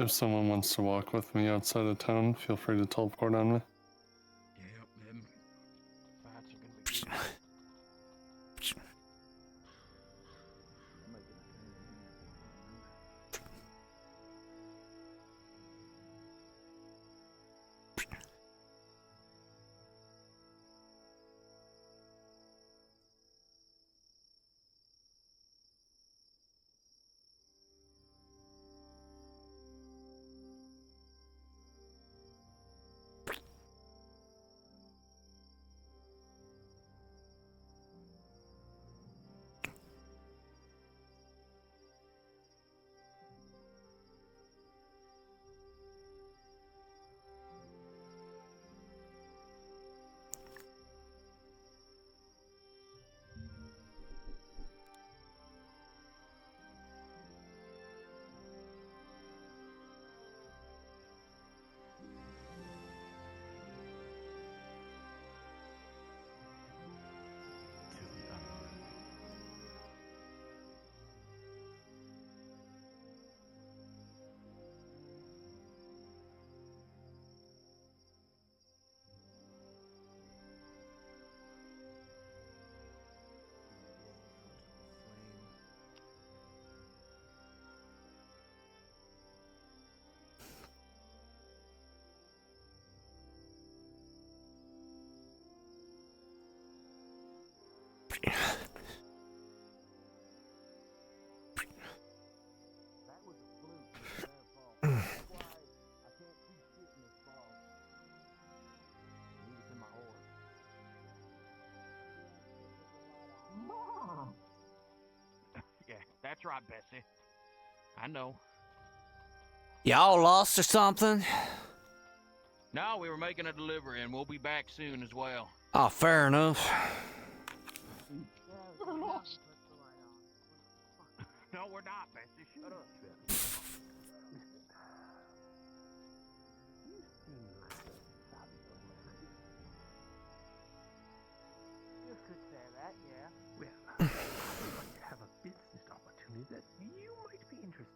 If someone wants to walk with me outside of town, feel free to teleport on me. Yep, them fights are gonna be good. Yeah, that's right, Bessie. I know. Y'all lost or something? No, we were making a delivery, and we'll be back soon as well. Oh, fair enough. We're lost. No, we're not, Bessie. Shut up. You could say that, yeah. Well, I might have a business opportunity that you might be interested in.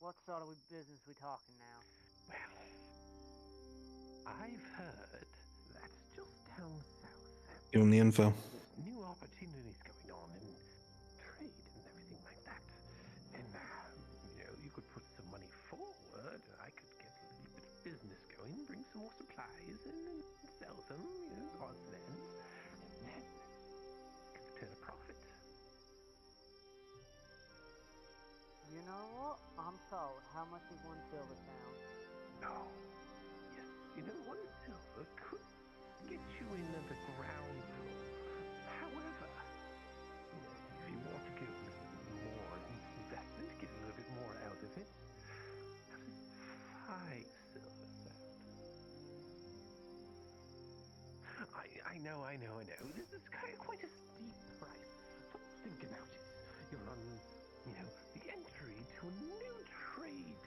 What sort of business we talking now? Well, I've heard that's just down south. Give him the info. There's new opportunities going on in trade and everything like that. And, you could put some money forward. I could get a little bit of business going, bring some more supplies, and sell them, odds and ends. And then could turn a profit. You know what? I'm sold. How much is one silver town? No. Yes, one silver could get you in at the ground floor. However, if you want to get a little bit more investment, get a little bit more out of it, how does 5 silver sound? I know. This is quite a steep price. But think about it. You're on, the entry to a new trade.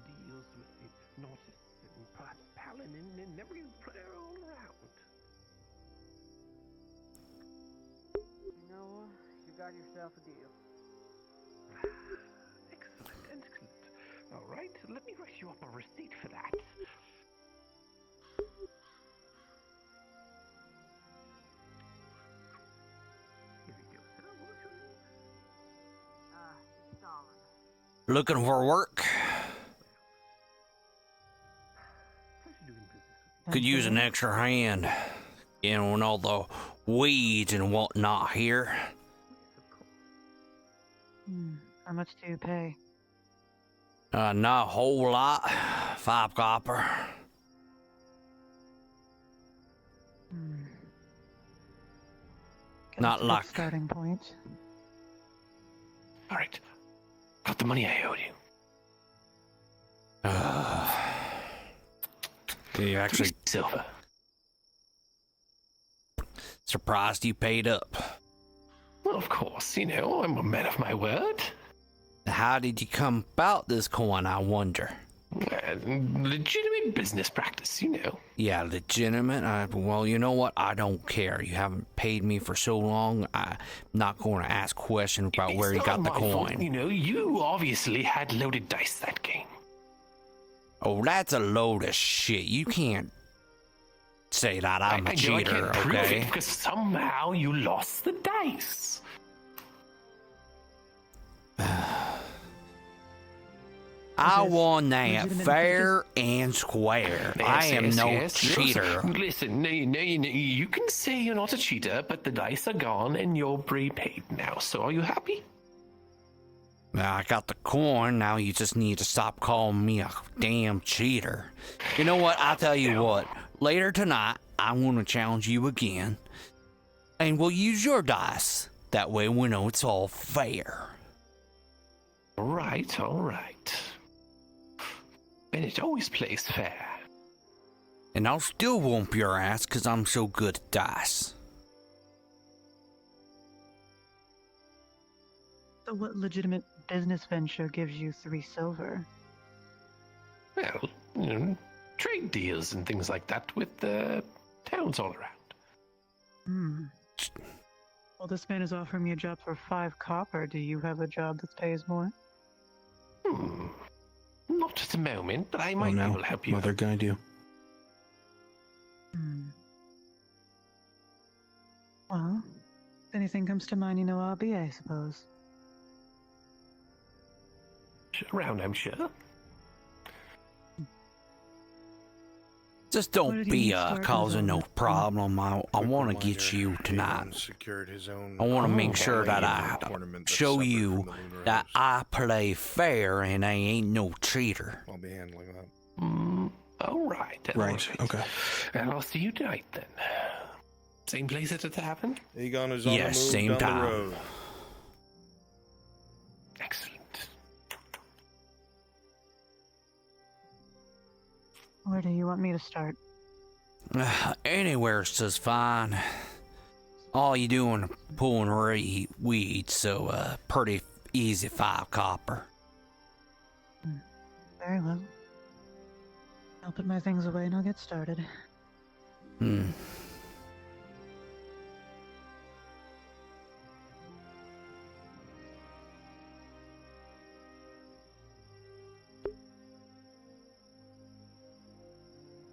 Deals with the Nautis and perhaps Paladin and every player all around. You know what? You got yourself a deal. Excellent. All right, let me write you up a receipt for that. Here we go, sir. What was your name? Stalin. Looking for work? Could use an extra hand. With all the weeds and whatnot here. How much do you pay? Not a whole lot. 5 copper. Not like starting point. All right. Got the money I owed you. You actually Silver. surprised you paid up. Well, of course, I'm a man of my word. How did you come about this coin, I wonder? Legitimate legitimate business practice, you know. Yeah, legitimate. Well, you know what? I don't care. You haven't paid me for so long. I'm not going to ask questions about where you got the It's not my fault, coin. you know, you obviously had loaded dice that game. Oh, that's a load of shit. You can't say that I'm a I know I cheater, can't prove okay? it because somehow you lost the dice. I This won that legitimate fair and square. I am no cheater. Listen, no, you can say you're not a cheater, but the dice are gone and you're prepaid now. So are you happy? Now, I got the coin. Now you just need to stop calling me a damn cheater. You know what? I'll tell you what. Later tonight, I'm going to challenge you again. And we'll use your dice. That way we know it's all fair. All right. Bennett always plays fair. And I'll still whoop your ass because I'm so good at dice. So what legitimate business venture gives you 3 silver? Well, you know, trade deals and things like that with the towns all around. Well, this man is offering me a job for 5 copper. Do you have a job that pays more? Not at the moment, but I might be able to help you. Mother guide you. Well, if anything comes to mind, you know I'll be, I suppose. Around, I'm sure. Just What don't did he be start causing with no all that? problem. I want to get you tonight. I want to make sure that I show you that I play fair and I ain't no cheater. I'll be handling that. All right. Right, okay. And I'll see you tonight then. Same place at the tavern? Aegon is on Yes, the move same down time. the road. Excellent. Where do you want me to start? Anywhere's just fine. All you doing is pulling weeds, so pretty easy 5 copper. Very well. I'll put my things away and I'll get started.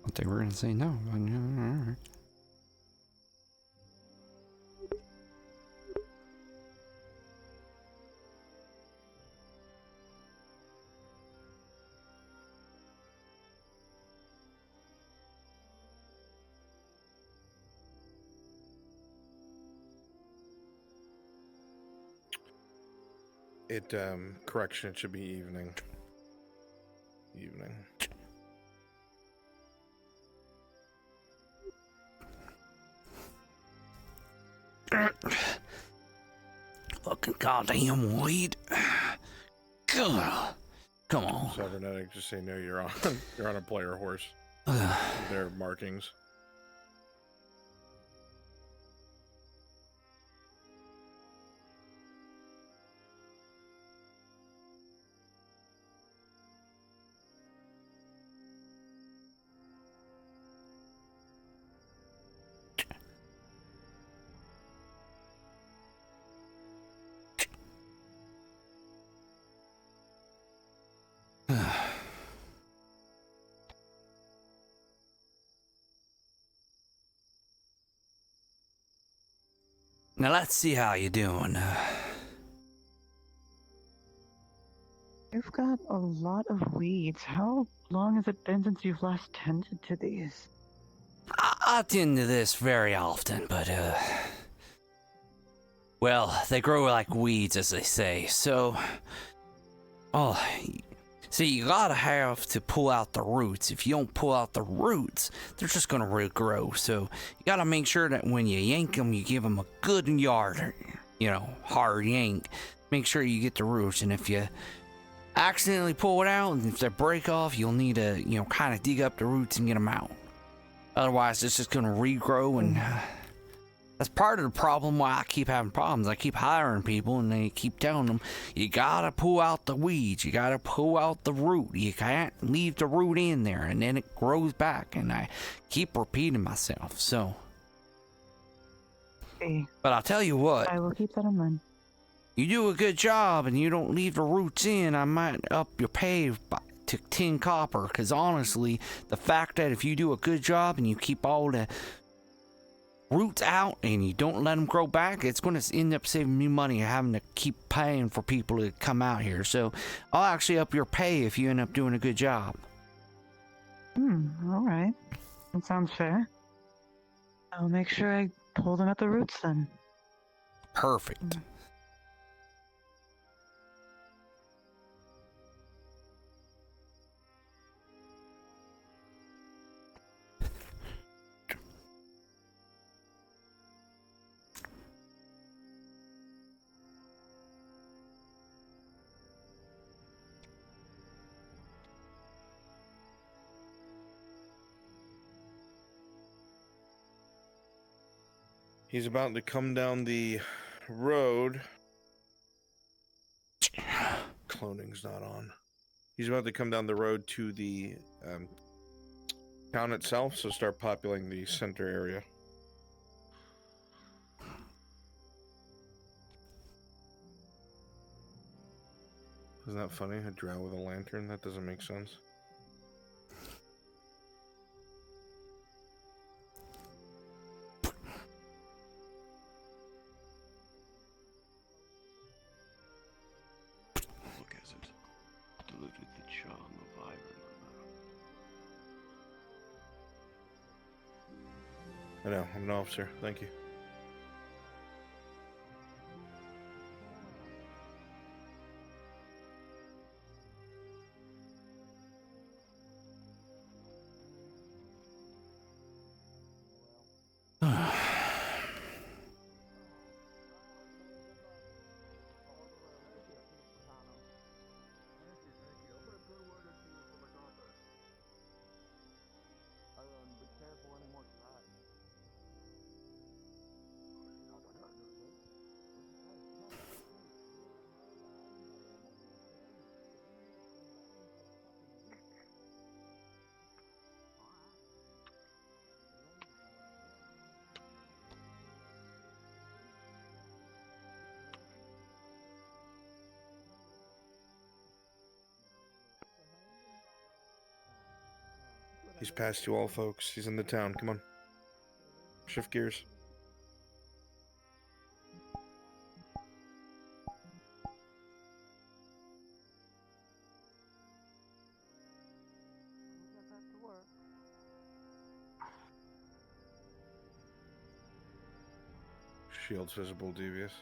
I think we're gonna say no. Alright. Correction, it should be evening. Fucking goddamn weed. God. Come on. Cybernetic, just say no, you're on a player horse. Their markings. Now let's see how you doing. You've got a lot of weeds. How long has it been since you've last tended to these? I tend to this very often, but well, they grow like weeds, as they say. So, see, you gotta have to pull out the roots. If you don't pull out the roots, they're just gonna regrow. So you gotta make sure that when you yank them, you give them a good hard yank. Make sure you get the roots, and if you accidentally pull it out, and if they break off, you'll need to, kind of dig up the roots and get them out. Otherwise, it's just gonna regrow, and That's part of the problem why I keep having problems. I keep hiring people and they keep telling them, you gotta pull out the weeds, you gotta pull out the root. You can't leave the root in there and then it grows back. And I keep repeating myself, so. Okay, But I'll tell you what, I will keep that in mind. you do a good job and you don't leave the roots in, I might up your pay to 10 copper. Because honestly, the fact that if you do a good job and you keep all the roots out and you don't let them grow back, it's going to end up saving me money having to keep paying for people to come out here. So I'll actually up your pay if you end up doing a good job. Alright. That sounds fair. I'll make sure I pull them at the roots then. Perfect. He's about to come down the road. Cloning's not on. He's about to come down the road to the town itself, so start populating the center area. Isn't that funny? A drow with a lantern? That doesn't make sense. Look as it diluted the charm of iron. I know, I'm an officer. Thank you. He's past you all, folks. He's in the town. Come on. Shift gears. Shields visible, devious.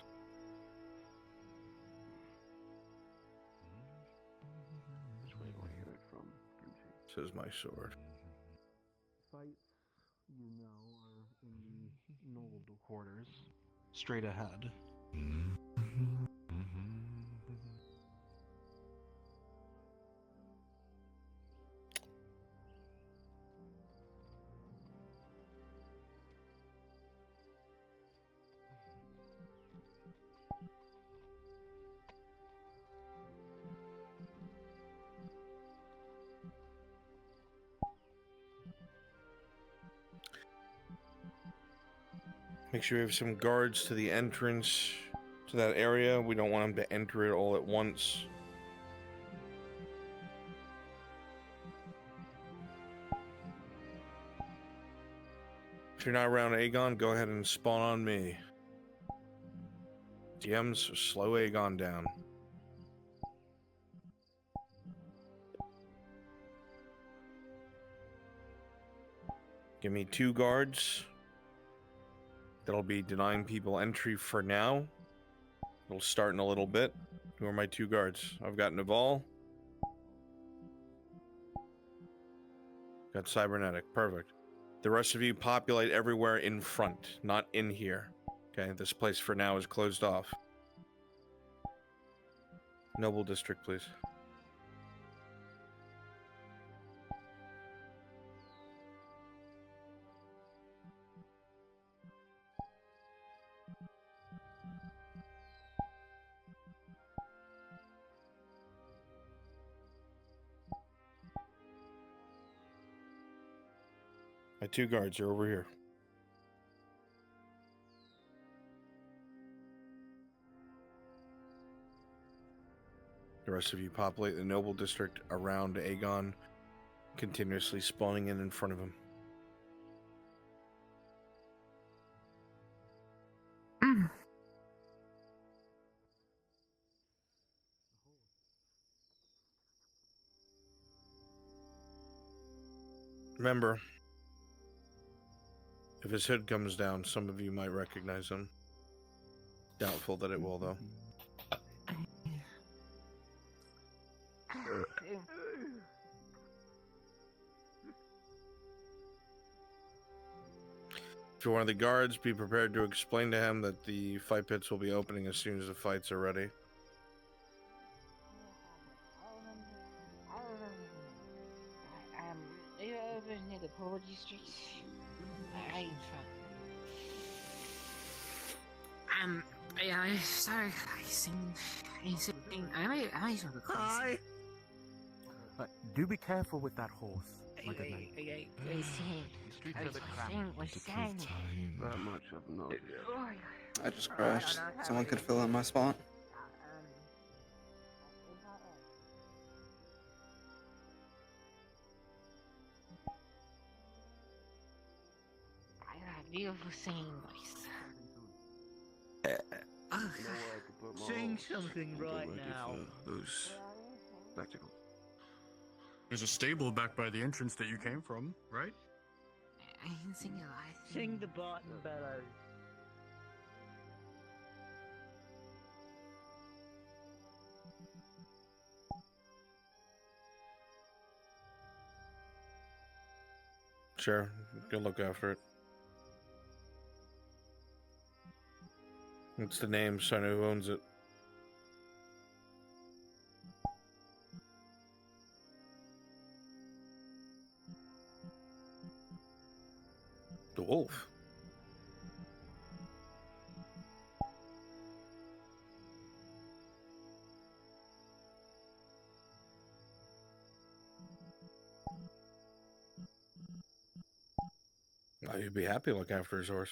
Which way do I hear it from? Says my sword. Sites, you know, are in the noble quarters, straight ahead. Make sure we have some guards to the entrance to that area. We don't want them to enter it all at once. If you're not around Aegon, go ahead and spawn on me. DMs, slow Aegon down. Give me 2 guards. That'll be denying people entry for now. It'll start in a little bit. Who are my 2 guards? I've got Naval. Got Cybernetic. Perfect. The rest of you populate everywhere in front, not in here. Okay, this place for now is closed off. Noble District, please. My 2 guards are over here. The rest of you populate the noble district around Aegon, continuously spawning in front of him. Remember, if his hood comes down, some of you might recognize him. Doubtful that it will, though. If you're one of the guards, be prepared to explain to him that the fight pits will be opening as soon as the fights are ready. You over near the Poor District? Yeah, sorry, I sing, I sort of Hi! Do be careful with that horse. My good man. That much I've noticed. I just crashed. Someone could fill in my spot. I got a beautiful singing voice. Sing something right now. Those spectacles. There's a stable back by the entrance that you came from, right? I can sing a lot. Sing the Barton Bellows. Sure, good look after it. What's the name, so I know who owns it? The wolf. Well, you'd be happy to look after his horse.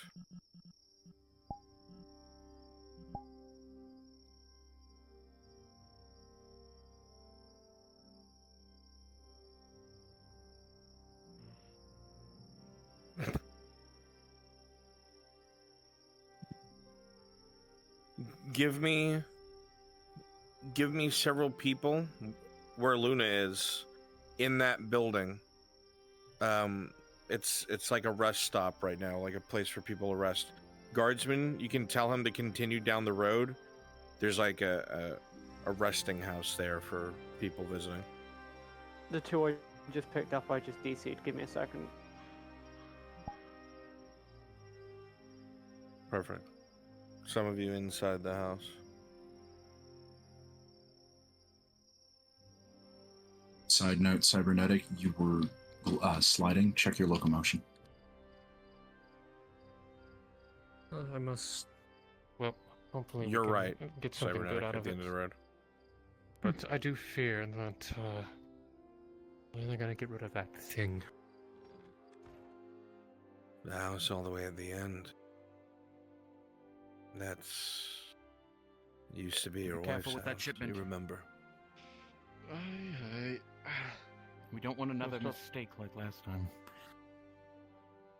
Give me several people where Luna is in that building. It's like a rest stop right now, like a place for people to rest. Guardsman, you can tell him to continue down the road. There's like a resting house there for people visiting. The 2 I just picked up, I just DC'd. Give me a second. Perfect. Some of you inside the house. Side note, cybernetic, you were sliding. Check your locomotion. I must. Well, hopefully You're we can right. get something good out at of the it. end of the road. But I do fear that they're gonna get rid of that thing. The house all the way at the end. That's used to be your wife's careful with that house. shipment. Do you remember? We don't want another mistake like last time.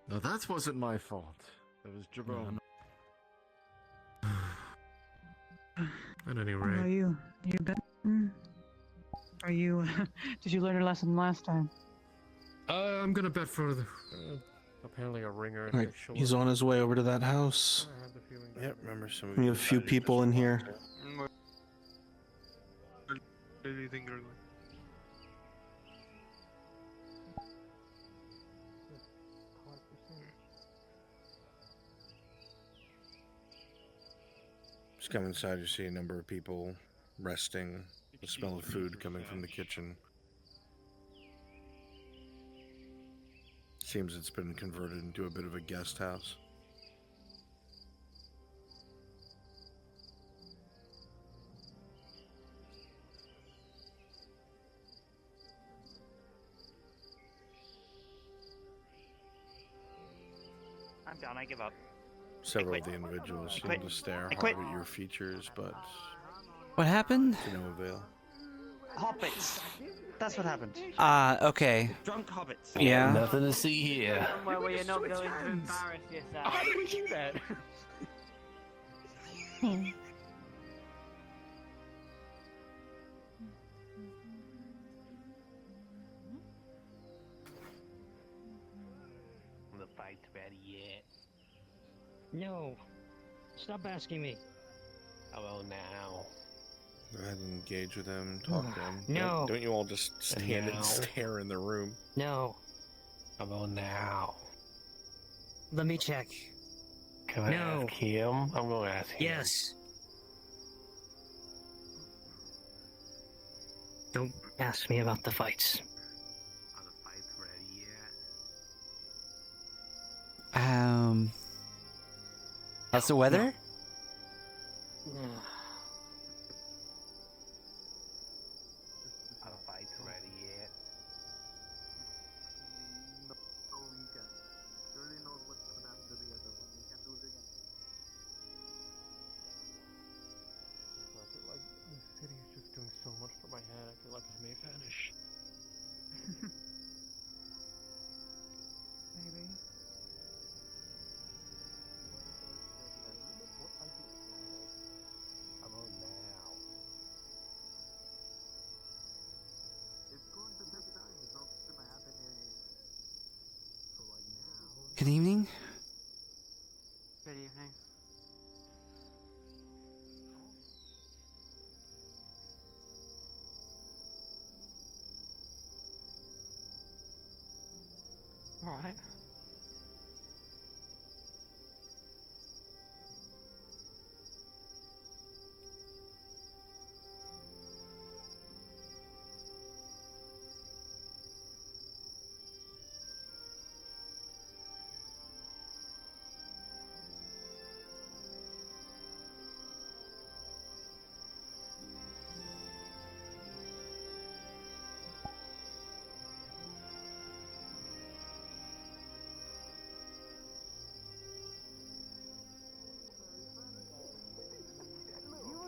No, that wasn't my fault. That was Jerome. At any How rate. about you? You better? Are you? Did you learn your lesson last time? I'm gonna bet for the apparently a ringer. Right, he's on his way over to that house. Yep, remember some of We you have a few decided people just in to here. walk Where do you think they're going? Just come inside, you see a number of people resting, the smell of food coming from the kitchen. Seems it's been converted into a bit of a guest house. lockdown. I give up. Several of the individuals seem to stare hard at your features, but What happened? to no avail. Hobbits. That's what happened. Okay. Drunk hobbits. Yeah. Nothing to see here. Somewhere where you're not going to embarrass yourself. How did we do that? The fight's ready yet. No. Stop asking me. How about now? Go ahead and engage with him, talk to him. No. Don't you all just stand No. and stare in the room? No. How about now? Let me check. Can I No. ask him? I'm gonna ask him. Yes. Don't ask me about the fights. Are the fights ready yet? How's the weather? Are the fights ready yet? I feel like the city is just doing so much for my head. I feel like I may vanish. Maybe. How about now? Good evening. Good evening. Alright.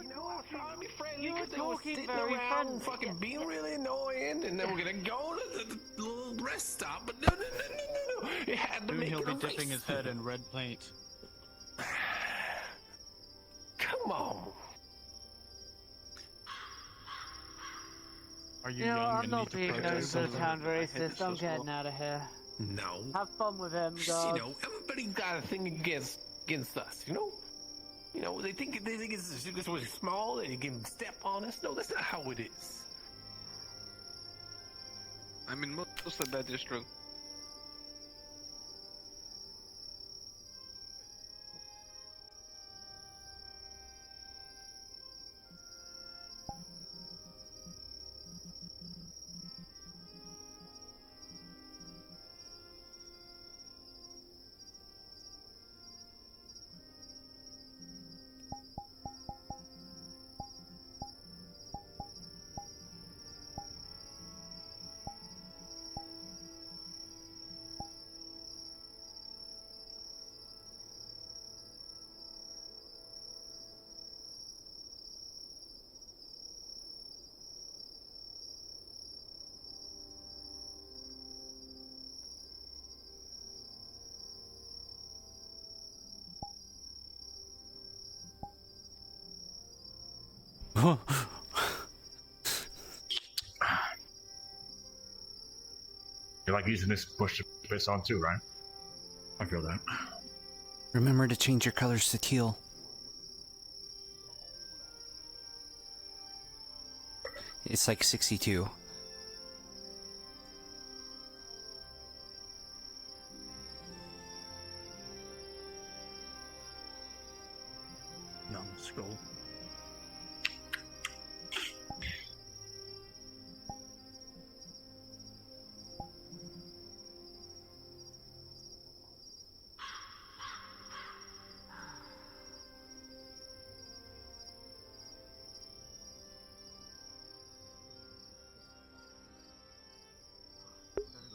You know, I was trying to be friendly You were because they were talking sitting very around friendly. fucking being really annoying, and then we're gonna go to the little rest stop, but no. It had to Soon make he'll it be a dipping race. his head in red paint. Come on. Are you You know, young I'm and not need to being known protest to the something? town I hate racist. this I'm so getting slow. out of here. No. Have fun with him, You guys. know, everybody's got a thing against us, you know? You know, they think it's because we're small, they can step on us. No, that's not how it is. I mean, most of that is true. You like using this bush to piss on too, right? I feel that. Remember to change your colors to teal. It's like 62. Numbskull.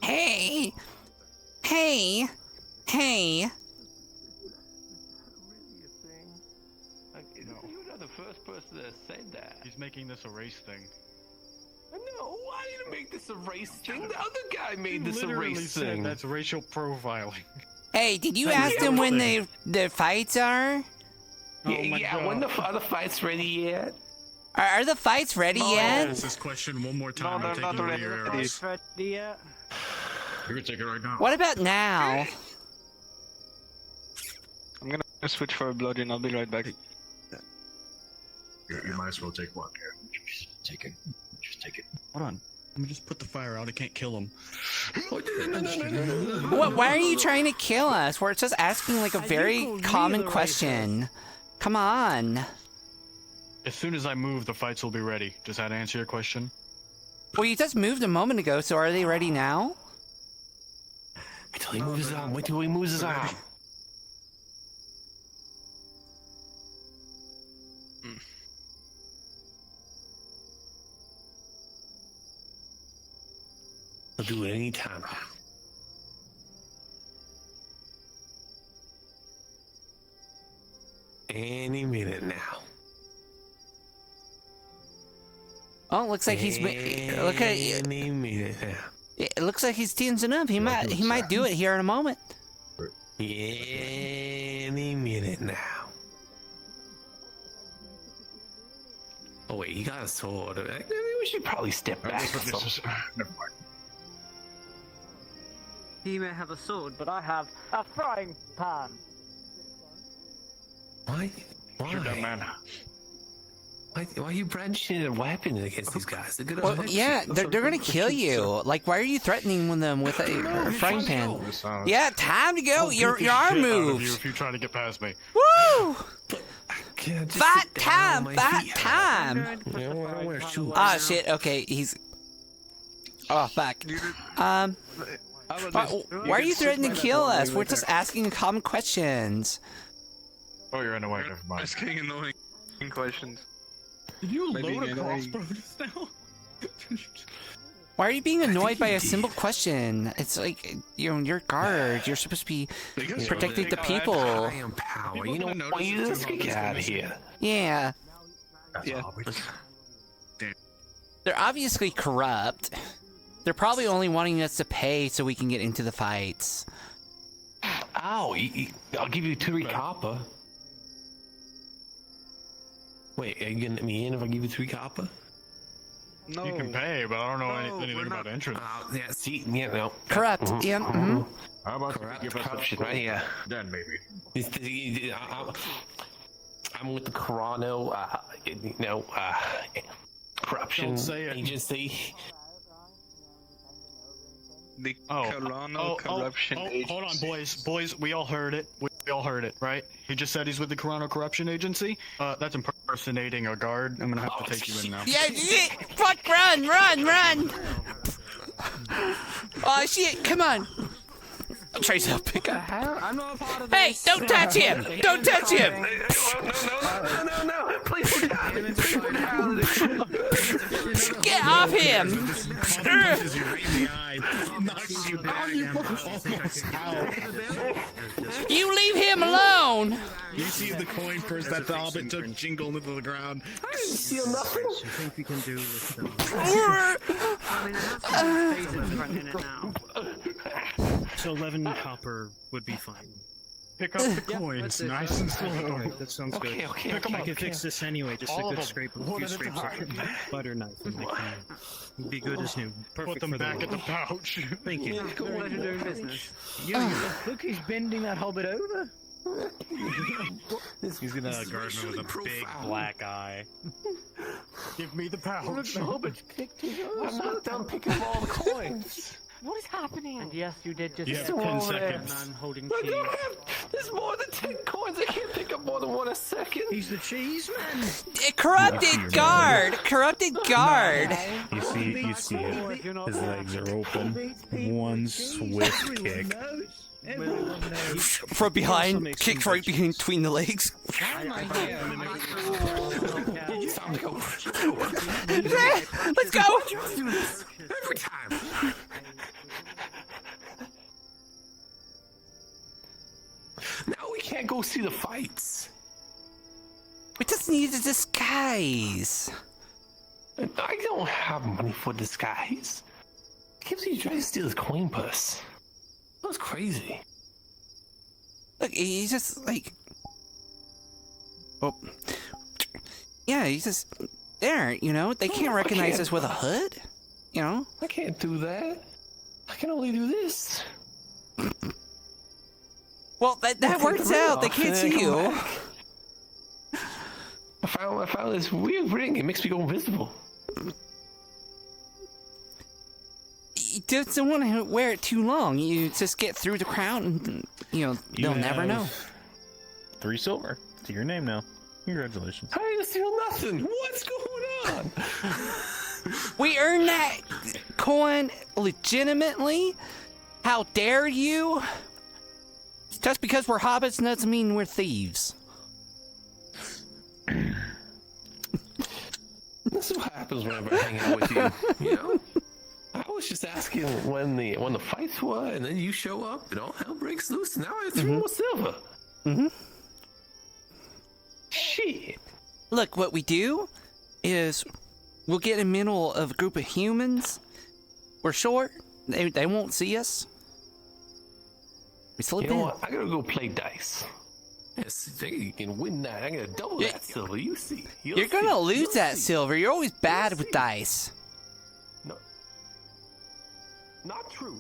Hey! Hey! Hey! You're not the first person that said that. He's making this a race thing. No, I didn't make this a race thing. The other guy made this a Literally race said thing. that's racial profiling. Hey, did you ask them when the fights are? When are the fights ready yet? Are the fights ready yet? Ask this question one more time. I'm taking away your arrows. You're gonna take it right now. What about now? I'm gonna switch for a bludgeon. I'll be right back. You might as well take one. Yeah. Just take it. Just take it. Hold on. Let me just put the fire out. I can't kill him. Why are you trying to kill us? We're just asking like a very common question. Come on. As soon as I move, the fights will be ready. Does that answer your question? Well, you just moved a moment ago, so are they ready now? Wait till he moves his arm. Wait till he moves his arm. I'll do it any time. Any minute now. Oh, it looks like he's look at any minute now. It looks like he's tensing up. He might do it here in a moment. Any minute now. Oh wait, he got a sword. Maybe we should probably step back. Never mind. He may have a sword, but I have a frying pan. Why? Shoot that man. Why are you brandishing a weapon against these guys? Well, yeah, they're gonna kill you. Like, why are you threatening them with a frying pan? Yeah, time to go. Your arm moves. If you try to get past me. Woo! Fight time! Fight time! Ah, shit. Okay, he's. Oh, fuck. Why are you threatening to kill us? We're just asking common questions. Oh, you're in the way. Never mind. Asking annoying questions. Did you load a crossbow just now? Why are you being annoyed by a simple question? It's like, you're guard. You're supposed to be protecting the people. I am power. You know what? You just get out of here. Yeah. Yeah. They're obviously corrupt. They're probably only wanting us to pay so we can get into the fights. Ow! I'll give you 3 copper. Wait, are you gonna let me in if I give you 3 copper? No. You can pay, but I don't know anything about entrance. Yeah, see, yeah, no. Corrupt. Yeah. Mm-hmm. How about Corruption, right? Yeah. Then maybe. I'm with the Corano, corruption agency. The Corano corruption agency. Hold on, boys, we all heard it. We all heard it, right? He just said he's with the Corano corruption agency. That's impersonating a guard. I'm gonna have to take you in now. Yeah, fuck, run! Oh shit, come on. Trace up, pick up. I'm not a part of Hey, this. don't touch him! Don't touch him! No, please put it down. Get off him! You leave him alone! You see the coin purse that the hobbit took jingle into the ground. I didn't steal nothing. I think we can do with them. So 11 copper would be fine. Pick up the coins, nice and slow. Alright, that sounds good. Okay, Pick 'em I up. can fix this anyway, just All a of good them. scrape, a One few at a scrapes time. of butter knife in my can. It'd be good as new. Perfect Put them for the back in the war. pouch. Thank you. Pleasure doing business. Look, he's bending that hobbit over. He's gonna guard me with a big black eye. Give me the pouch. I'm not done picking up all the coins. What is happening? And yes, you did just You have swallow 10 it. seconds. Man holding I cheese. don't have. There's more than 10 coins. I can't pick up more than one a second. He's the cheese man. Corrupted guard! Corrupted guard! You see it. His legs are open. One swift kick. From behind, kicks right between the legs. Let's go! Every time. Now we can't go see the fights. We just need a disguise. I don't have money for disguise. I can't believe you tried to steal his coin purse. That was crazy. Look, he's just like... Oh. Yeah, he's just there, you know? They can't recognize us with a hood, you know? I can't do that. I can only do this. Well, that works out. They can't see you. I found this weird ring. It makes me go invisible. You just don't want to wear it too long. You just get through the crowd and, you know, they'll never know. 3 silver to your name now. Congratulations. I didn't steal nothing. What's going on? We earned that coin legitimately? How dare you? Just because we're hobbits doesn't mean we're thieves. This is what happens whenever I hang out with you. You know, I was just asking when the fights were, and then you show up, and all hell breaks loose. And now I have 3 more silver. Shit. Look, what we do is we'll get in the middle of a group of humans. We're short. They won't see us. We slip You know in. what? I gotta go play dice. Yes, you can win that. I'm gonna double that silver. You see. You're gonna lose that silver. You're always bad with dice. No. Not true.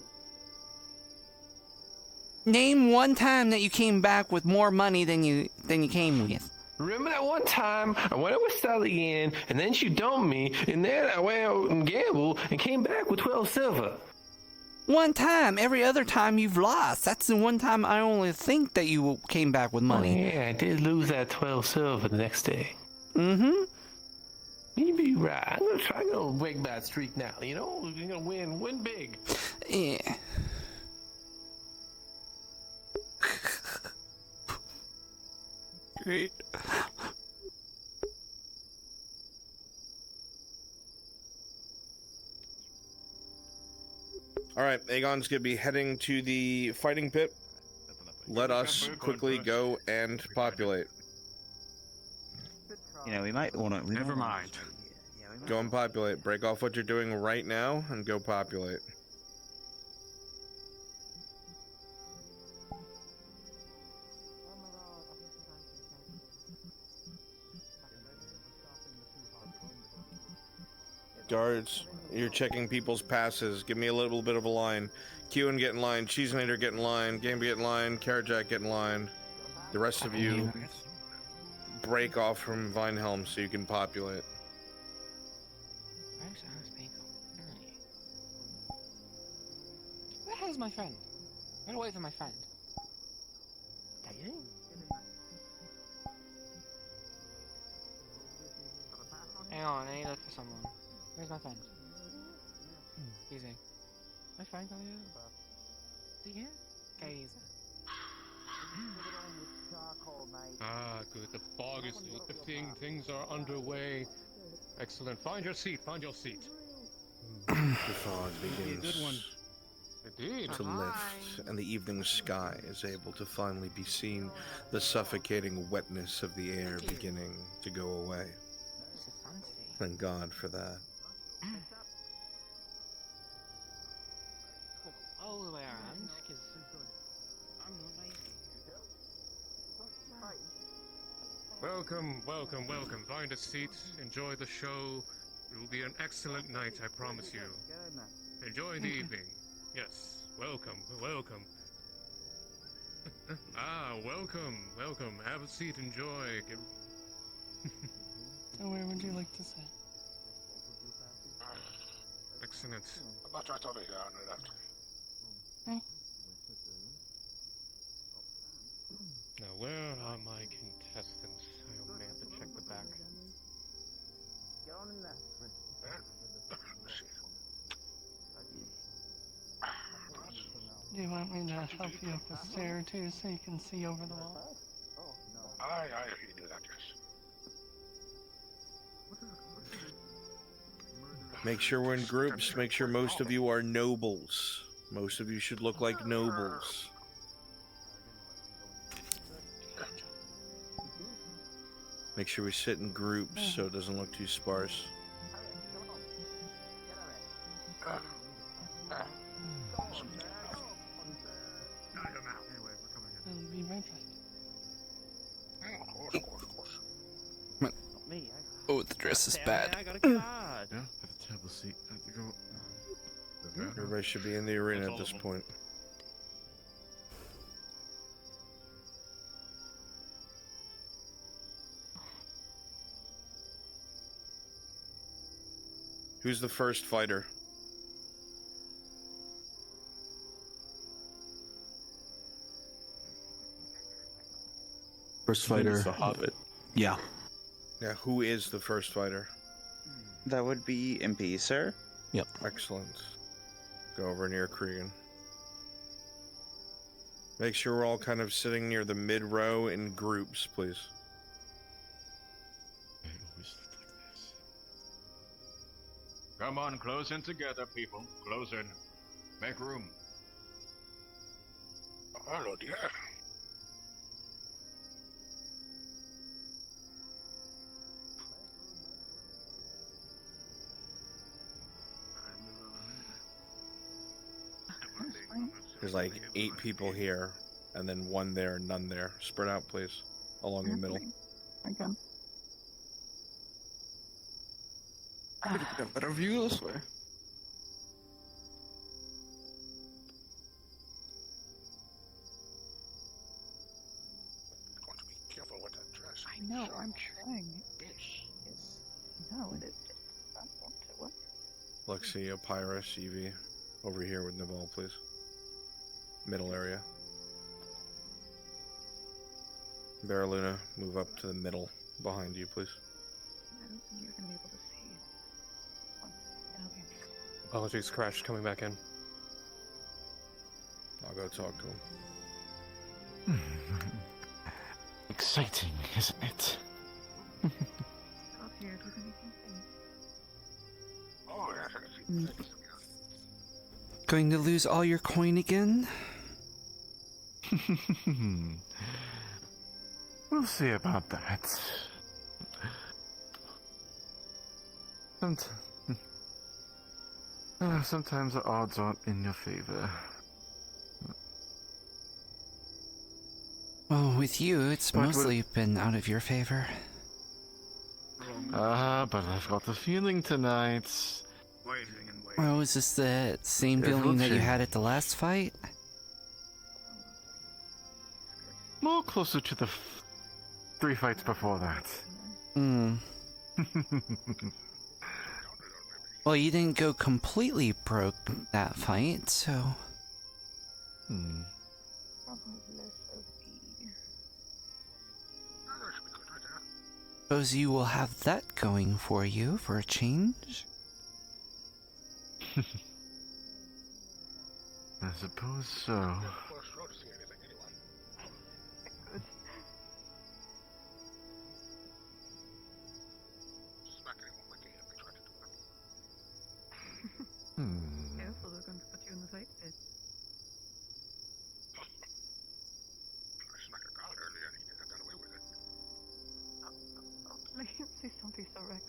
Name one time that you came back with more money than you came with. Remember that one time I went out with Sally Ann, and then she dumped me, and then I went out and gambled and came back with 12 silver. One time. Every other time you've lost. That's the one time I only think that you came back with money. Oh, yeah, I did lose that 12 silver the next day. Mm-hmm. You be right. I'm gonna break that streak now. You know, you're gonna win big. Yeah. Great. All right, Aegon's gonna be heading to the fighting pit. Let us quickly go and populate. You know, we might want to... Never mind. Go and populate. Break off what you're doing right now and go populate. Guards, you're checking people's passes. Give me a little bit of a line. Qin, get in line. Cheesenator, get in line. Gamby, get in line. Carjack, get in line. The rest of you break off from Vinehelm so you can populate. Where the hell's my friend? Get away from my friend. Hang on, I need to look for someone. Where's my friend? Easy. My friend over here? Do you? Gaze. Ah, good. The fog is lifting. Things are underway. Excellent. Find your seat. Find your seat. The fog begins to lift, and the evening sky is able to finally be seen, the suffocating wetness of the air beginning to go away. Thank God for that. All the way around, because I'm not lazy. Welcome, welcome, welcome. Find a seat. Enjoy the show. It will be an excellent night, I promise you. Enjoy the evening. Yes, welcome, welcome. Welcome, welcome. Have a seat, enjoy. So where would you like to sit? Excellent. About right over here on the left. Okay. Now, where are my contestants? I may have to check the back. Do you want me to help you up the stair too, so you can see over the wall? Aye, if you do that, yes. Make sure we're in groups. Make sure most of you are nobles. Most of you should look like nobles. Make sure we sit in groups so it doesn't look too sparse. Oh, the dress is bad. Yeah, at the table seat. Everybody should be in the arena at this point. Who's the first fighter? First fighter. The Hobbit. Yeah. Yeah, who is the first fighter? That would be MP, sir. Yep. Excellent. Go over near Cregan. Make sure we're all kind of sitting near the mid row in groups, please. Come on, close in together, people. Close in. Make room. Hello, dear. There's like 8 people here, and then 1 there, none there. Spread out, please, along the middle. Again. I could get a better view this way. Careful with that dress. I know, I'm trying. No, it I don't want to. What? Lexi, Pyrus, Evie, over here with Naval, please. Middle area. Baraluna, move up to the middle behind you, please. I don't think you're gonna be able to see. Apologies, Crash coming back in. I'll go talk to him. Exciting, isn't it? Up here, do you think you can see? Going to lose all your coin again? We'll see about that. Sometimes the odds aren't in your favor. Well, with you, it's But mostly been out of your favor. But I've got the feeling tonight. Oh, is this the same It will feeling that you change. had at the last fight? More closer to the 3 fights before that. Hmm. Well, you didn't go completely broke that fight, so... Suppose you will have that going for you for a change? I suppose so. Careful, they're going to put you in the fight pit. Please, please don't be so reckless.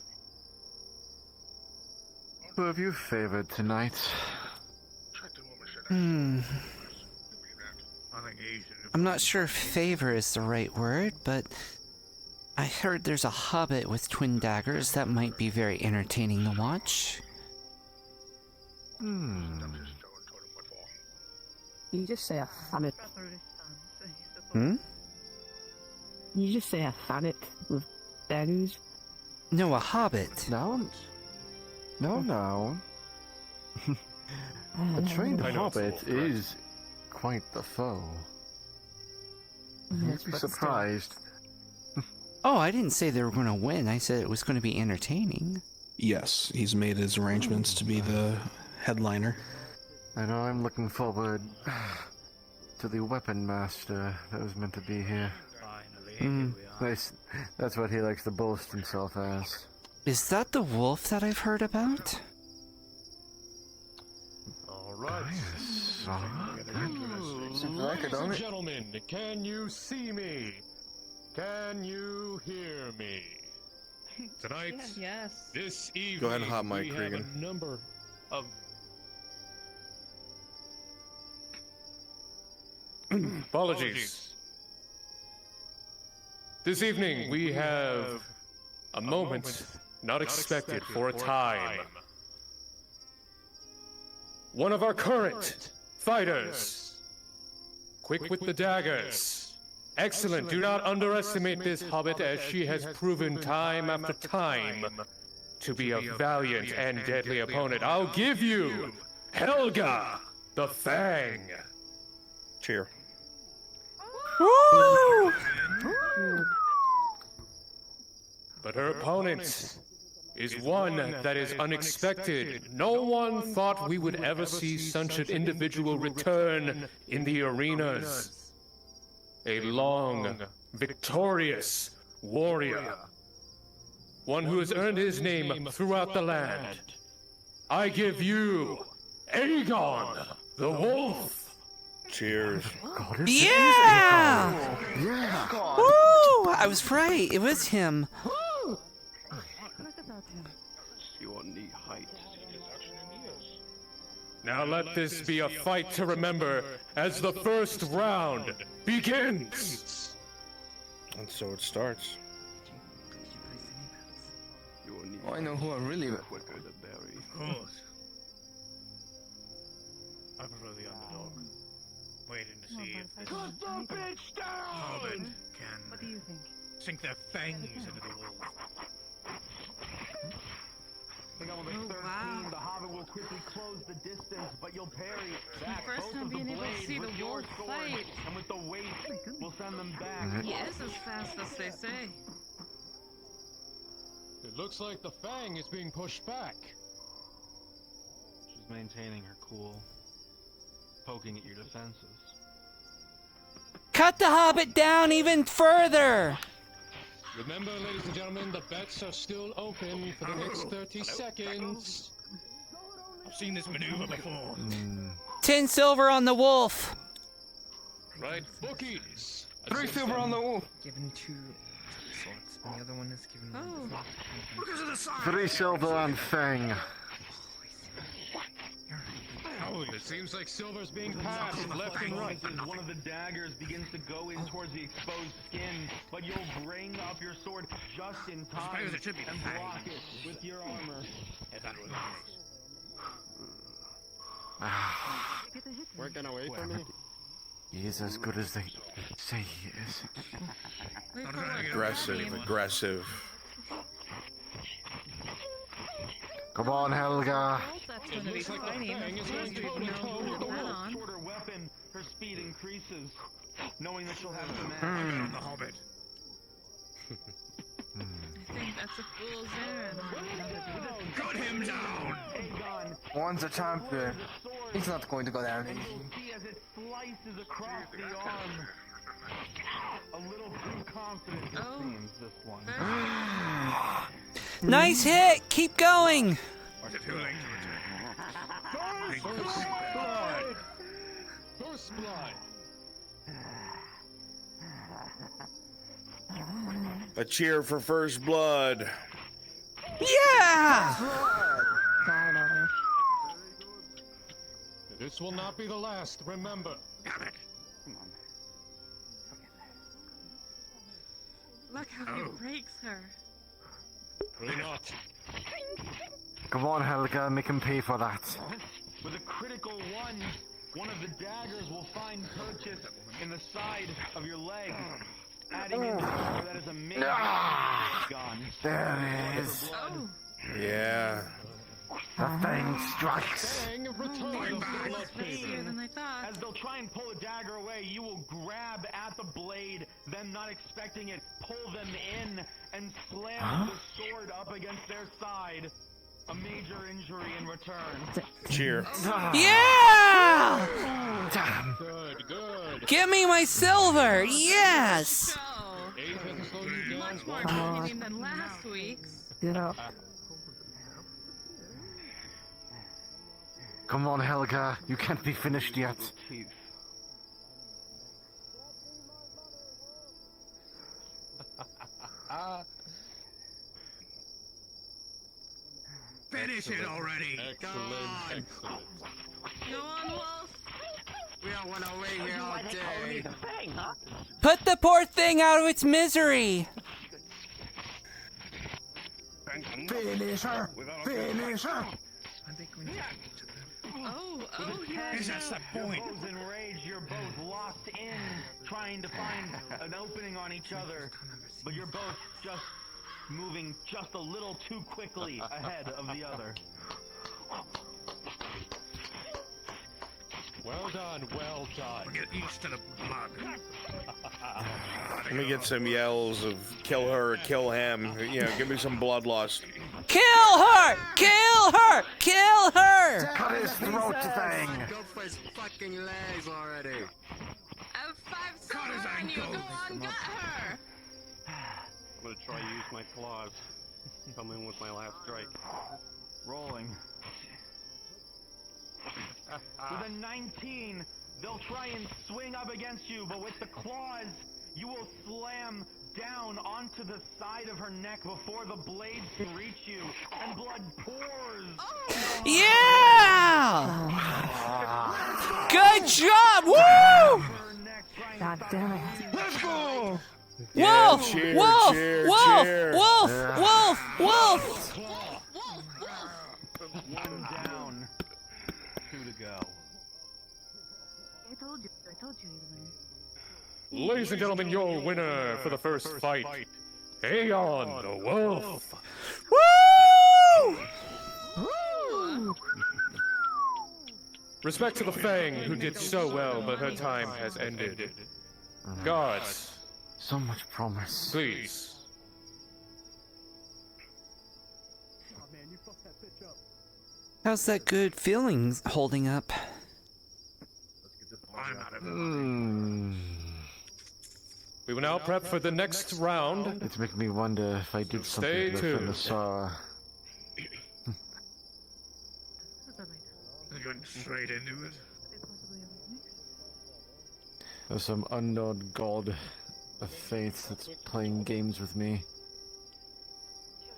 Who have you favored tonight? Hmm. I'm not sure if favor is the right word, but I heard there's a hobbit with twin daggers that might be very entertaining to watch. You just say a fannet. Hmm? You just say a fannet with daggers. No, a hobbit. No. A trained I know hobbit is quite the foe. Yes, You'd be but surprised. Oh, I didn't say they were going to win. I said it was going to be entertaining. Yes, he's made his arrangements to be the headliner. I know I'm looking forward to the weapon master that was meant to be here. That's what he likes to boast himself as. Is that the wolf that I've heard about? Alright. Ladies and gentlemen, can you see me? Can you hear me? Tonight, Yes. this evening, Go ahead and hot mic, we have Regan. a number of apologies. This evening we have a moment not expected for a time. One of our current fighters, quick with the daggers. Excellent. Do not underestimate this hobbit, as she has proven time after time to be a valiant and deadly opponent. I'll give you Helga the Fang. Cheer. Woo! But her opponent is one that is unexpected. No one thought we would ever see such an individual return in the arenas. A long, victorious warrior. One who has earned his name throughout the land. I give you Aegon the Wolf. Cheers. Yeah! Yeah! Woo! I was right. It was him. Your knee height. Now let this be a fight to remember as the first round begins. And so it starts. Oh, I know who I really Of course. I prefer the underdog. Waiting to see if this Cut the bitch hobbit can What do you think? sink their fangs into the wall. Wow. The hobbit will quickly close the distance, but you'll parry back First both time of the being able to blades see the with your wolf sword, fight. and with the weight, we'll send them back. He is as fast as they say. It looks like the fang is being pushed back. She's maintaining her cool, poking at your defenses. Cut the hobbit down even further. Remember, ladies and gentlemen, the bets are still open for the next 30 seconds. I've seen this maneuver before. 10 silver on the wolf. Right, bookies. 3 silver on the wolf. Given 2 swords, and the other one is given. Oh. 3 silver on Fang. It seems like silver's being passed left and right. One of the daggers begins to go in towards the exposed skin, but you'll bring up your sword just in time and block it with your armor. Working away from me. He is as good as they say he is. Aggressive. Come on, Helga. That's going to be fighting. Of course, we know who we're on. Shorter weapon, her speed increases, knowing that she'll have to The hobbit. I think that's a fool's errand. Cut him down! One's a champion. He's not going to go down easy. See as it slices across the arm. A little too confident, it seems, this one. Nice hit. Keep going. Was it too late to return? First blood! First blood! A cheer for first blood. Yeah! This will not be the last, remember. Look how he breaks her. Really not. Come on, Helga, make him pay for that. With a critical one of the daggers will find purchase in the side of your leg, adding in that is a major gun. There it is. Oh. Yeah. The Fang strikes. Easier than I thought. As they'll try and pull a dagger away, you will grab at the blade, then not expecting it, pull them in, and slam the sword up against their side. A major injury in return. Cheer. Yeah! Good. Give me my silver. Yes. Much more targeting than last week's. Get up. Come on, Helga, you can't be finished yet. Finish it already! Excellent. Go on, Wolf. We don't want to wait here all day. Put the poor thing out of its misery. Finish her! Finish her! Oh, yeah. That's the point. Both enraged, you're both locked in, trying to find an opening on each other, but you're both just moving just a little too quickly ahead of the other. Well done, well done. Get used to the blood. Let me get some yells of kill her or kill him. You know, give me some bloodlust. Kill her! Kill her! Kill her! Cut his throat, thing! Go for his fucking legs already. Have 5 silver and you go on, get her. I'm gonna try to use my claws. Come in with my last strike. Rolling. With a 19, they'll try and swing up against you, but with the claws, you will slam down onto the side of her neck before the blades can reach you, and blood pours. Yeah! Good job! Woo! God damn it. Let's go! Yeah, Wolf! cheer, Wolf! cheer, Wolf! cheer. Wolf! Yeah. Wolf! Wolf! One down. 2 to go. I told you you'd win. Ladies and gentlemen, your winner for the first fight, Aeon the Wolf. Woo! Respect to the Fang, who did so well, but her time has ended. Guards, So much promise. please. How's that good feeling holding up? We will now prep for the next round. It's making me wonder if I did something Stay to the tuned. Fenisara. Going straight into it. There's some unknown god of fate that's playing games with me.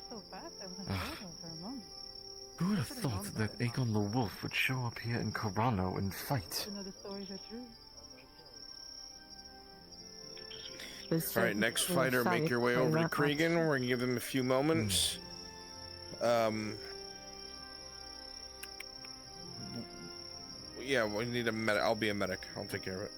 So fast, I wasn't sure for a moment. Who would have thought that Aegon the Wolf would show up here in Corano and fight? To know the stories are true. Alright, next fighter, make your way over to Cregan. We're gonna give him a few moments. Yeah, we need a medic. I'll be a medic. I'll take care of it.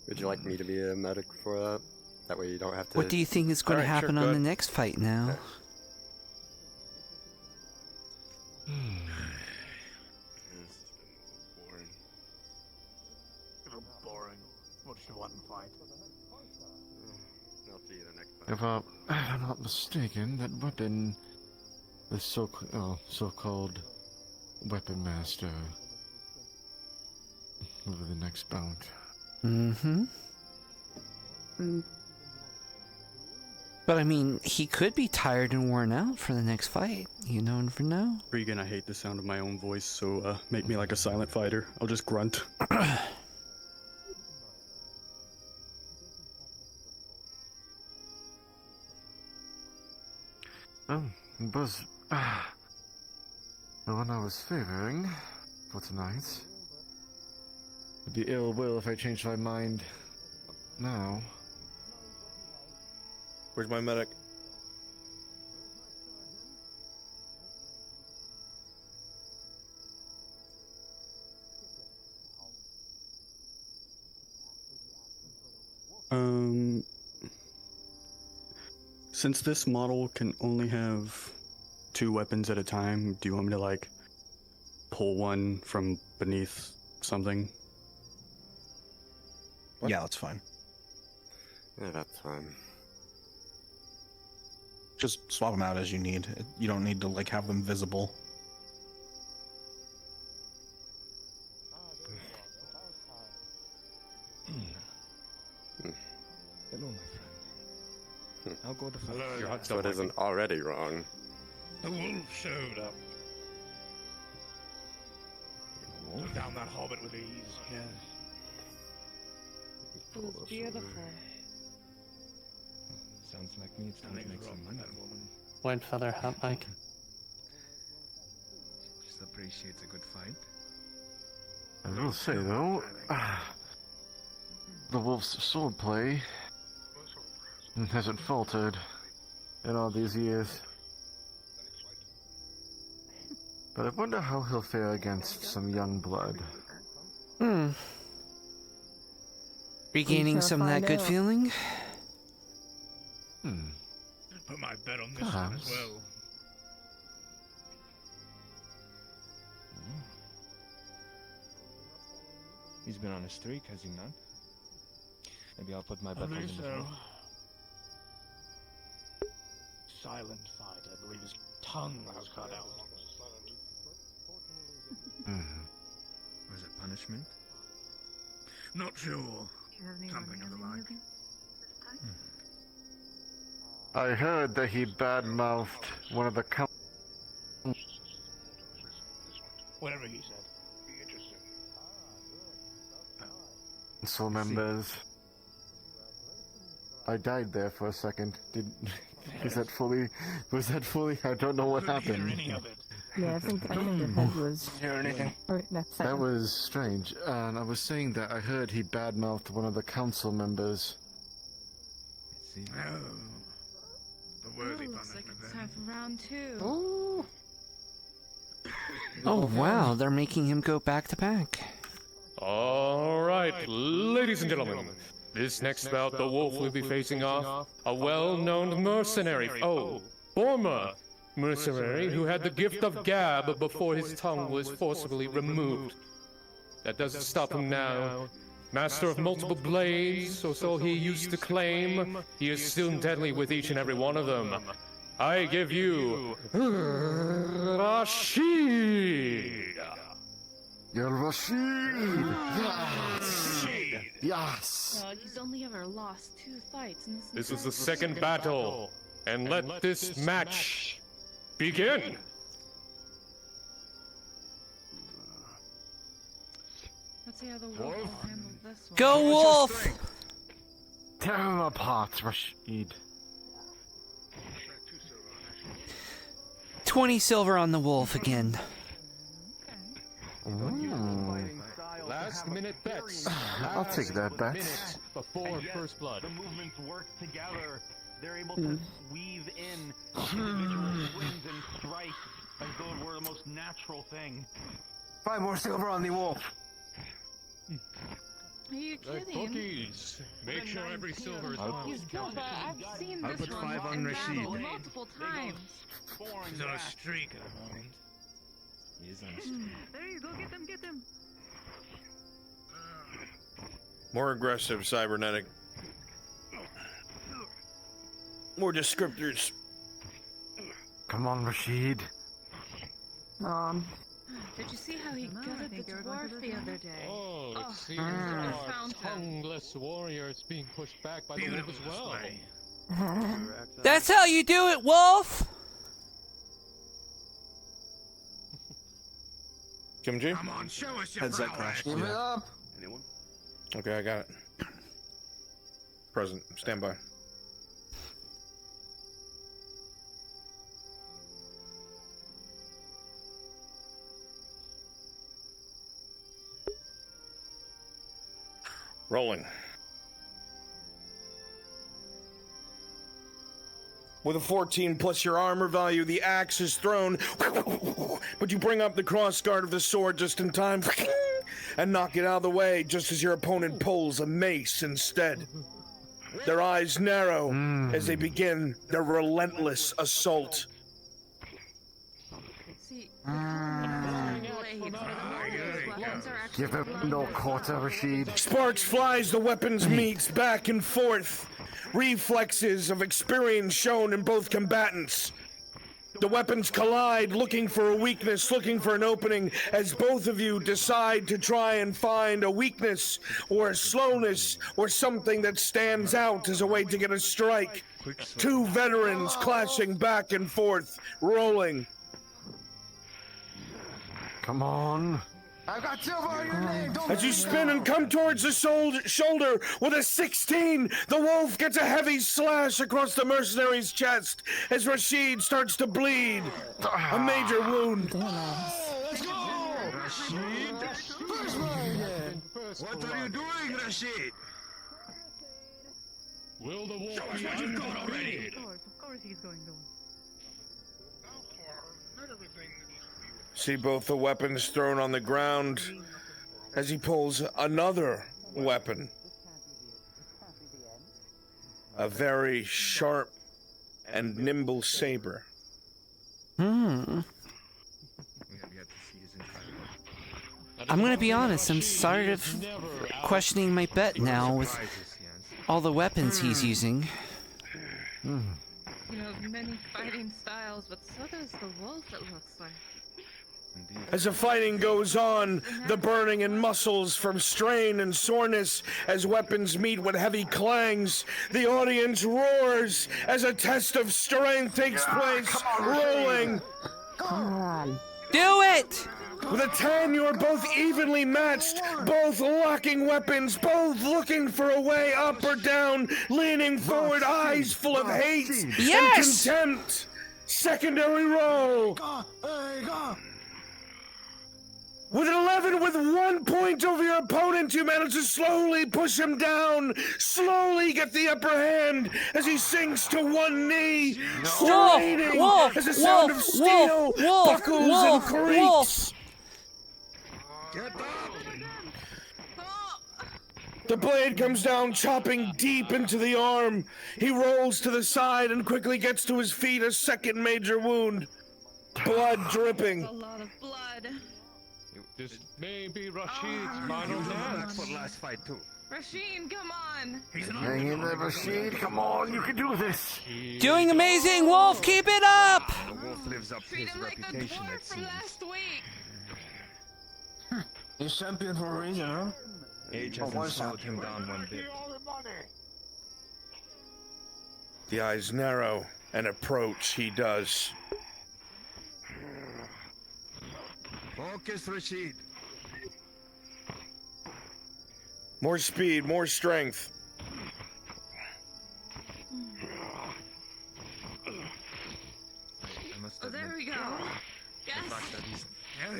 Would you like me to be a medic for that? That way you don't have to... What do you think is going to happen on the next fight now? Boring. Watch the one fight. I'll see you the next time. If I'm not mistaken, that weapon, the so-called weapon master, will be the next bout. Mm-hmm. But I mean, he could be tired and worn out for the next fight. You never know. Regan, I hate the sound of my own voice, so make me like a silent fighter. I'll just grunt. Buzz, the one I was favoring for tonight. It'd be ill will if I changed my mind now. Where's my medic? Since this model can only have 2 weapons at a time, do you want me to, like, pull one from beneath something? What? Yeah, that's fine. Yeah, that's fine. Just swap them out as you need. You don't need to like have them visible. Hello, my friend. I'll go to Hello, so it isn't already wrong. The wolf showed up. Took down that hobbit with ease. It was beautiful. Sounds like me. It's time to make some money. White feather hat, Mike. Just appreciates a good fight. I will say though, the wolf's swordplay hasn't faltered in all these years. But I wonder how he'll fare against some young blood. Regaining some of that good feeling? Put my bet on this one Perhaps. as well. He's been on a streak, has he not? Maybe I'll put my bet on him as well. Silent fight. I believe his tongue was cut out. Was it punishment? Not sure. Something of the like. I heard that he badmouthed one of the Whatever he said. council members. I died there for a second. Was that fully? I don't know what happened. Yeah, I think the head was. Hear anything? That was strange. And I was saying that I heard he badmouthed one of the council members. A worthy looks like it's time for round 2. Oh wow, they're making him go back to back. All right, ladies and gentlemen. This next bout, the wolf will be facing off a well-known mercenary. Former mercenary who had the gift of gab before his tongue was forcibly removed. That doesn't stop him now. Master of multiple blades, or so he used to claim, he is still deadly with each and every one of them. I give you Rashid. You're Rashid. Yes. He's only ever lost 2 fights in This is the second battle, and let this match begin. Let's see how the wolf will handle this one. Go wolf! Tear him apart, Rashid. 20 silver on the wolf again. Last minute bets. I'll take that bet. Before first blood. The movements work together. They're able to weave in individual swings and strikes as though it were the most natural thing. 5 more silver on the wolf. Are you Like kidding? cookies. Make sure every silver is No, on. but I've seen I'll this put one 5 on in Rashid. battle multiple times. He's on a streak at the moment. He is on a streak. There you go, get them. More aggressive, cybernetic. More descriptors. Come on, Rashid. Did you see how he gutted the dwarf the other day? Oh, it seems I our found him. tongueless warrior is being pushed back by the wolf as well. That's how you do it, wolf! Kim G? Come on, show us your Heads that crashed. Give it up. Anyone? Okay, I got it. Present. Stand by. Rolling. With a 14 plus your armor value, the axe is thrown, but you bring up the crossguard of the sword just in time and knock it out of the way just as your opponent pulls a mace instead. Their eyes narrow as they begin their relentless assault. See, blade, weapons are actually Give him no quarter, Rashid. Sparks flies, the weapons meets back and forth. Reflexes of experience shown in both combatants. The weapons collide, looking for a weakness, looking for an opening, as both of you decide to try and find a weakness or a slowness or something that stands out as a way to get a strike. 2 veterans clashing back and forth, rolling. Come on. I've got silver on your name. Don't As you spin and come towards the shoulder with a 16, the wolf gets a heavy slash across the mercenary's chest as Rashid starts to bleed. A major wound. Let's go! Rashid? First blood again. What are you doing, Rashid? Will the wolf Show us be what you've got already. Of course he's going to. See both the weapons thrown on the ground as he pulls another weapon. A very sharp and nimble saber. I'm gonna be honest, I'm sort of questioning my bet now with all the weapons he's using. You have many fighting styles, but so does the wolf, it looks like. As the fighting goes on, the burning in muscles from strain and soreness as weapons meet with heavy clangs, the audience roars as a test of strength takes place, rolling. Come on. Do it! With a 10, you are both evenly matched, both locking weapons, both looking for a way up or down, leaning forward, eyes full of hate and contempt. Secondary roll. With an 11 with 1 point over your opponent, you manage to slowly push him down, slowly get the upper hand as he sinks to one knee, straining as the sound of steel buckles and creaks. The blade comes down, chopping deep into the arm. He rolls to the side and quickly gets to his feet, a second major wound. Blood dripping. A lot of blood. This may be Rashid's final dance. For last fight too. Rashid, come on! Hang in there, Rashid. Come on, you can do this. Doing amazing, Wolf! Keep it up! The wolf lives up to Treat his him like a reputation, dwarf it from seems. last week! He's champion for a reason, huh? Age hasn't slowed him down one bit. The eyes narrow and approach he does. Focus, Rashid. More speed, more strength. Oh, there we go. Yes.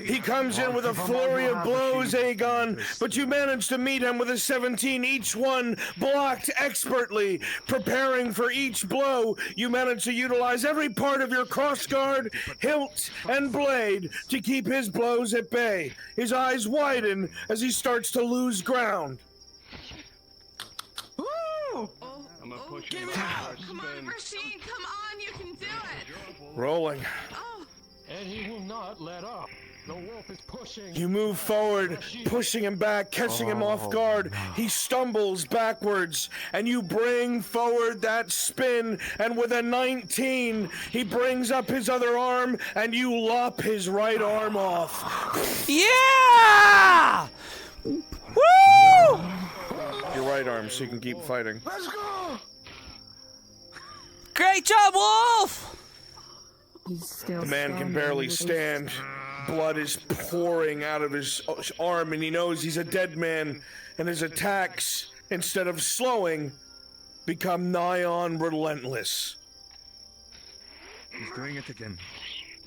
He comes in with a flurry of blows, Aegon, but you manage to meet him with a 17, each one blocked expertly. Preparing for each blow, you manage to utilize every part of your crossguard, hilt, and blade to keep his blows at bay. His eyes widen as he starts to lose ground. I'm gonna push him. Come on, Rashid, come on, you can do it! Rolling. Oh, And he will not let up. The wolf is pushing. You move forward, pushing him back, catching him off guard. He stumbles backwards, and you bring forward that spin, and with a 19, he brings up his other arm, and you lop his right arm off. Yeah! Woo! Your right arm, so you can keep fighting. Let's go! Great job, Wolf! He's still The man can standing barely with his- stand. Blood is pouring out of his arm, and he knows he's a dead man, and his attacks, instead of slowing, become nigh on relentless. He's doing it again.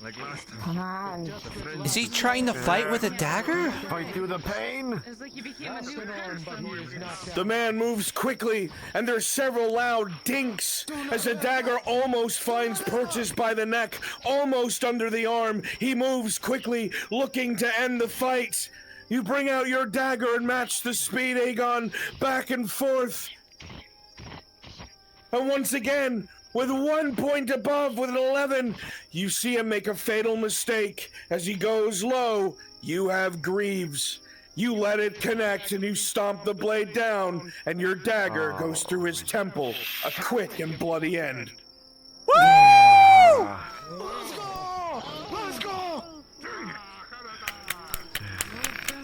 Like last time. Come on. Is he trying to fight with a dagger? Fight through the pain. it's like you became a new person. The man moves quickly, and there's several loud dinks as the dagger almost finds purchase by the neck, almost under the arm. He moves quickly, looking to end the fight. You bring out your dagger and match the speed, Aegon, back and forth. And once again, with 1 point above, with an 11, you see him make a fatal mistake. As he goes low, you have Greaves. You let it connect, and you stomp the blade down, and your dagger goes through his temple, a quick and bloody end. Woo! Let's go! Let's go!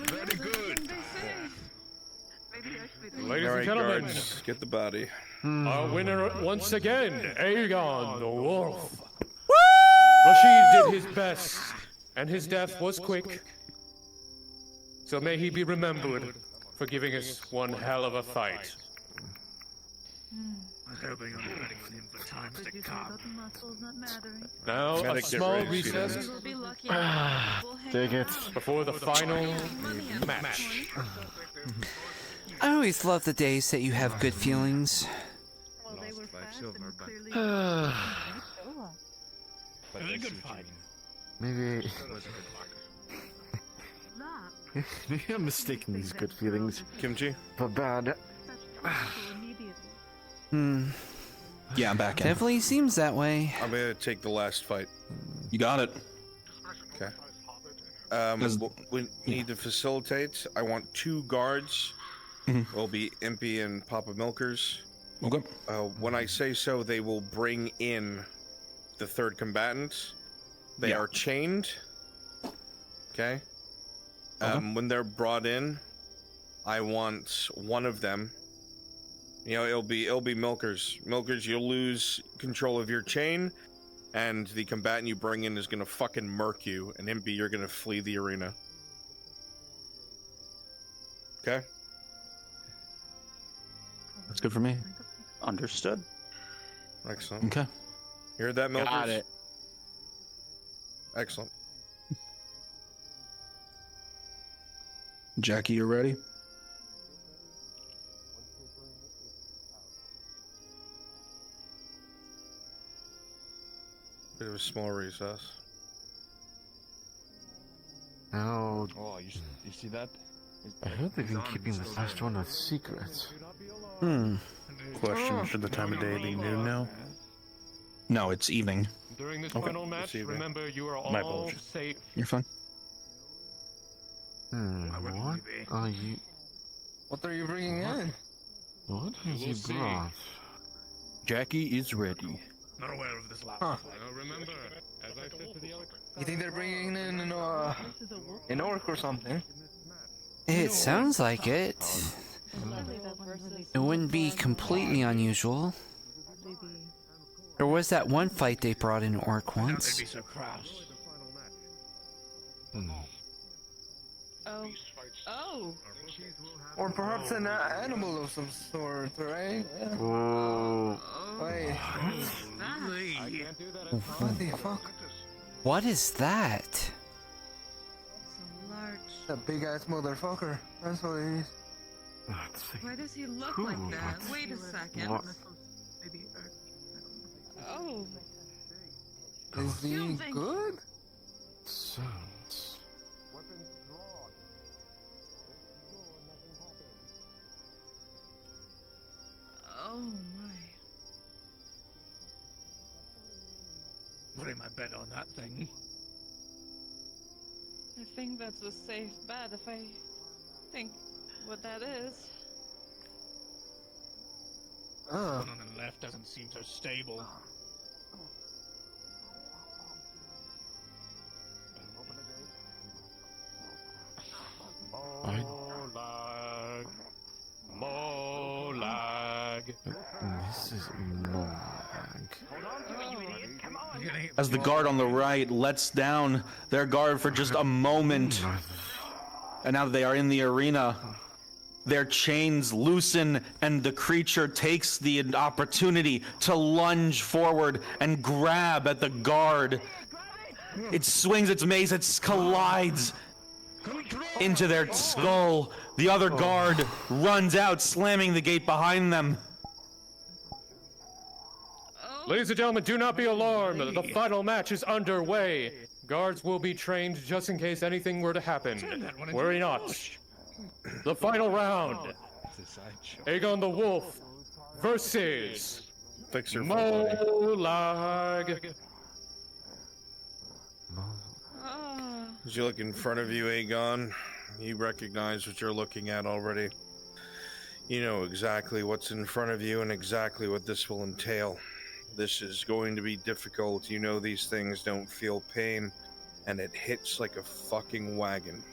Very good. All Ladies right, and gentlemen, guards, get the body. our winner once again, Aegon the Wolf. Woo! Rashid did his best, and his death was quick. So may he be remembered for giving us one hell of a fight. I was hoping on betting on him for times to come. Now, a Medic, get small ready. recess. Take it. Before the final match. I always love the days that you have good feelings. Good fight. Maybe I'm mistaking these good feelings. Kimchi? For bad. Yeah, I'm back in. Definitely seems that way. I'm gonna take the last fight. You got it. Okay. We need to facilitate. I want 2 guards. Will be Impy and Papa Milkers. Okay. When I say so, they will bring in the 3rd combatant. They are chained. Okay. When they're brought in, I want one of them. You know, it'll be Milkers. Milkers, you'll lose control of your chain, and the combatant you bring in is gonna fucking murk you, and Impy, you're gonna flee the arena. Okay? That's good for me. Understood. Excellent. Okay. You heard that, Milkers? Got it. Excellent. Jackie, you ready? Bit of a small recess. Oh, you see that? I heard they've been keeping the last one a secret. Question, should the time of day be noon now? No, it's evening. During this Okay. final match, remember you are My all apologies. safe. You're fine. What are you... What are you bringing in? What has he brought? Jackie is ready. Not aware of this last Huh. Now remember, as I said to the other... You think they're bringing in an orc or something? It sounds like it. It wouldn't be completely unusual. There was that one fight they brought in orc once. They'd be so crass. Oh. Or perhaps an animal of some sort, right? Oh. Wait. What the fuck? What is that? A big ass motherfucker. That's what it is. Why does he look Cool, like that? but Wait a second. what- Oh. Is he good? Sounds... Oh my. Putting my bet on that thing. I think that's a safe bet if I think what that is. The one on the left doesn't seem so stable. Molag. Molag. This is Molag. As the guard on the right lets down their guard for just a moment, and now they are in the arena, their chains loosen and the creature takes the opportunity to lunge forward and grab at the guard. It swings its mace, it collides into their skull. The other guard runs out, slamming the gate behind them. Ladies and gentlemen, do not be alarmed. The final match is underway. Guards will be trained just in case anything were to happen. Worry not. The final round. Aegon the Wolf versus Fixer Molag. As you look in front of you, Aegon, you recognize what you're looking at already. You know exactly what's in front of you and exactly what this will entail. This is going to be difficult. You know these things don't feel pain, and it hits like a fucking wagon.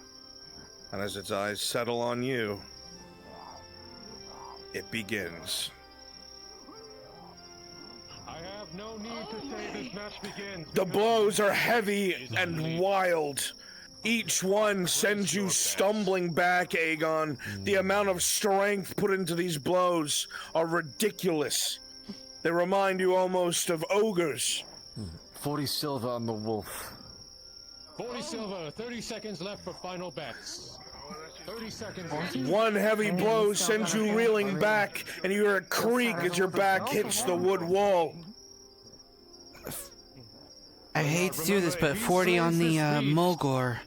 And as its eyes settle on you, it begins. I have no need to say this match begins. The blows are heavy and wild. Each one sends you stumbling back, Aegon. The amount of strength put into these blows are ridiculous. They remind you almost of ogres. 40 silver on the wolf. 40 silver, 30 seconds left for final bets. 30 seconds. One heavy blow sends you reeling back, and you hear a creak as your back hits the wood wall. I hate to do this, but 40 on the Mogor.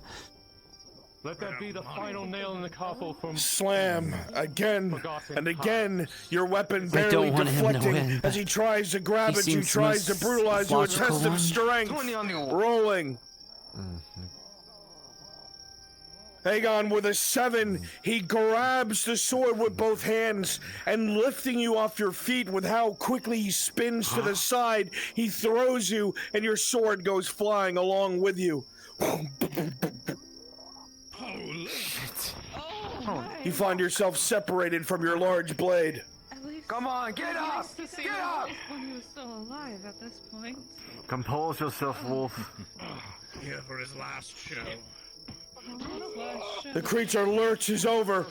Let that be the final nail in the coffin from Slam again and again. Your weapon I barely don't want him to deflecting win, as he tries to grab he it. You seems tries to most brutalize you. A logical test of one. strength. Rolling. Aegon with a 7, he grabs the sword with both hands and lifting you off your feet with how quickly he spins to the side, he throws you and your sword goes flying along with you. Holy shit. You find yourself separated from your large blade. Come on, get up! Get up! When he was still alive at this point. Compose yourself, wolf. Here for his last show. The creature lurches over.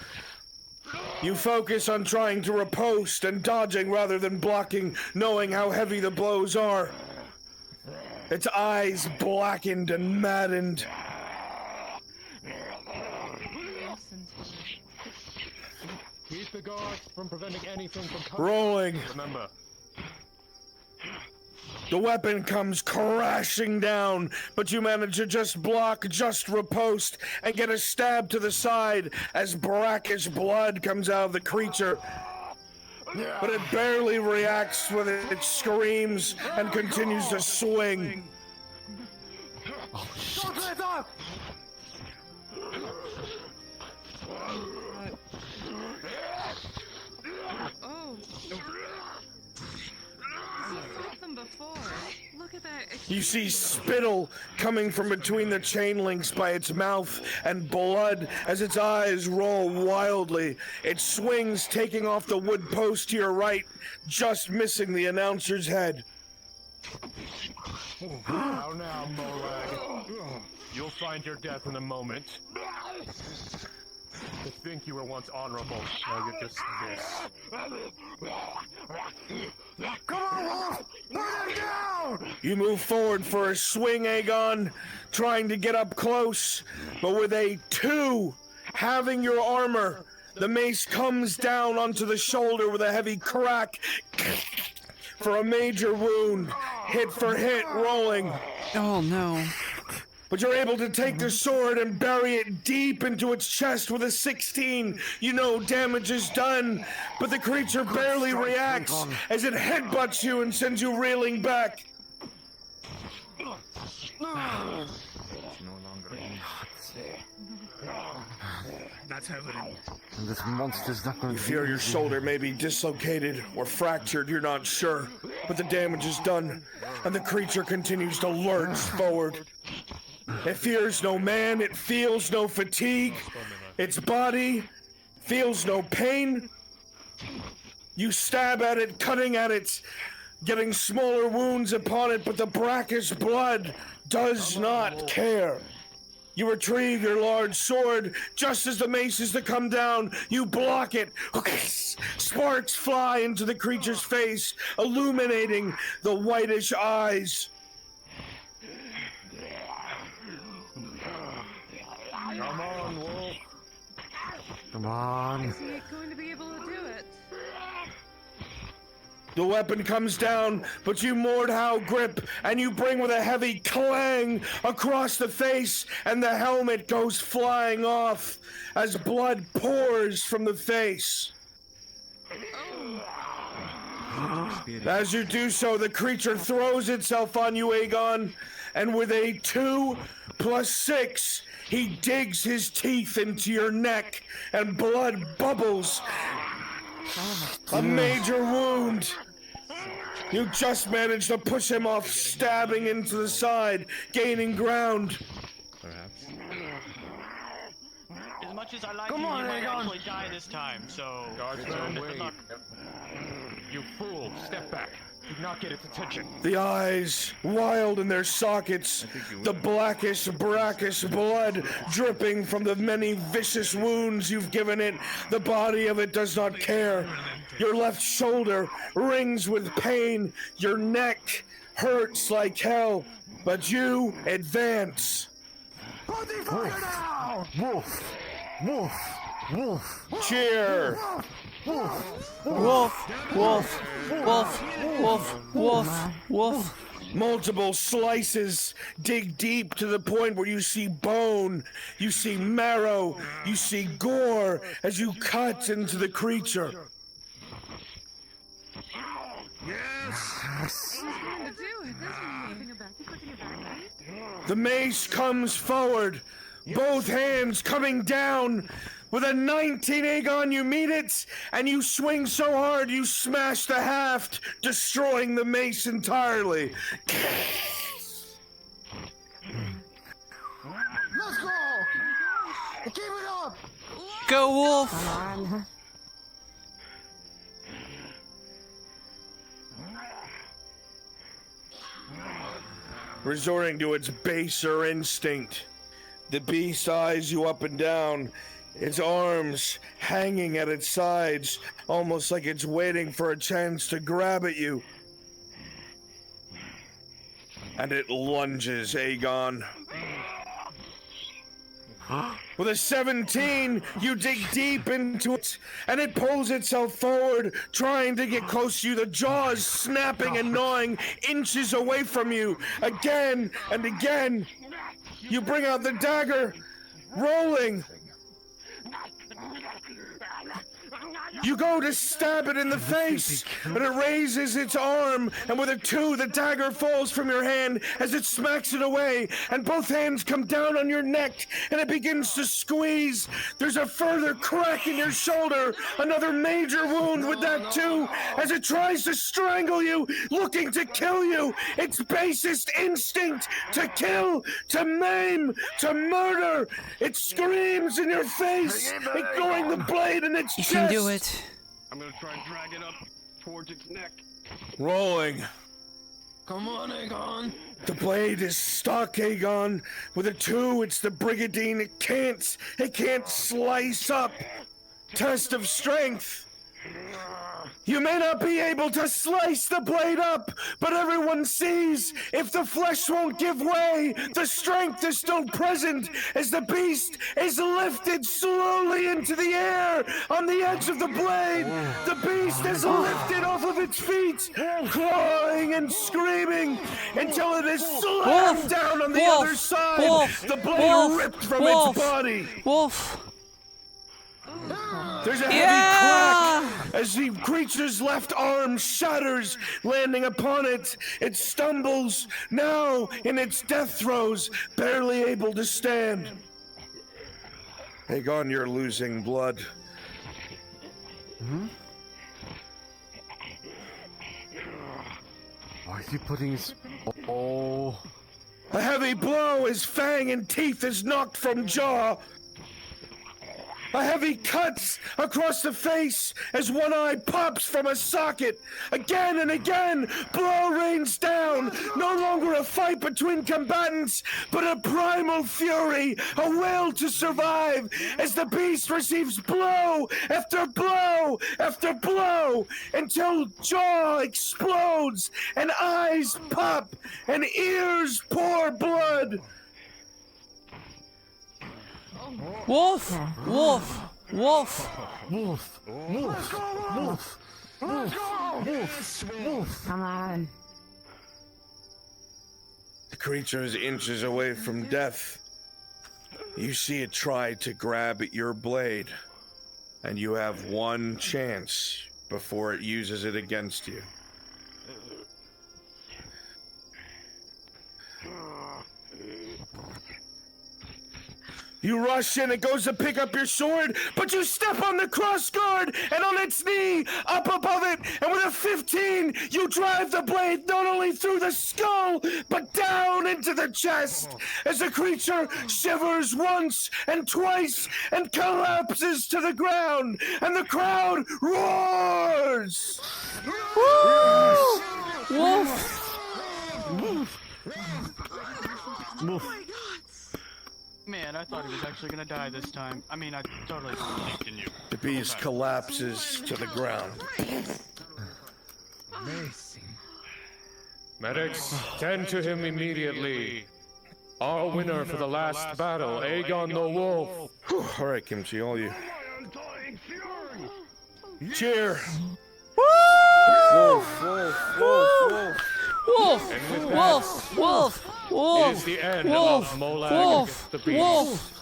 You focus on trying to riposte and dodging rather than blocking, knowing how heavy the blows are. Its eyes blackened and maddened. Keep the guards from preventing anything from coming. Rolling. Remember. The weapon comes crashing down, but you manage to just block, just riposte, and get a stab to the side as brackish blood comes out of the creature. But it barely reacts with its screams and continues to swing. Oh, shit. Oh. I've fought them before. Look at that. You see spittle coming from between the chain links by its mouth and blood as its eyes roll wildly. It swings, taking off the wood post to your right, just missing the announcer's head. Now, Molag. You'll find your death in a moment. To think you were once honorable, now you're just this. Come on, Wolf! Put him down! You move forward for a swing, Aegon, trying to get up close, but with a 2, having your armor, the mace comes down onto the shoulder with a heavy crack for a major wound, hit for hit, rolling. Oh no. But you're able to take the sword and bury it deep into its chest with a 16. You know damage is done, but the creature barely reacts as it headbutts you and sends you reeling back. That's evident. And this monster's not going You to feel your shoulder may be dislocated or fractured, you're not sure. But the damage is done, and the creature continues to lurch forward. It fears no man, it feels no fatigue. Its body feels no pain. You stab at it, cutting at it, getting smaller wounds upon it, but the brackish blood does not care. You retrieve your large sword. Just as the mace is to come down, you block it. Sparks fly into the creature's face, illuminating the whitish eyes. Come on, Wolf. Come on. Is he going to be able to do it? The weapon comes down, but you Mordhau grip, and you bring with a heavy clang across the face, and the helmet goes flying off as blood pours from the face. As you do so, the creature throws itself on you, Aegon, and with a 2 + 6, he digs his teeth into your neck, and blood bubbles. A major wound. You just managed to push him off, stabbing into the side, gaining ground. Perhaps. As much as I like Come you, on, you might Aegon. actually die this time, so... Guardsman, good luck. you fool, step back. Did not get its attention. The eyes wild in their sockets, the blackish, brackish blood dripping from the many vicious wounds you've given it. The body of it does not care. Your left shoulder rings with pain. Your neck hurts like hell, but you advance. Wolf! Wolf! Wolf! Cheer! Wolf! Wolf! Wolf! Wolf! Wolf! Wolf! Multiple slices dig deep to the point where you see bone, you see marrow, you see gore as you cut into the creature. Yes! The mace comes forward, both hands coming down. With a 19 Aegon, you meet it, and you swing so hard you smash the haft, destroying the mace entirely. Let's go! Keep it up! Go, Wolf! Come on. Resorting to its baser instinct, the beast eyes you up and down, its arms hanging at its sides, almost like it's waiting for a chance to grab at you. And it lunges, Aegon. With a 17, you dig deep into it, and it pulls itself forward, trying to get close to you, the jaws snapping and gnawing inches away from you. Again and again, you bring out the dagger, rolling. You go to stab it in the face, but it raises its arm, and with a 2, the dagger falls from your hand as it smacks it away, and both hands come down on your neck, and it begins to squeeze. There's a further crack in your shoulder, another major wound with that too, as it tries to strangle you, looking to kill you. Its basest instinct to kill, to maim, to murder. It screams in your face, ignoring the blade in its chest. You can do it. I'm gonna try and drag it up towards its neck. Rolling. Come on, Aegon! The blade is stuck, Aegon. With a 2, it's the Brigadine. It can't slice up. Test of strength. You may not be able to slice the blade up, but everyone sees if the flesh won't give way, the strength is still present as the beast is lifted slowly into the air on the edge of the blade. The beast is lifted off of its feet, clawing and screaming until it is slammed down on the other side. The blade ripped from its body. Wolf! There's a heavy crack as the creature's left arm shatters, landing upon it. It stumbles, now in its death throes, barely able to stand. Aegon, you're losing blood. Why is he putting his... Oh... A heavy blow as fang and teeth is knocked from jaw. A heavy cuts across the face as one eye pops from a socket. Again and again, blow rains down. No longer a fight between combatants, but a primal fury, a will to survive, as the beast receives blow after blow after blow, until jaw explodes and eyes pop and ears pour blood. Wolf! Wolf! Wolf! Wolf! Wolf! Wolf! Wolf! Wolf! Come on. The creature is inches away from death. You see it try to grab at your blade, and you have one chance before it uses it against you. You rush in, it goes to pick up your sword, but you step on the crossguard, and on its knee, up above it, and with a 15, you drive the blade not only through the skull, but down into the chest, as the creature shivers once and twice, and collapses to the ground, and the crowd roars! Woo! my god! Man, I thought he was actually gonna die this time. I mean, I totally believed in you. The beast collapses to the ground. Amazing. Medics, tend to him immediately. Our winner for the last battle, Aegon the Wolf. All right, Kimchi, all you. Cheer! Wolf! Wolf! Wolf! Wolf! And with Wolf! that Wolf! Wolf! is the end Wolf! of Molag Wolf! the Beast. Wolf!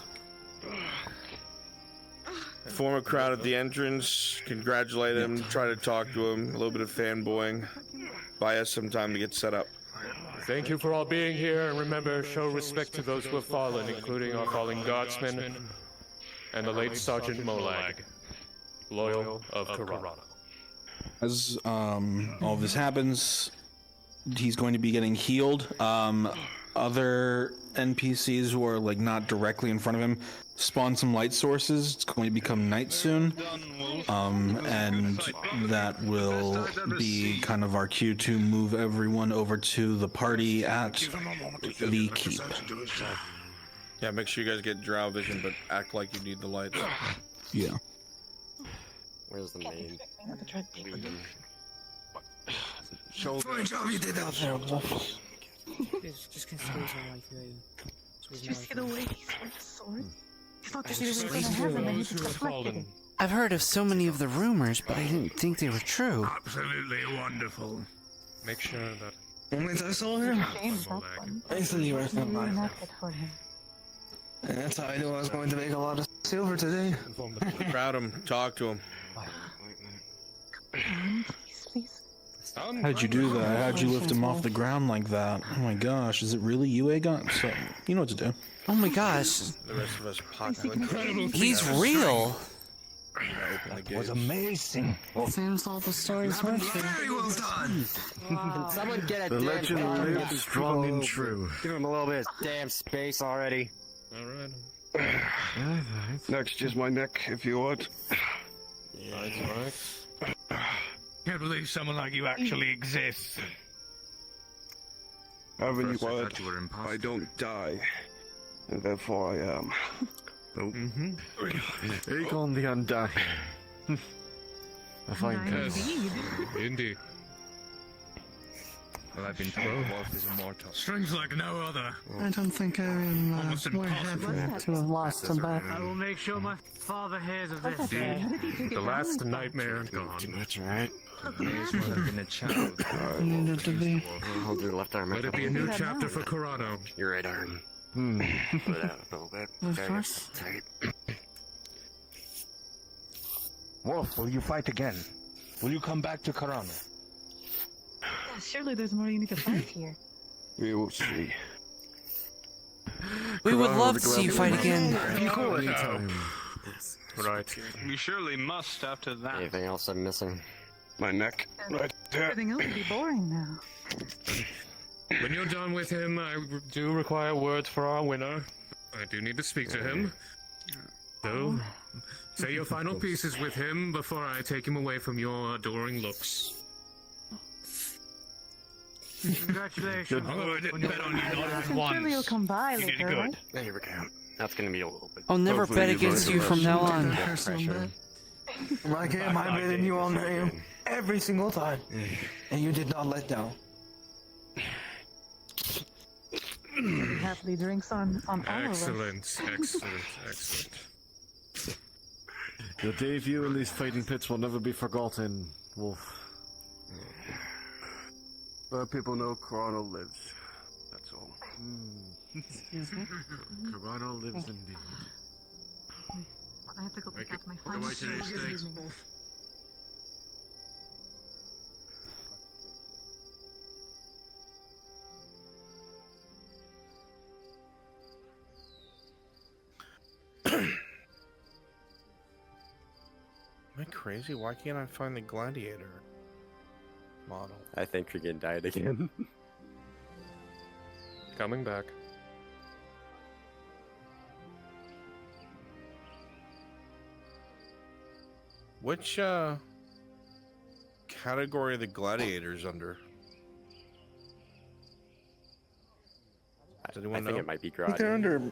Form a crowd at the entrance, congratulate him, try to talk to him, a little bit of fanboying. Buy us some time to get set up. Thank you for all being here, and remember, show respect to those who have fallen, including our fallen guardsmen and the late Sergeant Molag, loyal of Corrado. As all this happens, he's going to be getting healed. Other NPCs who are like not directly in front of him spawn some light sources. It's going to become night soon, and that will be kind of our cue to move everyone over to the party at the keep. Yeah, make sure you guys get drow vision, but act like you need the lights. Yeah. Where's the main? Fine job you did out there, Wolf. Just gonna squeeze my way through. Did you see the way he swung his sword? He thought that he was Just gonna have him and he those who have deflected fallen. it. I've heard of so many of the rumors, but I didn't think they were true. Absolutely wonderful. Make sure that Once I saw him, James, that's one. I said you were You something. were not good for him. And that's how I knew I was going to make a lot of silver today. Crowd him, talk to him. Please, please. How'd you do that? How'd you lift him off the ground like that? Oh my gosh, is it really you, Aegon? So, you know what to do. Oh my gosh. The rest of us pocket. He's real. That was amazing. Seems all the stories worth it. Very well done. Someone get a The damn legend gun. lives strong and true. Give him a little bit of damn space already. Alright. Next is my neck, if you want. Can't believe someone like you actually exists. Haven't you First I heard? thought you were impossible. I don't die. And therefore I am. Nope. Aegon the Undying. A fine Yes. title. Indeed. Well, I've been told Wolf is immortal. Strength like no other. I don't think I am Almost more impossible. happy to have lost a battle. I will make sure my father hears of this. The last nightmare gone. That's right. May as well have been a child. Needed to be. I'll do the left arm. Let it be a new chapter for Corrado. Your right arm. Hmm. Put it out a little bit. Of There you course. go. Tight. Wolf, will you fight again? Will you come back to Karana? Yeah, surely there's more you need to fight here. We will see. We would love to see you fight again. Anytime. Right. We surely must after that. Anything else I'm missing? My neck. Right there. Everything else would be boring now. When you're done with him, I do require words for our winner. I do need to speak to him. So, say your final pieces with him before I take him away from your adoring looks. Congratulations. Although I didn't bet on you not even Surely you'll once. come by You did later, good. right? There we go. That's gonna be a little bit. I'll never Hopefully bet you against learn you the from now on. Pressure. Like him, I bet in you all name every single time. And you did not let down. Happily drinks on all of us. Excellent, excellent, excellent. Your debut in these fighting pits will never be forgotten, Wolf. But people know Corano lives. That's all. Excuse me. Corano lives indeed. I have to go pick up my Go away today, final Snakes. Am I crazy? Why can't I find the gladiator model? I think you're getting died again. Coming back. Which category are the gladiators under? Does anyone think know? it might be I think they're Gradia. under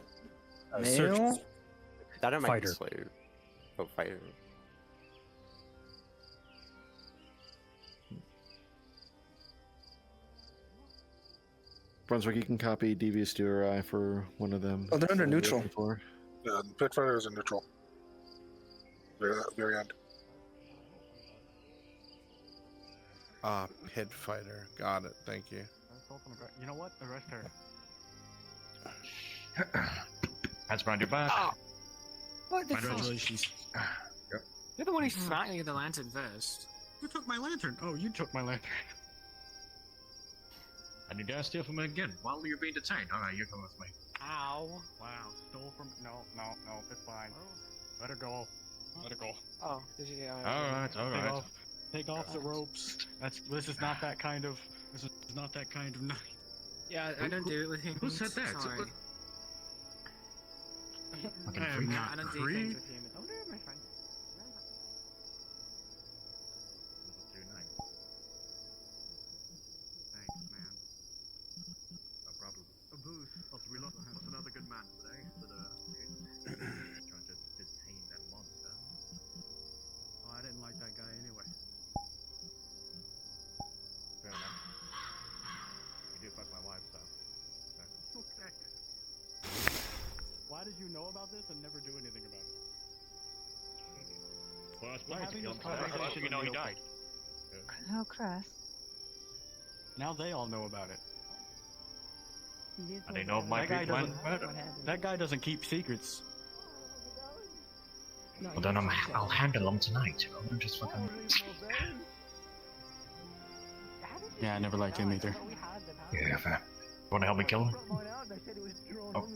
Search. male. That might Fighter. be slave. Oh, fighter. Brunswick, you can copy Devious DRI for one of them. Oh, they're under That's what I'm neutral. looking for. Yeah, Pitfire is in neutral. Very end. Ah, Pit Fighter. Got it. Thank you. You know what? Arrest her. Hands behind your back. Oh. What the fuck? Congratulations. You're the one who smacked me with the lantern first. You took my lantern. Oh, you took my lantern. And you dare steal from me again while you're being detained. Alright, you come with me. Ow. Wow, stole from. No, it's fine. Let her go. Let her go. Oh, did you? Alright. Take off the ropes. This is not that kind of. This is not that kind of night. Yeah, I don't do it with humans. Who said that? Sorry. Fucking I am freak. not I don't do free. things with humans. Oh, no, my friend. Thanks, man. No problem. A boost. Also, we lost another good man today, but trying to detain that monster. Oh, I didn't like that guy anyway. Fair enough. You do fuck my wife, so. Okay. Why did you know about this and never do anything about it? Well, I was We're planning to having kill this him. conversation You know he in the died. Oh, Chris. Now they all know about it. And they know my That guy big plan. doesn't. That guy doesn't keep secrets. Well, then I'll handle them tonight. I'm just fucking. Yeah, I never liked him either. Yeah, fair. You wanna help me kill him? Oh.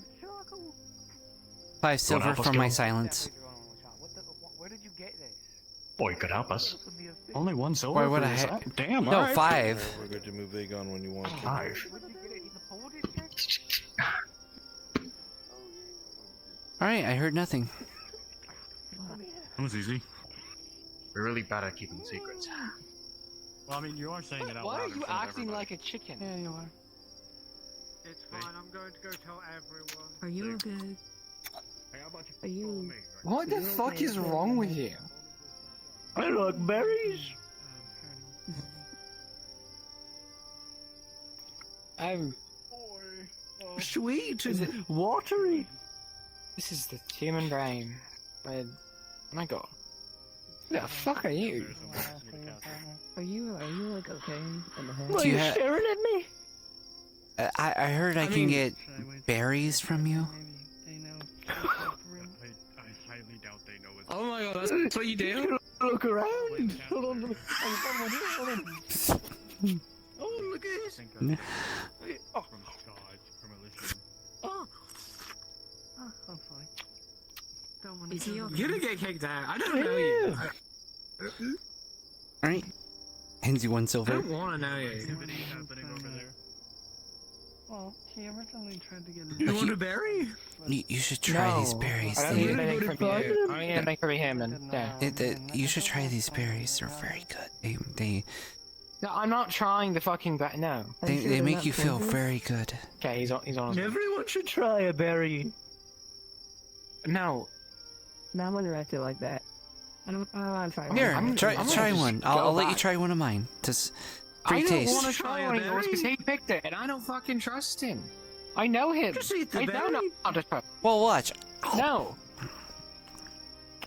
5 You silver wanna help us for kill my him? silence. Where did you get this? Boy, you could help us. Only one silver. Why would for I this? ha- Damn. No, alright. 5. We're good to move Vagon when you want. 5. Alright, I heard nothing. That was easy. We're really bad at keeping secrets. Well, I mean, you are saying it out Why loud are in you front of acting everybody. like a chicken? Yeah, you are. It's fine, I'm going to go tell everyone. Are you okay? Hey, how about Are you? What the fuck is wrong with you? I like berries. Sweet and watery. This is the human brain. Oh my god. Who the fuck are you? Are you like okay in the head? Are Do you you ha- staring at me? I heard I can get berries from you. I highly doubt they know it's. Oh my god, that's what you do? Look around. Hold on. Hold on. Oh, look at this. Oh. From God's premonition. Oh. Oh, I'm fine. Don't want Is he okay? You're gonna get kicked out. I don't know you. Alright. Hands you 1 I silver. don't wanna know you. Activity happening over there. Well, he originally tried to get in. You want a berry? You should try these No, berries. I don't need They- anything from you. I need anything from him and yeah. you should try these berries. They're very good. No, I'm not trying the fucking no. They make you feel very good. Okay, he's on his way. Everyone should try a berry. No. Now I'm underacted like that. I'm sorry. Here, I'm try gonna one. just I'll go let you back. try one of mine. Just free I don't taste. want to try one of yours because he picked it, and I don't fucking trust him. I know him. Just eat the I know berry. not to trust. Well, watch. No.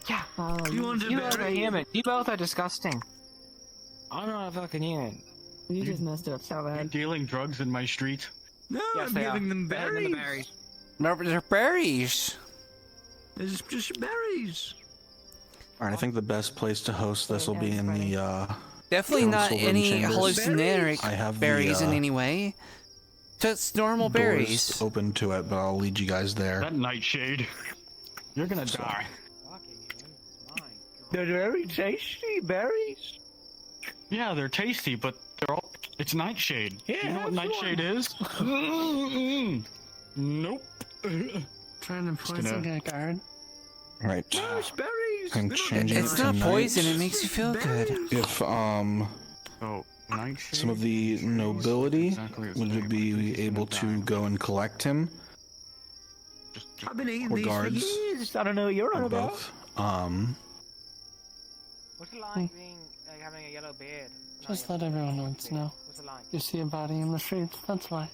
Yeah. Oh, You want a You both are berry? human. You both are disgusting. I'm not a fucking human. you just messed it up so You're bad. dealing drugs in my street. No, Yes, I'm they giving are. them Better than berries. the berries. No, they're berries. It's just berries. Alright, I think the best place to host this will be in the Definitely not council room any chambers. hallucinogenic I have berries the, in any way. Just normal doors berries. open to it, but I'll lead you guys there. That nightshade. You're gonna die. They're very tasty berries. Yeah, they're tasty, but they're all. It's nightshade. Yeah, Do you know what have nightshade one. is? Nope. Trying to poison poison a guard. Right. No, it's berries. I'm changing It's it to not night. poison. It makes you feel good. If Oh, some of the nobility would be able to go and collect him. I've been eating Or these guards. for years. I don't know what you're on Or about. both. What's it like being like having a yellow beard? Just let everyone else know. What's it like? You see a body in the streets, that's why.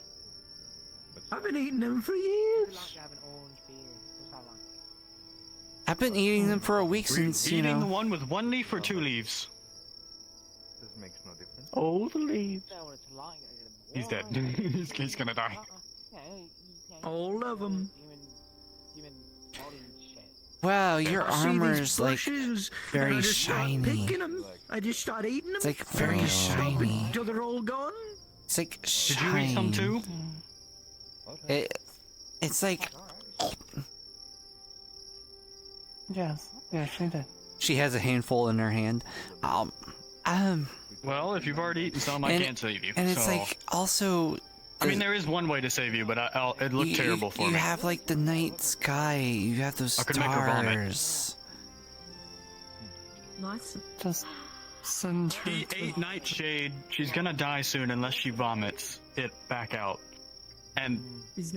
I've been eating them for What's it years. like to have an orange beard? What's that like? I've been eating them for a week since, you Eating the know. one with 1 leaf or 2 leaves? This makes no difference. All the leaves. I don't know what it's like. He's dead. he's gonna die. All of them. Human body shit. Wow, your I see armor's these like bushes, and very I just start shiny. picking them. I just start eating them. It's like very shiny. Until they're all gone. It's like Did shiny. you eat some too? It's like Yes, she did. she has a handful in her hand. Well, if you've already eaten some, I And- can't save you. and it's so- like also. I mean, there is one way to save you, but it looked terrible for you me. have like the night sky. You have those I could make her vomit. stars. Nice. Just send her She ate Nightshade. She's gonna die soon unless she vomits it back out. And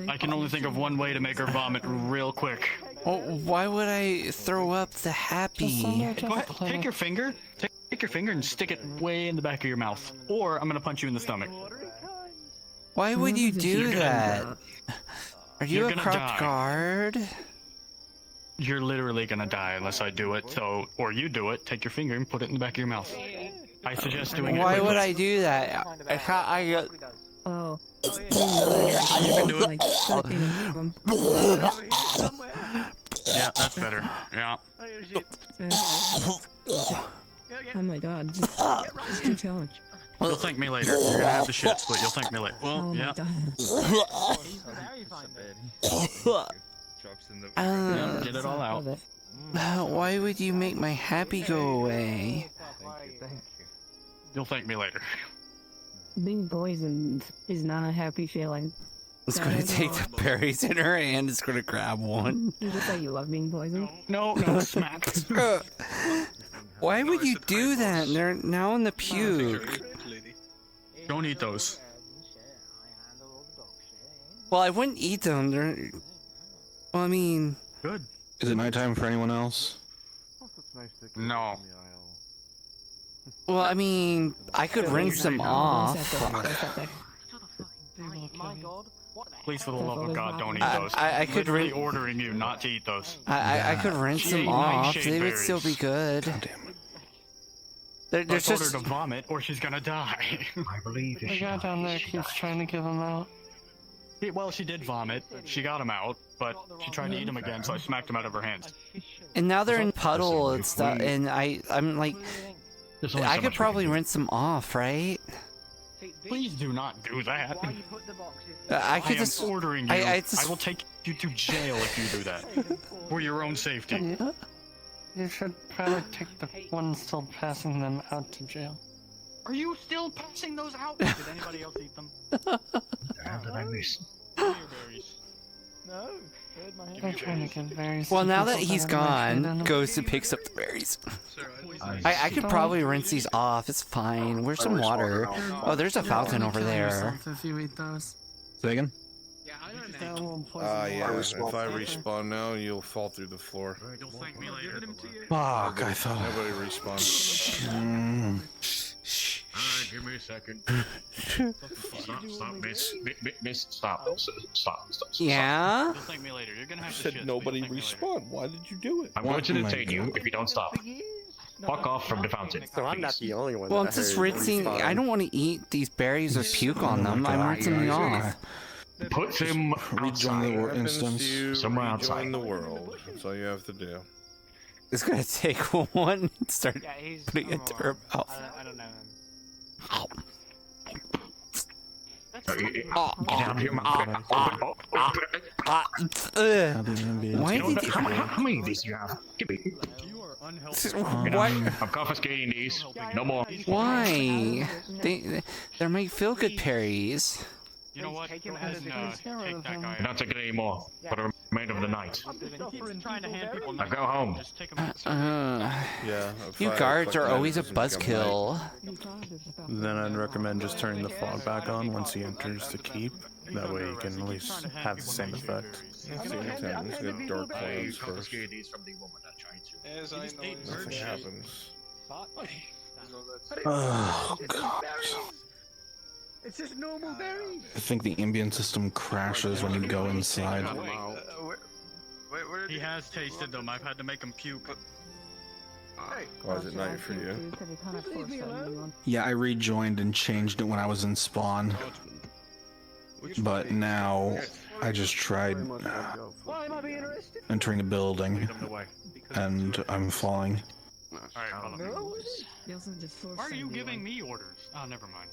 I can only think of one way to make her vomit real quick. Well, why would I throw up the happy? Go ahead, take your finger. Take your finger and stick it way in the back of your mouth. Or I'm gonna punch you in the stomach. Why would you do You're gonna- that? Are you You're a gonna corrupt die. guard? You're literally gonna die unless I do it. So, or you do it. Take your finger and put it in the back of your mouth. I suggest doing it. Why quickly. would I do that? I got. Oh. You can do it. Like 13 of them. Yeah, that's better. Yeah. Oh my god. Just too much. You'll thank me later. You're gonna have the shits, but you'll thank me later. Well, Oh my yeah. Get it all out. Why would you make my happy go away? You'll thank me later. Being poisoned is not a happy feeling. It's gonna take the berries in her hand. It's gonna grab one. You just say you love being poisoned? No, smack. Why would you do that? They're now in the puke. Don't eat those. Well, I wouldn't eat them. They're. Well, I mean. Good. Is it nighttime for anyone else? No. Well, I mean, I could rinse them off. My god. What the Please, for the love of God, don't eat I- those. I could literally rin- ordering you not to eat those. I could rinse She them ate off. nightshade They would still be berries. good. I There's told her just. to vomit or she's gonna die. I believe The guy down there keeps trying to give him out. Well, she did vomit. She got him out, but she tried to eat him again, so I smacked him out of her hands. And now they're in puddle and stuff. And I'm like. There's only I so could much we probably can do. rinse them off, right? Please do not do that. Why you put the boxes? I could am just. ordering you. I I just. will take you to jail if you do that. For your own safety. You should probably take the one still passing them out to jail. Are you still passing those out? Did anybody else eat them? How did I miss? No. They're trying to get berries. Well, to now that people he's have nightshade in gone, them. goes and picks up the berries. I could probably rinse these off. It's fine. Where's some water? Oh, there's a fountain over there. If you eat those. Say again? Yeah, I don't That know. will poison Yeah, you. if I respawn now, you'll fall through the floor. You'll thank me later. Fuck, I thought. Nobody respawns. Alright, give me a second. Stop, miss, stop. Yeah? You'll thank me later. You're gonna have to Said nobody respawn. Why did you do it? I'm going to detain you if you don't stop. Fuck off from the fountain. So I'm not the only one. Well, I'm that just heard rinsing. respawn. I don't want to eat these berries with puke on them. I'm rinsing them off. Put them Rejoin the war Happens to instance. you, Somewhere rejoin outside. the world. That's all you have to do. It's gonna take one and start Yeah, he's. putting it to her mouth. I don't know him. Not even be Why into did it. How many of these do you have? Give me. Why? I'm confiscating these. No more. Why? They're my feel-good berries. You know what? Take him Go ahead as and a take that guy. You're not taking any more for the remainder of the night. He's trying to hand people. Now go home. Just take him. Yeah. You guards are always a buzzkill. Then I'd recommend just turning the fog back on once he enters the keep. That way he can at least have the same effect. Let's get dark clouds first. these from the woman that tried to. As I know. Nothing happens. Oh, God. It's just normal berries. I think the ambient system crashes when you go inside. He has tasted them. I've had to make him puke. Why is it night for you? Yeah, I rejoined and changed it when I was in spawn. But now I just tried entering a building and I'm falling. Alright, follow me. Why are you giving me orders? Oh, never mind.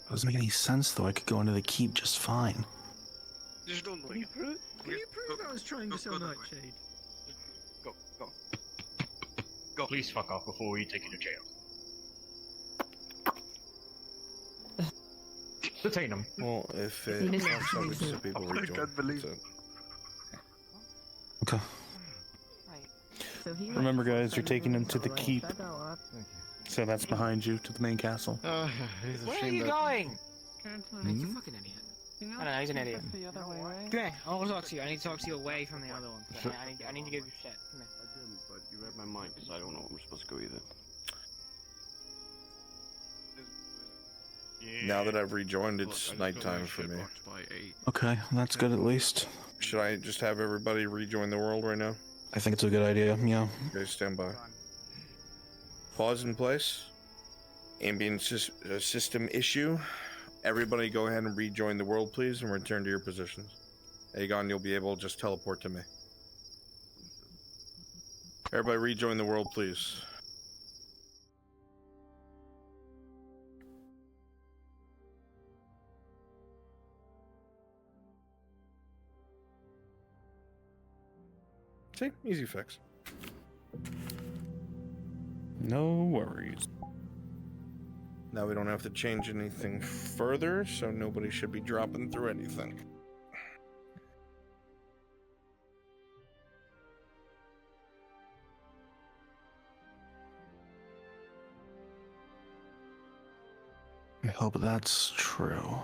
It doesn't make any sense though. I could go into the keep just fine. Just don't Can you prove I was trying to sell Nightshade? Go. Please fuck off before we take you to jail. Detain him. Well, if it helps obviously people rejoin. I can't believe it. Okay. Remember, guys, you're taking him to the keep. So that's behind you to the main castle. Where are you going? He's a fucking idiot. I don't know, he's an idiot. Come here, I want to talk to you. I need to talk to you away from the other one. I need to give you shit. Come here. I didn't, but you read my mind because I don't know where we're supposed to go either. Now that I've rejoined, it's nighttime for me. Okay, that's good at least. Should I just have everybody rejoin the world right now? I think it's a good idea, yeah. Okay, stand by. Pause in place. Ambient system issue. Everybody go ahead and rejoin the world, please, and return to your positions. Aegon, you'll be able to just teleport to me. Everybody rejoin the world, please. See? Easy fix. No worries. Now we don't have to change anything further, so nobody should be dropping through anything. I hope that's true.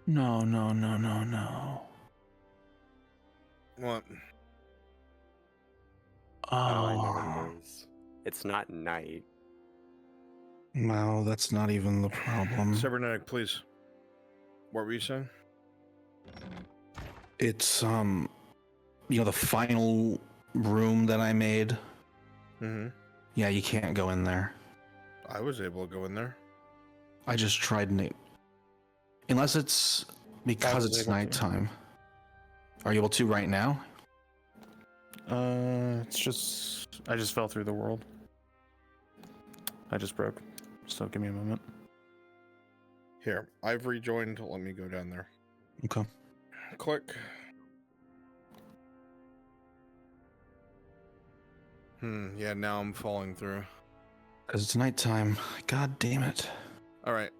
No. What? I know it is. It's not night. No, that's not even the problem. Cybernetic, please. What were you saying? It's, you know, the final room that I made? Mm-hmm. Yeah, you can't go in there. I was able to go in there. I just tried unless it's because it's nighttime. Are you able to right now? It's just... I just fell through the world. I just broke. So give me a moment. Here, I've rejoined. Let me go down there. Okay. Click. Yeah, now I'm falling through. Because it's nighttime. God damn it. Alright.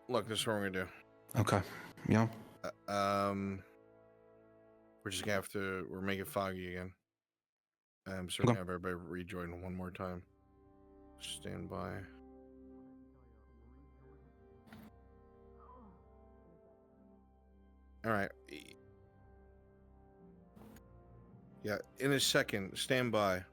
Look, this is what we're gonna do. Okay. Yeah. We're just gonna have to... We're making foggy again. So we're gonna have everybody rejoin one more time. Stand by. Alright. Yeah, in a second. Stand by.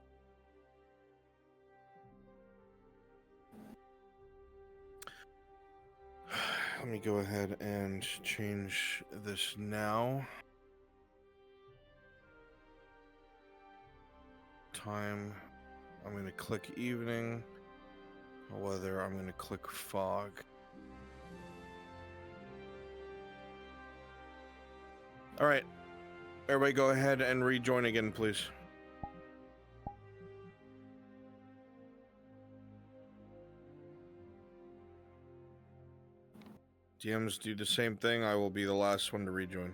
Let me go ahead and change this now. Time. I'm going to click evening. Weather. I'm going to click fog. All right. Everybody go ahead and rejoin again, please. DMs do the same thing. I will be the last one to rejoin.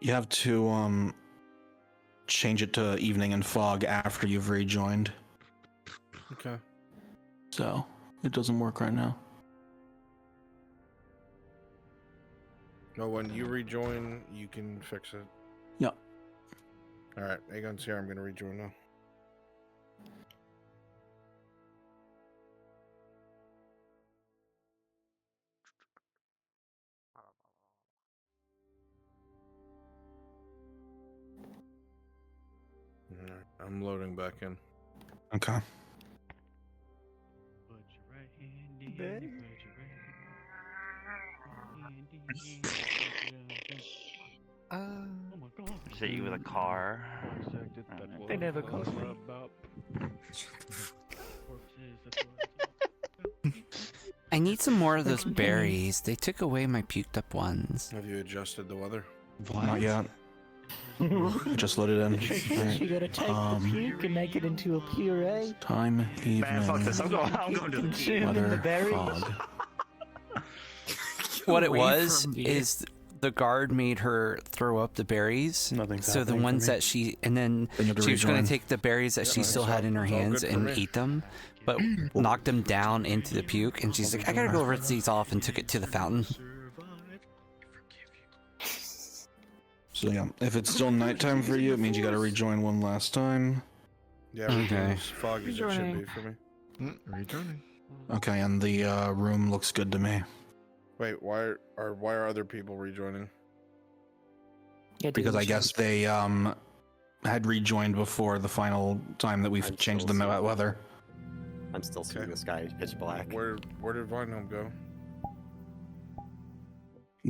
You have to change it to evening and fog after you've rejoined. Okay. So it doesn't work right now. No, when you rejoin, you can fix it. Yep. Alright, Aegon's here. I'm going to rejoin now. Alright, I'm loading back in. Okay. Oh my god. Is it you with a car? They never called me. I need some more of those berries. They took away my puked up ones. Have you adjusted the weather? Not yet. I just let it in. You gotta take the puke and make it into a puree. Time, evening. Man, fuck this. I'm going to the gym. Weather, the berries. fog. What it was is the guard made her throw up the berries. Nothing's so the happening for ones me. that she and then Then you have to she was going rejoin. to take the berries that she still had in her it's all hands good for and me. eat them, but knocked them down into the puke. And she's like, "I gotta go rinse these off," and took it to the fountain. So yeah, if it's still nighttime for you, it means you gotta rejoin one last time. Yeah, Okay. rejoin as foggy as it should be for me. Rejoining. Okay, and the room looks good to me. Wait, why are other people rejoining? Because I guess they had rejoined before the final time that we've changed the weather. I'm still seeing the sky pitch black. Where did Vinehome go?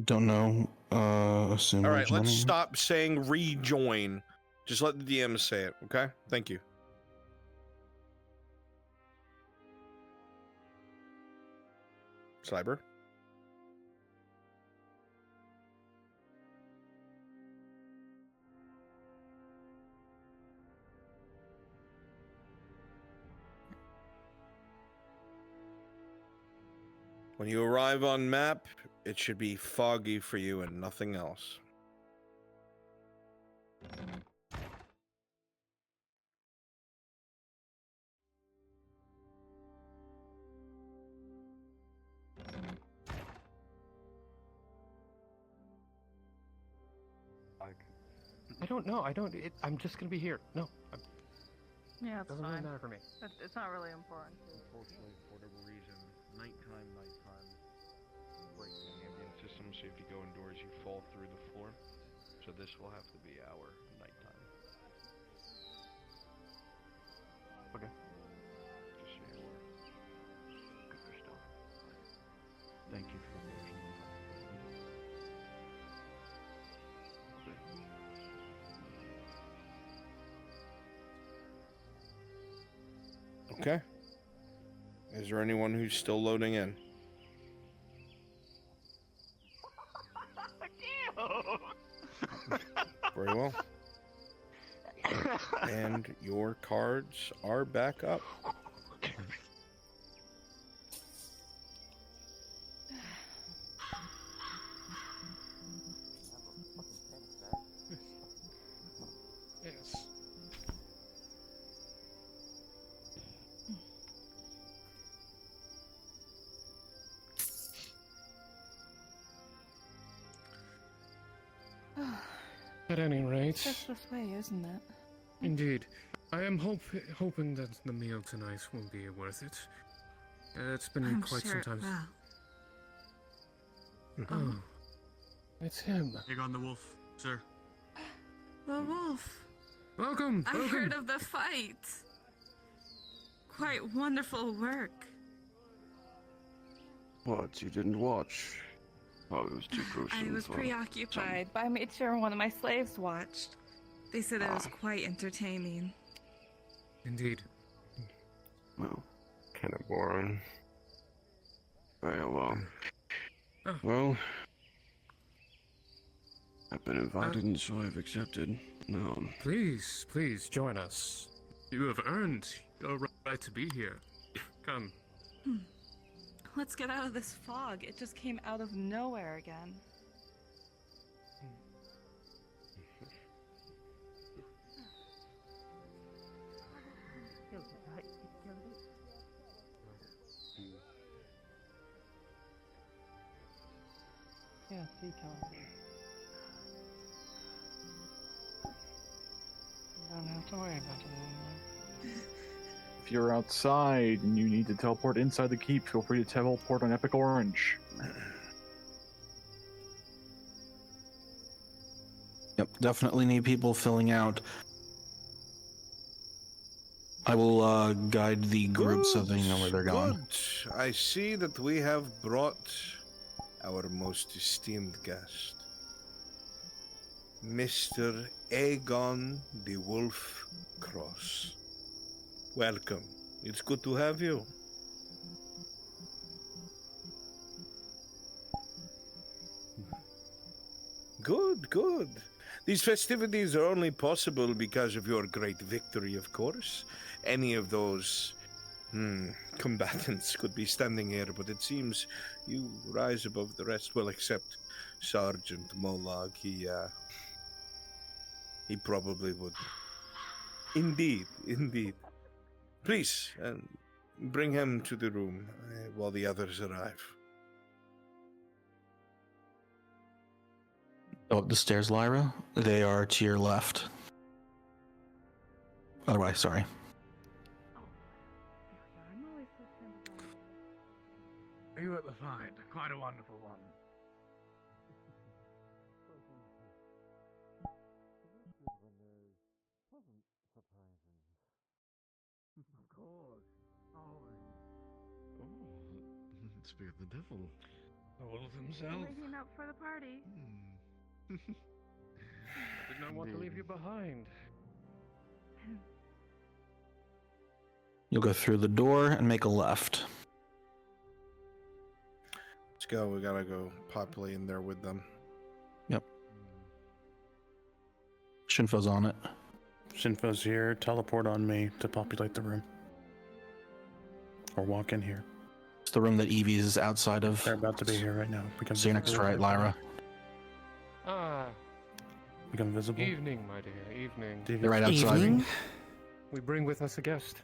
Don't know. Assume. All right, let's rejoining. stop saying rejoin. Just let the DM say it, okay? Thank you. Cyber. When you arrive on map, it should be foggy for you and nothing else. I don't know. I don't. I'm just gonna be here. No. Yeah, it's Doesn't really fine. matter for me. It's not really important. Unfortunately, for whatever reason, nighttime breaks the ambient system, so if you go indoors, you fall through the floor. So this will have to be our nighttime. Okay. Just so you're aware. Good stuff. Thank you for the version. Okay. Is there anyone who's still loading in? Very well. And your cards are back up. Yes. At any rate, That's this way, isn't it? indeed, I am hoping that the meal tonight will be worth it. It's been I'm quite sure some it time. Oh, it's him. Aegon the Wolf, sir. The wolf. Welcome. I welcome. heard of the fight. Quite wonderful work. What, you didn't watch? Oh, it was too gruesome. I was preoccupied, but I made sure one of my slaves watched. They said it was quite entertaining. Indeed. Well, kind of boring. Very well. Oh. Well, I've been invited and so I've accepted. No. Please, please join us. You have earned your right to be here. Come. Let's get out of this fog. It just came out of nowhere again. Yeah, see, Colin. You don't have to worry about it anymore. If you're outside and you need to teleport inside the keep, feel free to teleport on Epic Orange. Yep, definitely need people filling out. I will guide the group so they know where they're going. Good. I see that we have brought our most esteemed guest, Mr. Aegon the Wolf Cross. Welcome. It's good to have you. Good, good. These festivities are only possible because of your great victory, of course. Any of those combatants could be standing here, but it seems you rise above the rest. Well, except Sergeant Molag. He probably would. Indeed, indeed. Please, bring him to the room while the others arrive. Go up the stairs, Lyra. They are to your left. Otherwise, sorry. You at the find. Quite a wonderful one. Of course. Always. Oh, speak of the devil. The wolf himself. Waking up for the party. I did not want to leave you behind. You'll go through the door and make a left. Let's go. We gotta go populate in there with them. Yep. Shinfo's on it. Shinfo's here. Teleport on me to populate the room. Or walk in here. It's the room that Evie's is outside of. They're about to be here right now. So you're next to right, Lyra. Ah. Become visible. Evening, my dear. Evening. They're right outside. Evening? We bring with us a guest.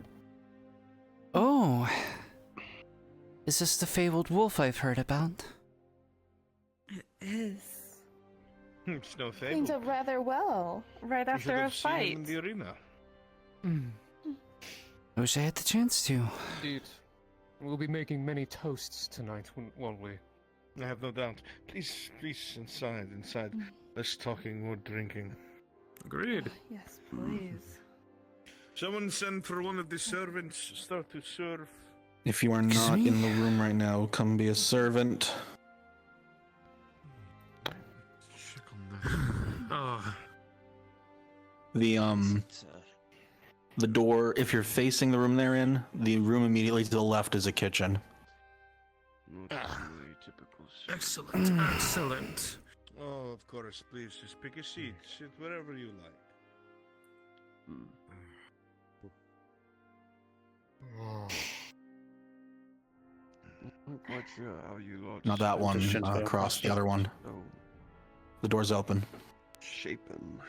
Oh. Is this the fabled wolf I've heard about? It is. It's no fable. Cleaned up rather well, right You should after a have seen him fight. in the arena. I wish I had the chance to. Indeed. We'll be making many toasts tonight, won't we? I have no doubt. Please, inside. Less talking, more drinking. Agreed. Yes, please. Someone send for one of the servants. Start to serve. If you are not in the room right now, come be a servant. The door, if you're facing the room they're in, the room immediately to the left is a kitchen. Excellent, excellent. Oh, of course, please, just pick a seat. Sit wherever you like. I'm not quite sure how you lot. Not that one, across the other one. Oh. The door's open. Shapen.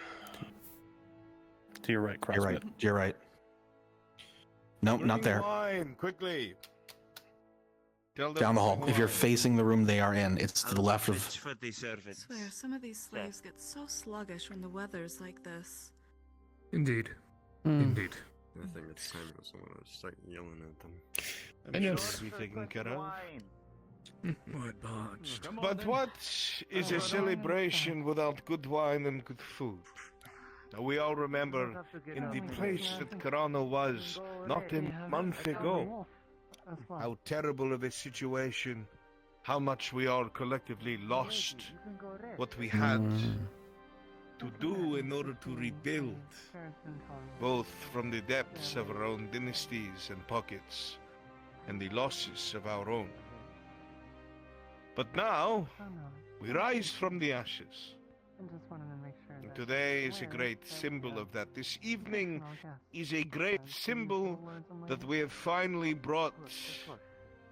To your right, You're right. To your right. Nope, not there. Wine, quickly. Down the hall. If you're facing the room they are in, it's to the left of. I swear, some of these slaves get so sluggish when the weather's like this. Indeed. Indeed. I think it's time for someone to start yelling at them. I'm sure it'll be taken care of. My parched. But what is a celebration without good wine and good food? Now, we all remember in the place that Corona was not a month ago, how terrible of a situation, how much we all collectively lost what we had to do in order to rebuild, both from the depths of our own dynasties and pockets, and the losses of our own. But now, we rise from the ashes. And today is a great symbol of that. This evening is a great symbol that we have finally brought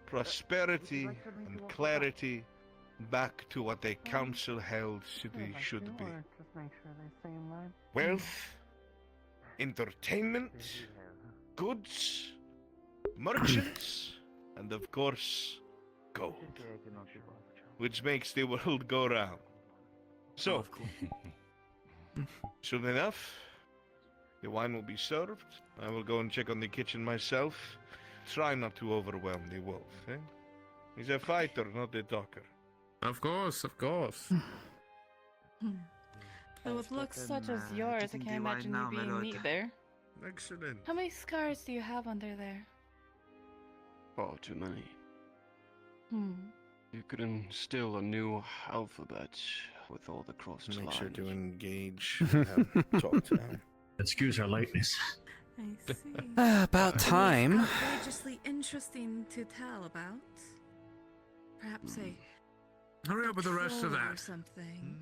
prosperity and clarity back to what a council-held city should be. Wealth, entertainment, goods, merchants, and of course, gold, which makes the world go round. So, soon enough, the wine will be served. I will go and check on the kitchen myself. Try not to overwhelm the wolf, eh? He's a fighter, not a talker. Of course, of course. But with looks such as yours, I can't imagine you being neither. Excellent. How many scars do you have under there? Far too many. Hmm. You could instill a new alphabet with all the crossed lines. Make sure to engage and talk to him. Excuse our lateness. I see. About time. Outrageously interesting to tell about. Perhaps a Hurry up with the rest of troll or that. something.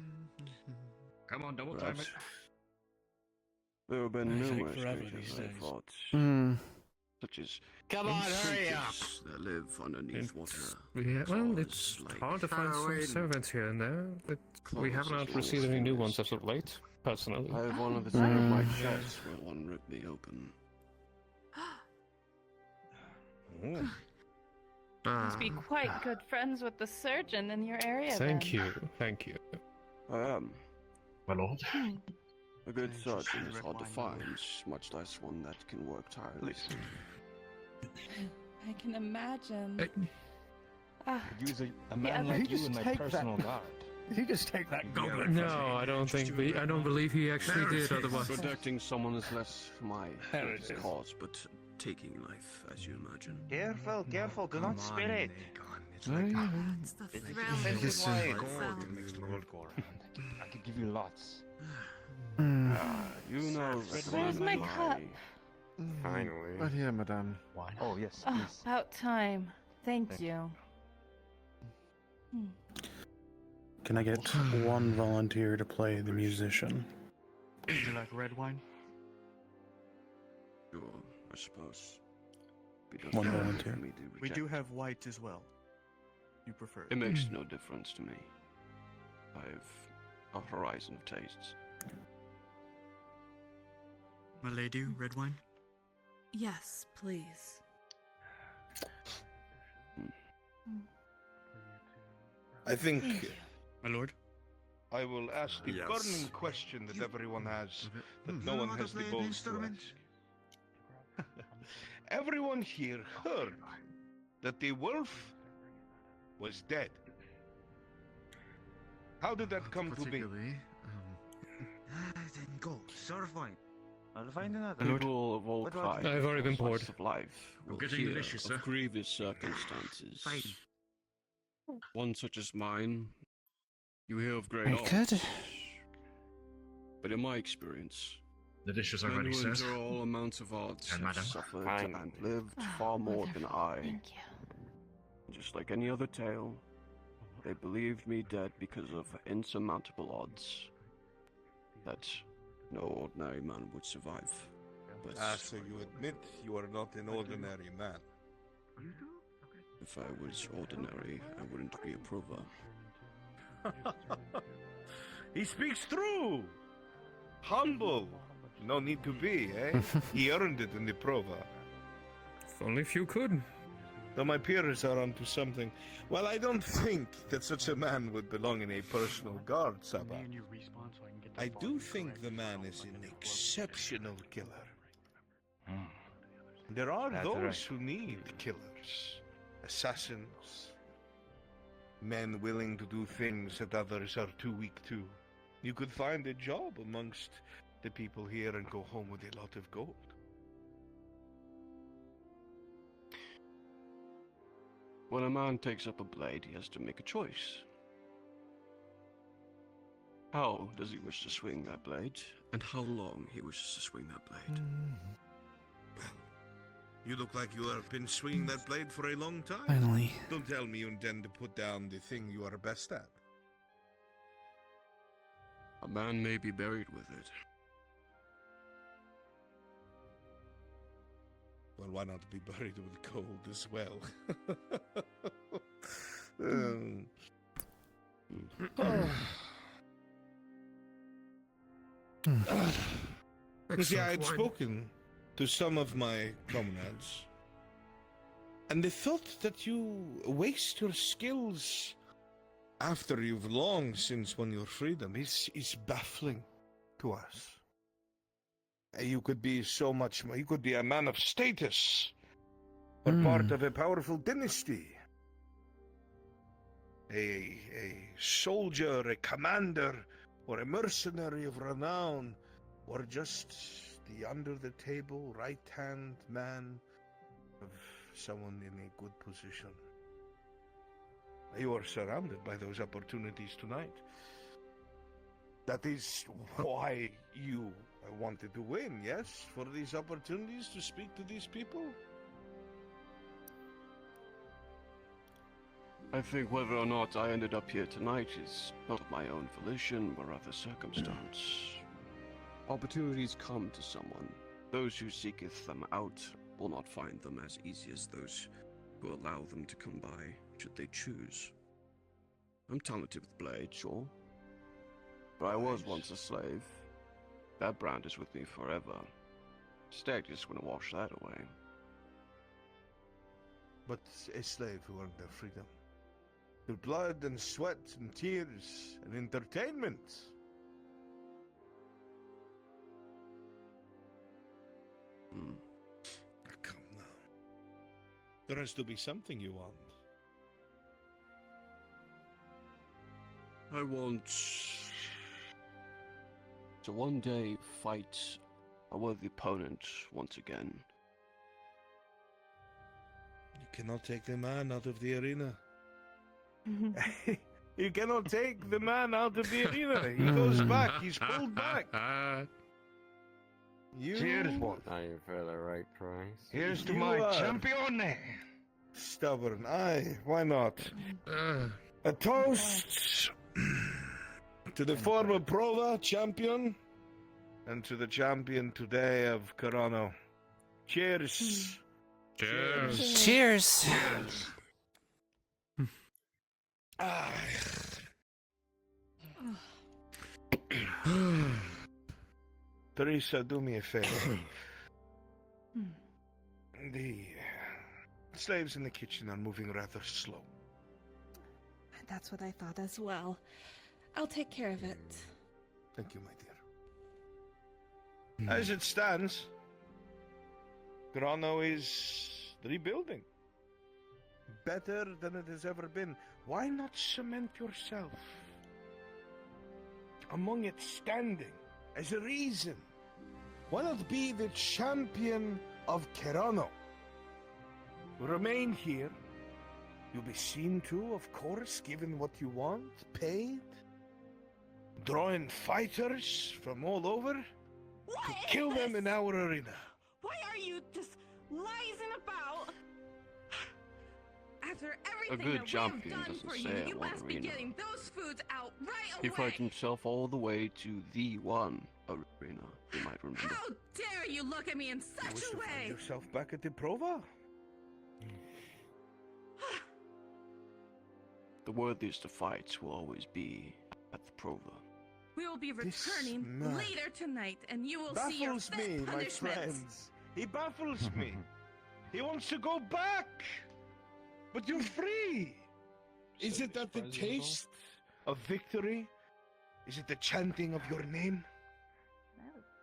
Come on, double time it. There have been They take numerous forever creatures, these I days. thought, such as Come on, hurry up! creatures that live underneath water. Yeah, well, Claws it's like hard to find some furrowing servants here and there, but we claws haven't as received long as any new fingers. ones as of late, personally. I have one of the side of my chest where one ripped me open. Must be quite good friends with the surgeon in your area. Thank then. you, thank you. I am. My lord. A good surgeon is hard to find, much less one that can work tirelessly. I can imagine. Use a man like you in my personal guard. You just take that goblin. No, I don't think. I don't believe he actually did. Otherwise, Protecting someone is less my cause, but taking life, as you imagine. Careful, careful, do not spill it. It's the thrill. This of is it gold. I could give you lots. You know that Where's my cup? Finally. Right here, madame. Wine? Oh, yes, Oh, please. about time. Thank you. Can I get one volunteer to play the musician? Would you like red wine? Sure, I suppose. One volunteer. We do have white as well. You prefer It makes no difference to me. I've a horizon of tastes. My lady, red wine? Yes, please. I think My lord? I will ask the Yes. burning question that everyone has, that no one has the balls to ask. Everyone here heard that the wolf was dead. How did that come to be? Then go, serve wine. I'll find another. People of all What about- kinds I've already been all poured. sorts of life will getting hear delicious, of sir. grievous circumstances. Fine. One such as mine, you hear of great Very odds. good. But in my experience, The dishes are men ready, who sirs. endure all amounts of odds And have madam. suffered Fine. and lived far more than I. Thank you. Just like any other tale, they believed me dead because of insurmountable odds that no ordinary man would survive. But So you admit you are not an ordinary man. if I was ordinary, I wouldn't be a prover. He speaks true. Humble. No need to be, eh? He earned it in the prova. if only if you could. Though my peers are onto something. Well, I don't think that such a man would belong in a personal guard, Saba. I do think the man is an exceptional killer. There are That's those right. who need killers, assassins, Men willing to do things that others are too weak to. You could find a job amongst the people here and go home with a lot of gold. When a man takes up a blade, he has to make a choice. How does he wish to swing that blade, and how long he wishes to swing that blade? You look like you have been swinging that blade for a long time. Finally. Don't tell me you intend to put down the thing you are best at. A man may be buried with it. Well, why not be buried with gold as well? You see, I had spoken to some of my comrades, and they thought that you waste your skills after you've long since won your freedom. It's baffling to us. You could be so much more. You could be a man of status, or part of a powerful dynasty. A soldier, a commander, or a mercenary of renown, or just the under-the-table right-hand man of someone in a good position. You are surrounded by those opportunities tonight. That is why you wanted to win, yes? For these opportunities to speak to these people? I think whether or not I ended up here tonight is not of my own volition, but rather circumstance. Opportunities come to someone. Those who seeketh them out will not find them as easy as those who allow them to come by, should they choose. I'm talented with blade, sure. But I was once a slave. That brand is with me forever. Stag just gonna wash that away. But a slave who earned their freedom. Through blood and sweat and tears and entertainment. Come now. There has to be something you want. I want to one day fight a worthy opponent once again. You cannot take the man out of the arena. You cannot take the man out of the arena. He goes back. He's pulled back. Cheers, boy. Now you for the right price. Here's to You my are champion. Stubborn. Aye, why not? A toast to the former Prova champion and to the champion today of Corano. Cheers. Cheers. Cheers. Teresa, do me a favor. The slaves in the kitchen are moving rather slow. That's what I thought as well. I'll take care of it. Thank you, my dear. As it stands, Grano is rebuilding. Better than it has ever been. Why not cement yourself among its standing as a reason? Why not be the champion of Kerano? Remain here. You'll be seen to, of course, given what you want, paid. Drawing fighters from all over to kill them in our arena. Why are you just liesing about? After everything good that champion we've done doesn't for say you, it you won't must be arena. getting those foods out right He away. fights himself all the way to the one arena, you might remember. How dare you look at me in You such wish a to find way? yourself back at the Prova? The worthiest of fights will always be at the Prova. We will be This returning man later tonight, and you will see your baffles fit me, my punishment. friends. He baffles me. He wants to go back. But you're free. Is it that the taste of victory? Is it the chanting of your name?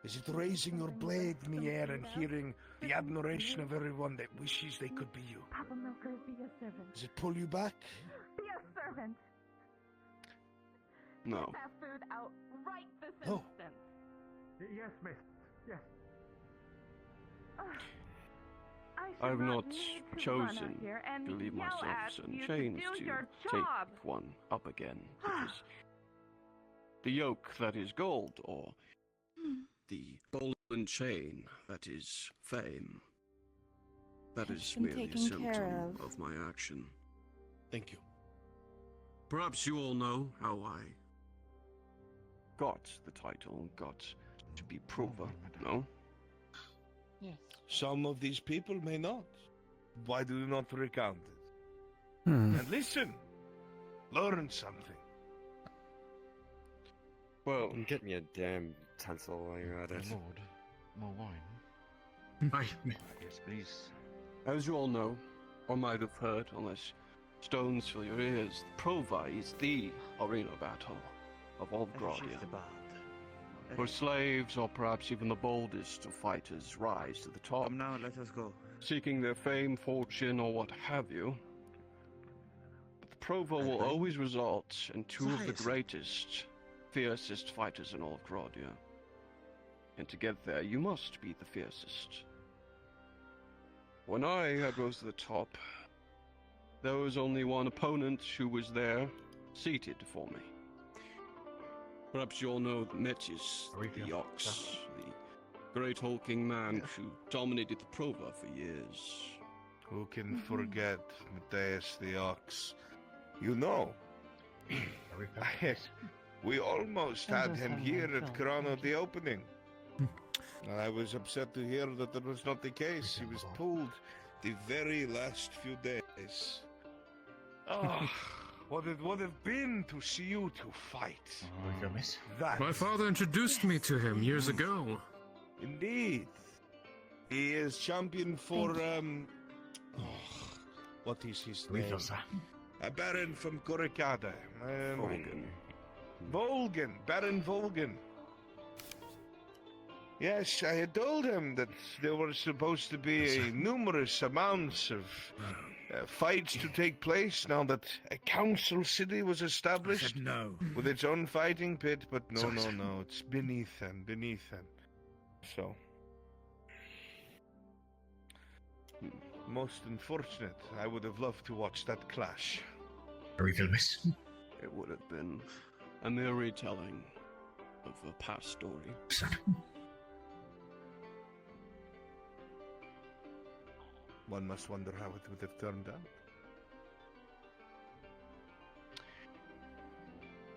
Is it raising your blade in the air and hearing the admiration of everyone that wishes they could be you? Papa Milker, be a servant. Does it pull you back? Be a servant. Servant, No. get that food out right this Oh. instant. Yes, miss. Yes. I I have should not need to run out chosen here and to leave yell myself at certain you chains to do to your take job. one up again. Because the yoke that is gold, or the golden chain that is fame, that is been merely a taken care symptom of. of my action. Thank you. Perhaps you all know how I got the title, got to be prover, no? Yes. Some of these people may not. Why do you not recount it? And listen, learn something. Well, get me a damn utensil while you're at it. Lord, more wine. Yes, please. As you all know, or might have heard, unless stones fill your ears, the Prova is the arena battle of all of Gradia. Where slaves, or perhaps even the boldest of fighters, rise to the top. Come now, let us go. Seeking their fame, fortune, or what have you. But the Prova will always result in two of the greatest, fiercest fighters in all of Gradia. And to get there, you must be the fiercest. When I had rose to the top, there was only one opponent who was there, seated for me. Perhaps you all know Metis, the Ox, the great hulking man who dominated the Prova for years. Who can forget Matthias the Ox? You know, we almost had him here at Corona at the opening. And I was upset to hear that that was not the case. He was pulled the very last few days. Oh, what it would have been to see you two fight. That. My father introduced me to him years ago. Indeed. He is champion for, what is his name? A baron from Korikada. Volgan. Baron Volgan. Yes, I had told him that there were supposed to be numerous amounts of fights to take place now that a council city was established with its own fighting pit, but no, it's beneath them. So, most unfortunate. I would have loved to watch that clash. It would have been a mere retelling of a past story. One must wonder how it would have turned out.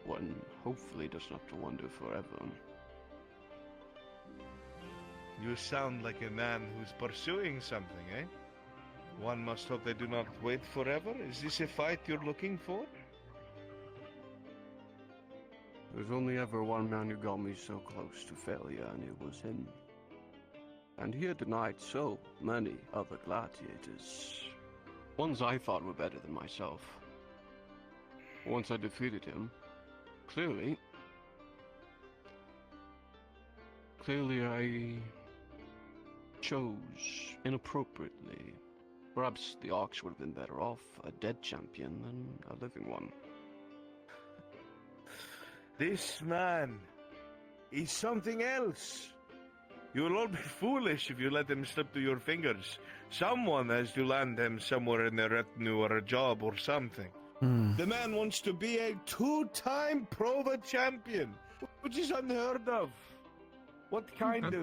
One hopefully does not have to wonder forever. You sound like a man who's pursuing something, eh? One must hope they do not wait forever. Is this a fight you're looking for? There's only ever one man who got me so close to failure, and it was him. And he had denied so many other gladiators. Ones I thought were better than myself. Once I defeated him, clearly I chose inappropriately. Perhaps the Ox would have been better off a dead champion than a living one. This man is something else. You will all be foolish if you let him slip through your fingers. Someone has to land him somewhere in their retinue or a job or something. The man wants to be a two-time Prova champion, which is unheard of. What kind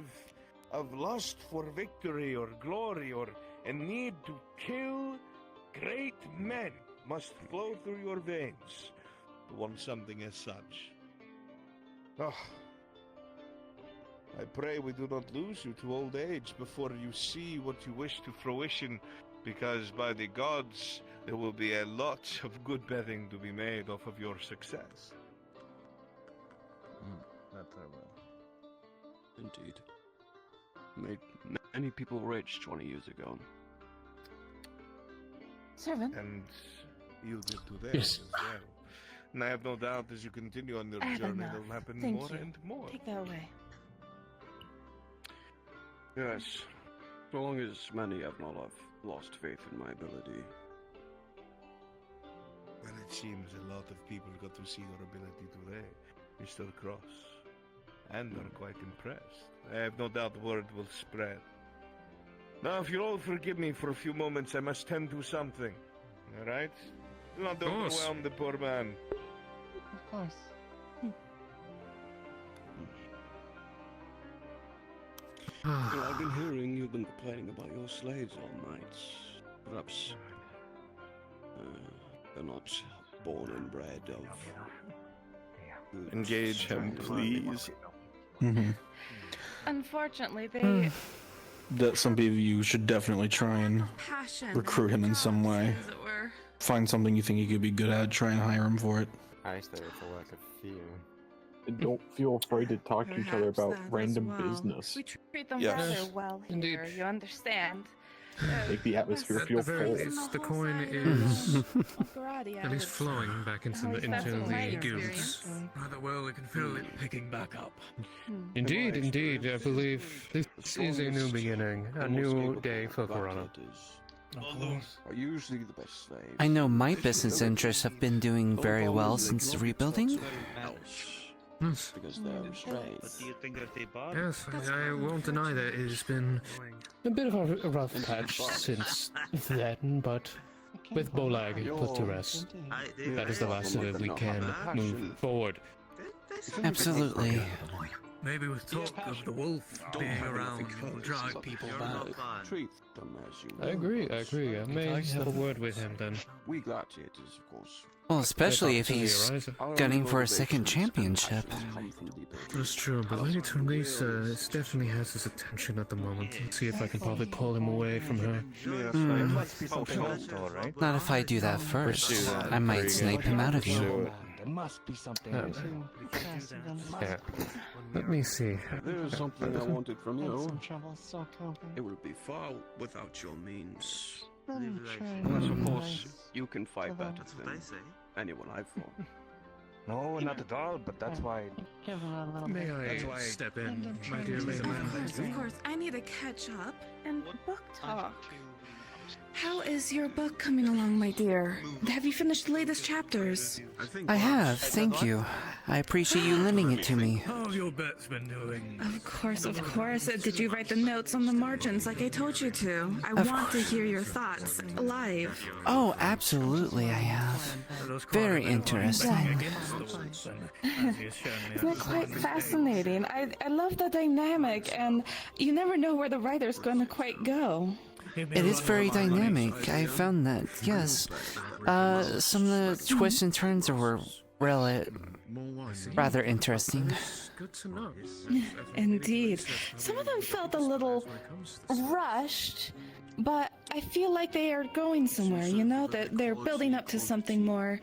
of lust for victory or glory or a need to kill great men must flow through your veins to want something as such? Oh, I pray we do not lose you to old age before you see what you wish to fruition, because by the gods, there will be a lot of good betting to be made off of your success. That I will. Indeed. Made many people rich 20 years ago. Servant. And you did to theirs as well. And I have no doubt as you continue on your I have journey, enough. there will happen Thank more you. and more. Take that away. Yes. So long as many have not lost faith in my ability. Well, It seems a lot of people got to see your ability today, Mr. Cross, and are quite impressed. I have no doubt word will spread. Now, if you'll all forgive me for a few moments, I must tend to something. All right? Do not overwhelm the poor man. Of course. Well, I've been hearing you've been complaining about your slaves all night. Perhaps they're not born and bred of good Engage him, please. Unfortunately, they That some of you should definitely try and passion recruit him in some way. as it were. Find something you think he could be good at, try and hire him for it. I stay for like a few. And don't feel afraid to talk to each other Perhaps about that as random well. business. We treat them Yes. rather well here, you understand? Make the atmosphere At feel the very full. least, the coin is Gradia, at least flowing back into the my guilds. experience. Rather well, we can feel it picking back up. Indeed, indeed. I believe this is a new beginning, a new day for Corona. are usually the best slaves. I know my business interests have been doing very well since the rebuilding. Because they're restrained. Yes, I won't deny that it has been a bit of a rough patch since then, but with Bolag put to rest, that is the last of it. We can move forward. Absolutely. Maybe with talk of the wolf being around will drive people back. Treat them as you I agree. I may have a word with him then. We gladiators, of course. Well, especially if he's gunning for a second championship. That's true, but Lady Teresa definitely has his attention at the moment. Let's see if I can probably pull him away from her. Not if I do that first. I might snipe him out of you. There must be something. Yeah. Let me see. There is something I wanted from Had you. some trouble, so coping. It will be far without your means. I'm trying Unless, to of be course, nice. you can fight Hello. better than anyone I've fought. No, not at all, but that's why. Give him a little May bit. I step in, my dear lady? Of course, I need to catch up and book talk. How is your book coming along, my dear? Have you finished the latest chapters? I have, thank you. I appreciate you lending it to me. How have your bets been doing? Of course, of course. Did you write the notes on the margins like I told you to? I want to hear your thoughts live. Oh, absolutely I have. Very interesting. Isn't it quite fascinating? I love the dynamic, and you never know where the writer's going to quite go. It is very dynamic. I found that, yes. Some of the twists and turns were rather interesting. Good to know. Indeed. Some of them felt a little rushed, but I feel like they are going somewhere, you know? That they're building up to something more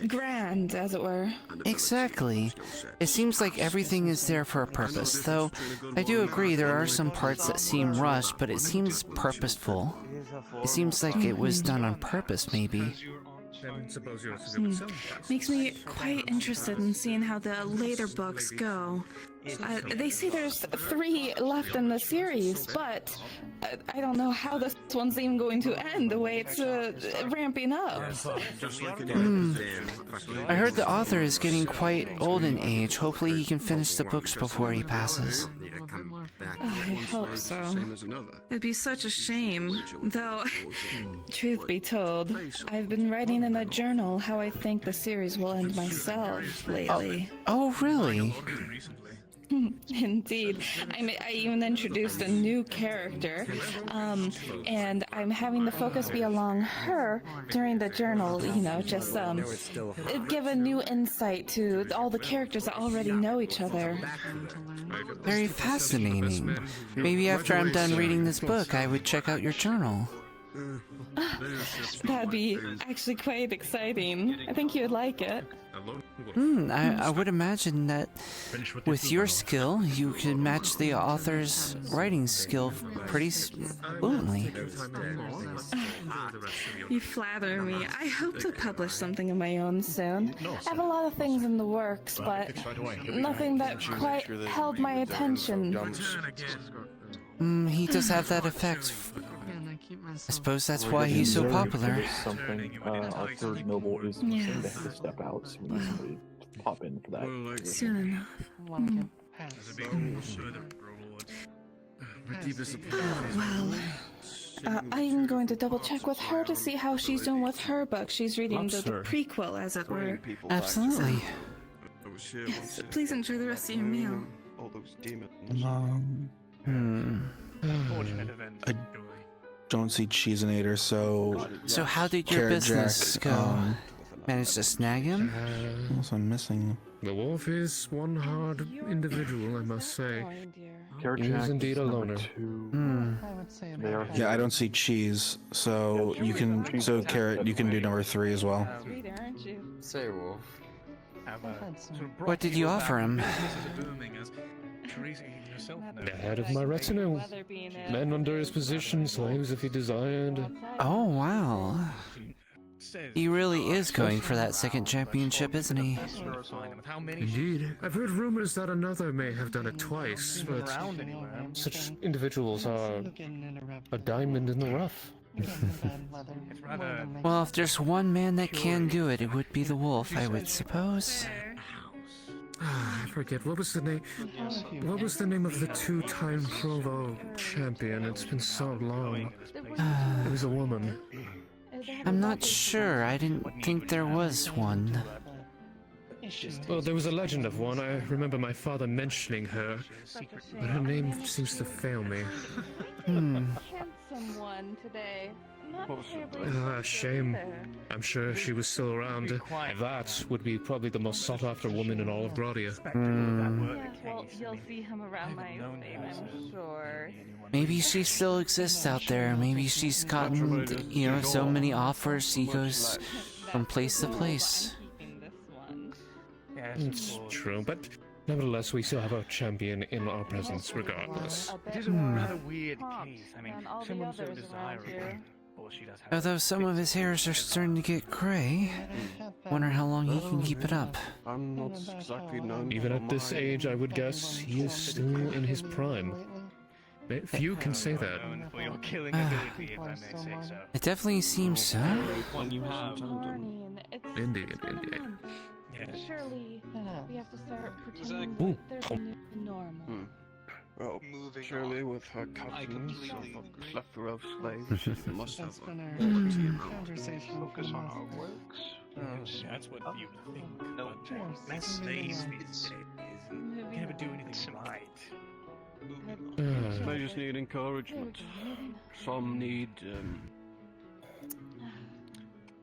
grand, as it were. Exactly. It seems like everything is there for a purpose, though I do agree there are some parts that seem rushed, but it seems purposeful. It seems like it was done on purpose, maybe. Makes me quite interested in seeing how the later books go. They say there's 3 left in the series, but I don't know how this one's even going to end the way it's ramping up. I heard the author is getting quite old in age. Hopefully he can finish the books before he passes. I hope so. It'd be such a shame, though. Truth be told, I've been writing in a journal how I think the series will end myself lately. Oh, really? Indeed. I even introduced a new character, and I'm having the focus be along her during the journal, you know, just give a new insight to all the characters that already know each other. Very fascinating. Maybe after I'm done reading this book, I would check out your journal. That'd be actually quite exciting. I think you'd like it. I would imagine that with your skill, you could match the author's writing skill pretty fluently. You flatter me. I hope to publish something of my own soon. I have a lot of things in the works, but nothing that quite held my attention. He does have that effect. I suppose that's why he's so popular. Something, our third noble is missing. They have to step out, so we need somebody to pop in for that. Soon enough. Well, I'm going to double check with her to see how she's doing with her book. She's reading the prequel, as it were. Absolutely. Yes, please enjoy the rest of your meal. All those demons. I don't see Cheesinator, so. So how did your Carrot business Jack, go? Managed to snag him? What else I'm missing? The wolf is one hard individual, I must say. Carrot He is Jack indeed a is number loner. 2. They are Yeah, I don't see Cheese, so you can. So Carrot, you can do number 3 as well. Say, Wolf. What did you offer him? The head of my retinue. Men under his position, slaves if he desired. Oh, wow. He really is going for that second championship, isn't he? Indeed. I've heard rumors that another may have done it twice, but such individuals are a diamond in the rough. Well, if there's one man that can do it, it would be the wolf, I would suppose. I forget, what was the name? What was the name of the two-time Provo champion? It's been so long. It was a woman. I'm not sure. I didn't think there was one. Well, there was a legend of one. I remember my father mentioning her, but her name seems to fail me. Someone today. Shame. I'm sure she was still around. That would be probably the most sought-after woman in all of Gradia. Yeah, well, you'll see him around my estate, I'm sure. Maybe she still exists out there. Maybe she's gotten, so many offers. She goes from place to place. It's true, but nevertheless, we still have a champion in our presence, regardless. It is a rather weird case. I mean, someone so desirable. Although some of his hairs are starting to get gray, wonder how long he can keep it up. I'm not exactly known. Even at this age, I would guess he is still in his prime. Few can say that. It definitely seems so. Indeed, indeed. Surely, we have to start pretending that there's a new normal. Well, surely with her cousins of a plethora of slaves, she must have a conversation. Focus on our works. That's what you think. No, that's slaves these days. You can never do anything right. They just need encouragement. Some need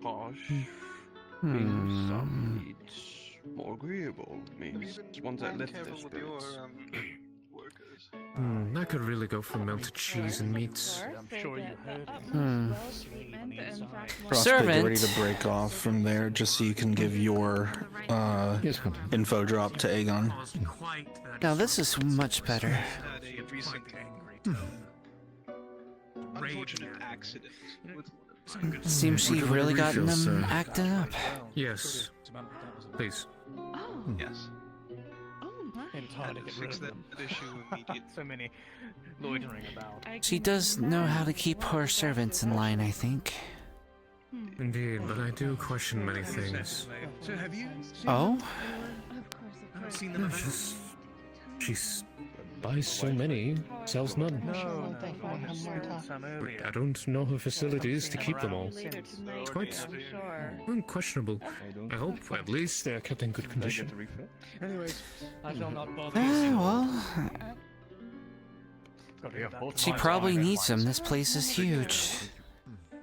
harsh means, some need more agreeable means, ones that lift their spirits. I could really go for melted cheese and meats. I'm sure you heard Frostbite, get ready to break off from there, just so you can give your info drop to Aegon. Now this is much better. Seems she really gotten them acting up. Yes. Please. Yes. Entirely fix that issue immediately. So many loitering about. She does know how to keep her servants in line, I think. Indeed, but I do question many things. So have you? Oh? No, she's buys so many, sells none. No. I don't know her facilities to keep them all. It's quite unquestionable. I hope, at least, they're kept in good condition. Anyways, I shall not bother. She probably needs them. This place is huge.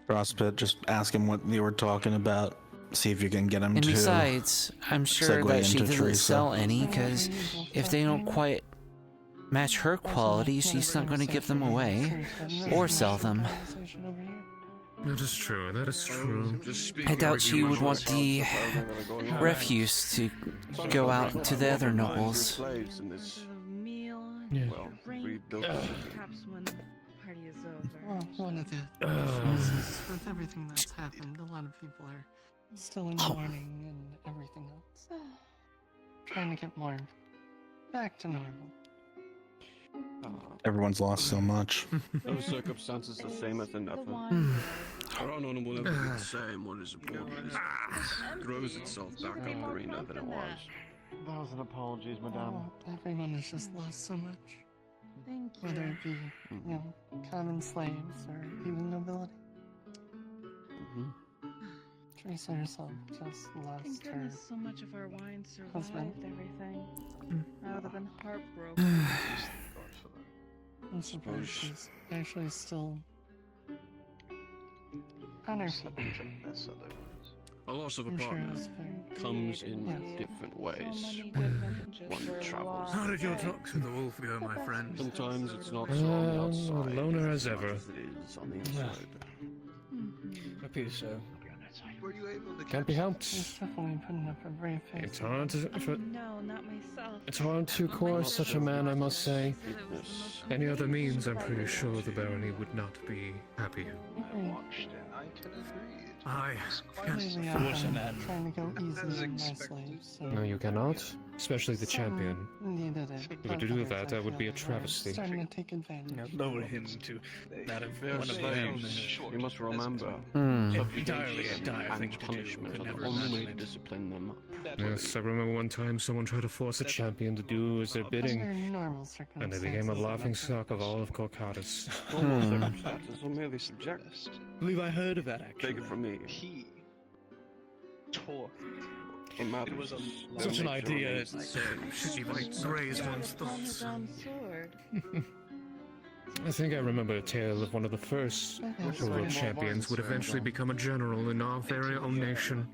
Frostbite, just ask him what they were talking about. See if you can get him And to. besides, I'm sure segue that she into doesn't Teresa. sell any, because if they don't quite match her quality, she's not going to give them away or sell them. That is true, that is true. I doubt she would want the refuse to go out to the other nobles. Yeah. Perhaps when the party is over. One of the issues with everything that's happened, a lot of people are still in mourning and everything else. Trying to get more back to normal. everyone's lost so much. Those circumstances the same as another. Our honor will never be the same. What is important is it throws itself back up the arena than it was. 1,000 apologies, madame. Everyone has just lost so much. Thank you. Whether it be, common slaves or even nobility. Teresa herself just lost Thank her goodness so much of our wine survived husband. everything. I would have been heartbroken. I'm surprised she's actually still on her feet. A loss of a I'm sure partner it was very- comes in Yes. different ways. One travels. How did your talks with the wolf go, my friend? Sometimes it's not so on the outside. Loner as ever. As it is on the inside. Appears so. Were you able to Can't be helped. She's definitely putting up a brave face. It's hard to. No, not myself. It's hard to coerce such a man, I must say. Any other means, I'm pretty sure the barony would not be happy. I can't Lately, force a I've man. been trying to go easy on my slaves. So No, you cannot. Especially the champion. needed it. If we were to do that, that would be a travesty. Starting to take advantage. Lower him to that of They're one of slaves. You must remember, Entirely a dire and thing to do. punishment Could are the never only way to imagine it. discipline them. Yes, I remember one time someone tried to force a champion to do as their bidding, Under normal and circumstances. they became a laughing stock of all of Corcatus. Normal circumstances will merely subject. I believe I heard of that actually. Take it from me. He taught. It was Such an idea should should even graze one's On the thoughts. brown sword. I think I remember a tale of one of the first world champions would eventually become a general in our very own nation.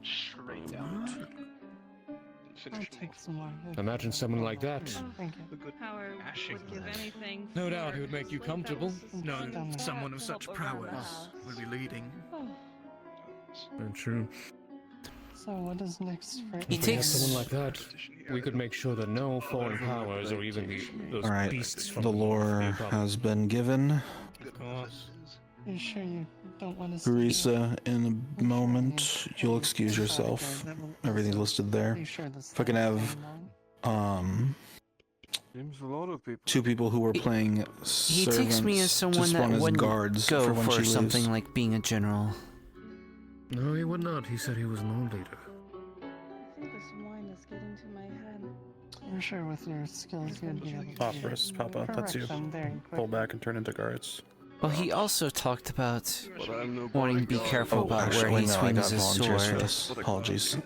I'll take some more. Imagine someone like that. Thank you. Howard would give anything. No for doubt he would make you slave comfortable, services knowing done that someone of to such help around the prowess house. would be leading. Oh. True. So what is next for If we had someone like that, we could make sure that no foreign powers or even those Alright, beasts from the lore be a problem. has been given. Of course. Are you sure you don't want to Teresa, in a moment, you'll excuse yourself. Everything's listed there. If I can have, Seems a lot of people. 2 people who were playing He servants takes me as to someone spawn that as wouldn't guards go for when she something leaves. like being a general. No, he would not. He said he was no leader. I think this wine is getting to my head. I'm sure with your skills you'd be able to Phosphorus, Papa, that's you. correct them very Pull quickly. back and turn into guards. Well, he also talked about But I'm no wanting to be bodyguard. careful about where he no, I swings got his volunteers for sword. this. Apologies.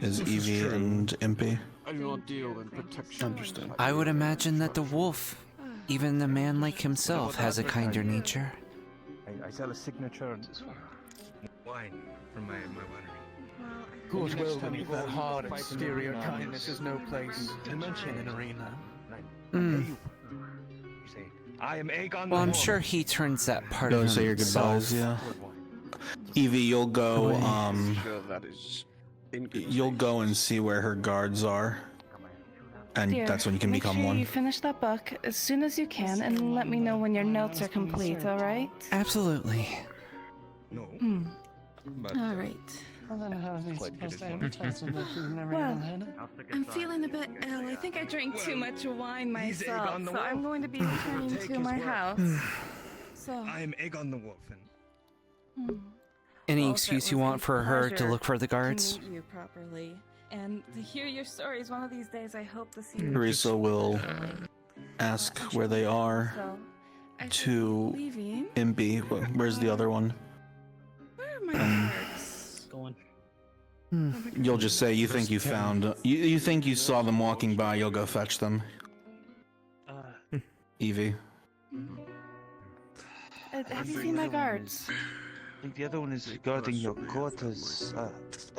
Is This is Evie true. and Impy? I do not deal in protection. Understood. I would imagine that the wolf, even a man like himself, has a kinder nature. I sell a signature Wine from my winery. Good will beneath that hard exterior kindness is no place in an arena. Mm. I am Aegon. Well, I'm sure he turns that part Don't of say your himself. goodbyes, yeah. Evie, you'll go, Sure, that is you'll go and see where her guards are. And Dear, that's when you can make become sure one. you finish that book as soon as you can and let me know when your notes are complete, alright? Absolutely. No. All right. Well, then how are they supposed to advertise it if you've never Well, even had it? I'm feeling a bit ill. I think I drank too much wine he's myself, Aegon the so I'm Wolf. going to be returning Take to his my word. house. So, I am Aegon the Wolf, and Any well, if it excuse you was want a for her to pleasure look for the guards? To meet you properly and to hear your stories one of these days. I hope to see you. Teresa will ask where they are So, I should to be leaving. Impy. Where's the other one? Where are my cards? Go on. You'll just say you think you found. You think you saw them walking by. You'll go fetch them. Evie. Have you seen my guards? I think the other one is guarding your quarters.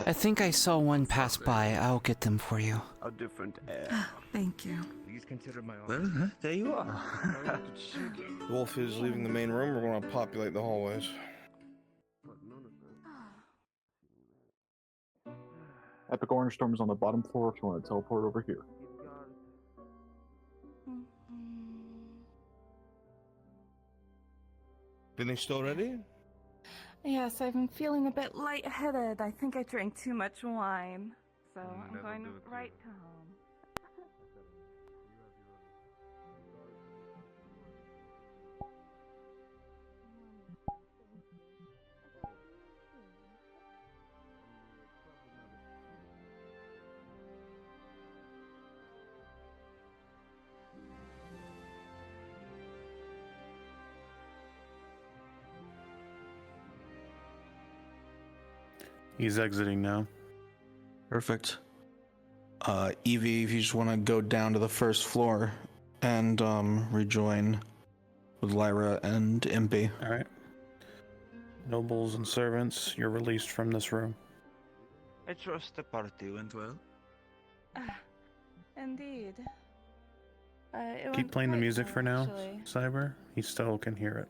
I think I saw one pass by. I'll get them for you. a different air. Thank you. please consider my Well, there you are. Wolf is leaving the main room. We're going to populate the hallways. Epic Orange Storm is on the bottom floor if you want to teleport over here. Finished already? Yes, I'm feeling a bit lightheaded. I think I drank too much wine. So I'm going right to home. He's exiting now. Perfect. Evie, if you just want to go down to the first floor and rejoin with Lyra and Impy. All right. Nobles and servants, you're released from this room. I trust the party went well. Indeed. Keep playing the music for now, actually. Cyber. He still can hear it.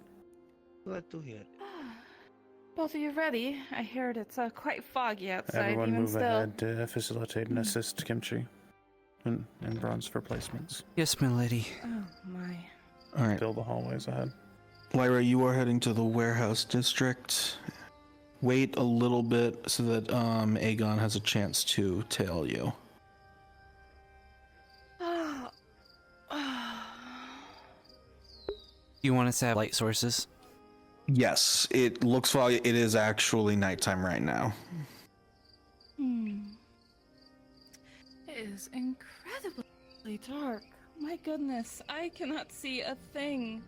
Glad to hear. Both of you ready? I heard it's quite foggy outside. Everyone even move still. ahead to facilitate and assist Kimchi and bronze for placements. Yes, milady. Oh my. All right. Fill the hallways ahead. Lyra, you are heading to the warehouse district. Wait a little bit so that Aegon has a chance to tail you. You want us to have light sources? Yes, it looks foggy. It is actually nighttime right now. It is incredibly dark. My goodness, I cannot see a thing.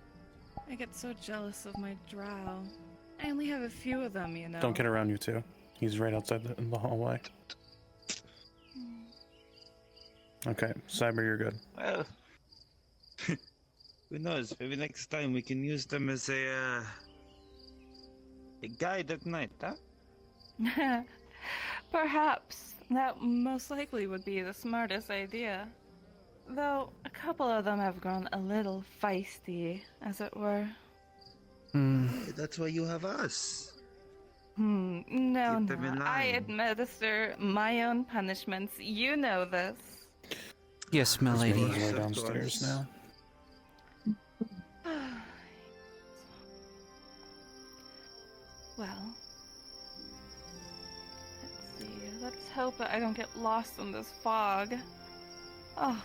I get so jealous of my drow. I only have a few of them, you know. Don't get around you two. He's right outside in the hallway. Okay, Cyber, you're good. Well, who knows? Maybe next time we can use them as a guide at night, huh? Perhaps. That most likely would be the smartest idea. Though, a couple of them have grown a little feisty, as it were. Hey, that's why you have us. No, Keep them in I line. administer my own punishments. You know this. Yes, milady. He's way downstairs now. Well, let's see. Let's hope that I don't get lost in this fog. Oh,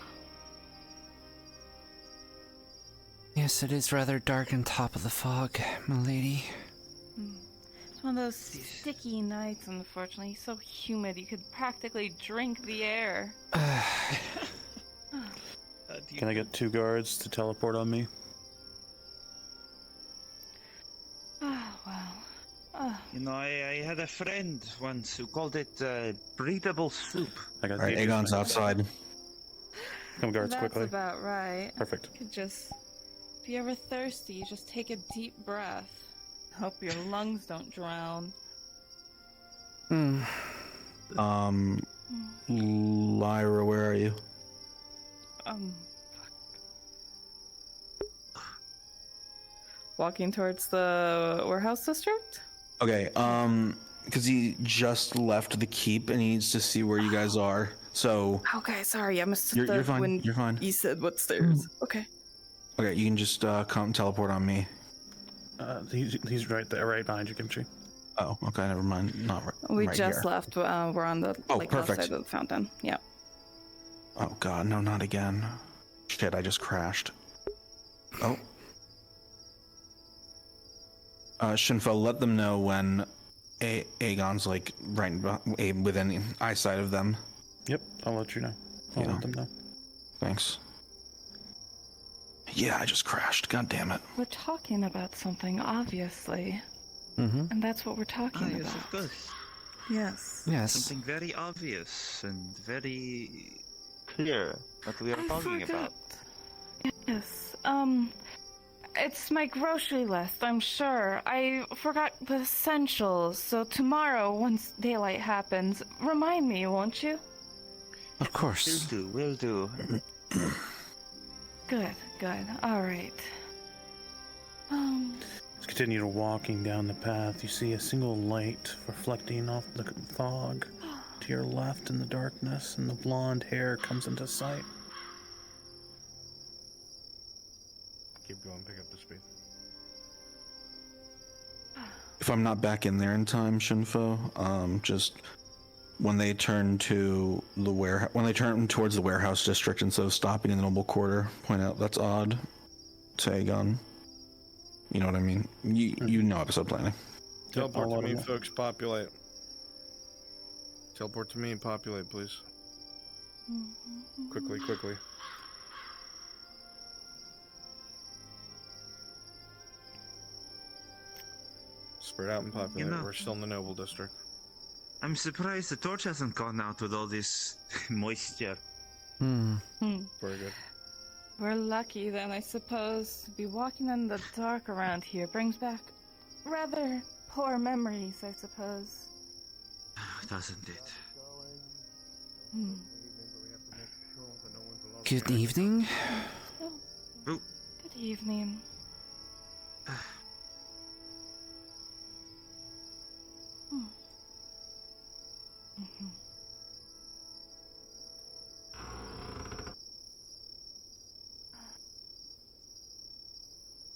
Yes, it is rather dark on top of the fog, milady. it's one of those sticky nights, unfortunately. So humid you could practically drink the air. Can I get 2 guards to teleport on me? Oh, well. Oh. You know, I had a friend once who called it breathable soup. I got Alright, Aegon's outside. Come guards That's quickly. about right. Perfect. You could just, if you're ever thirsty, just take a deep breath. Hope your lungs don't drown. Lyra, where are you? Walking towards the warehouse district? Okay, because he just left the keep and he needs to see where you guys are. So Okay, sorry, I missed You're fine, when you're fine. you said what stairs. Okay. okay, you can just come teleport on me. He's right there, right behind you, Kimchi. Oh, okay, never mind. Not right. We right just here. left. We're on the Oh, left perfect. side of the fountain. Yeah. Oh god, no, not again. Shit, I just crashed. Oh. Shinfo, let them know when Aegon's like right within eyesight of them. Yep, I'll let you know. I'll let them know. Thanks. Yeah, I just crashed. God damn it. We're talking about something, obviously. Mm-hmm. And that's what we're talking Yes, about. of course. Yes. Yes. Something very obvious and very clear that we are talking about. Yes. It's my grocery list, I'm sure. I forgot the essentials, so tomorrow, once daylight happens, remind me, won't you? Of course. Will do. Good, good. All right. Let's continue walking down the path. You see a single light reflecting off the fog to your left in the darkness, and the blonde hair comes into sight. Keep going, pick up the speed. If I'm not back in there in time, Shinfo, just when they turn to the when they turn towards the warehouse district instead of stopping in the noble quarter, point out that's odd to Aegon. You know what I mean? You know episode planning. Teleport to me, folks. Populate. Teleport to me and populate, please. Quickly, quickly. Spread out and populate. You know. We're still in the noble district. I'm surprised the torch hasn't gone out with all this moisture. Hmm. Very good. We're lucky then, I suppose. To be walking in the dark around here brings back rather poor memories, I suppose. Doesn't it? Hmm. Good evening. Oh. Oh. Good evening. Hmm. Mhm.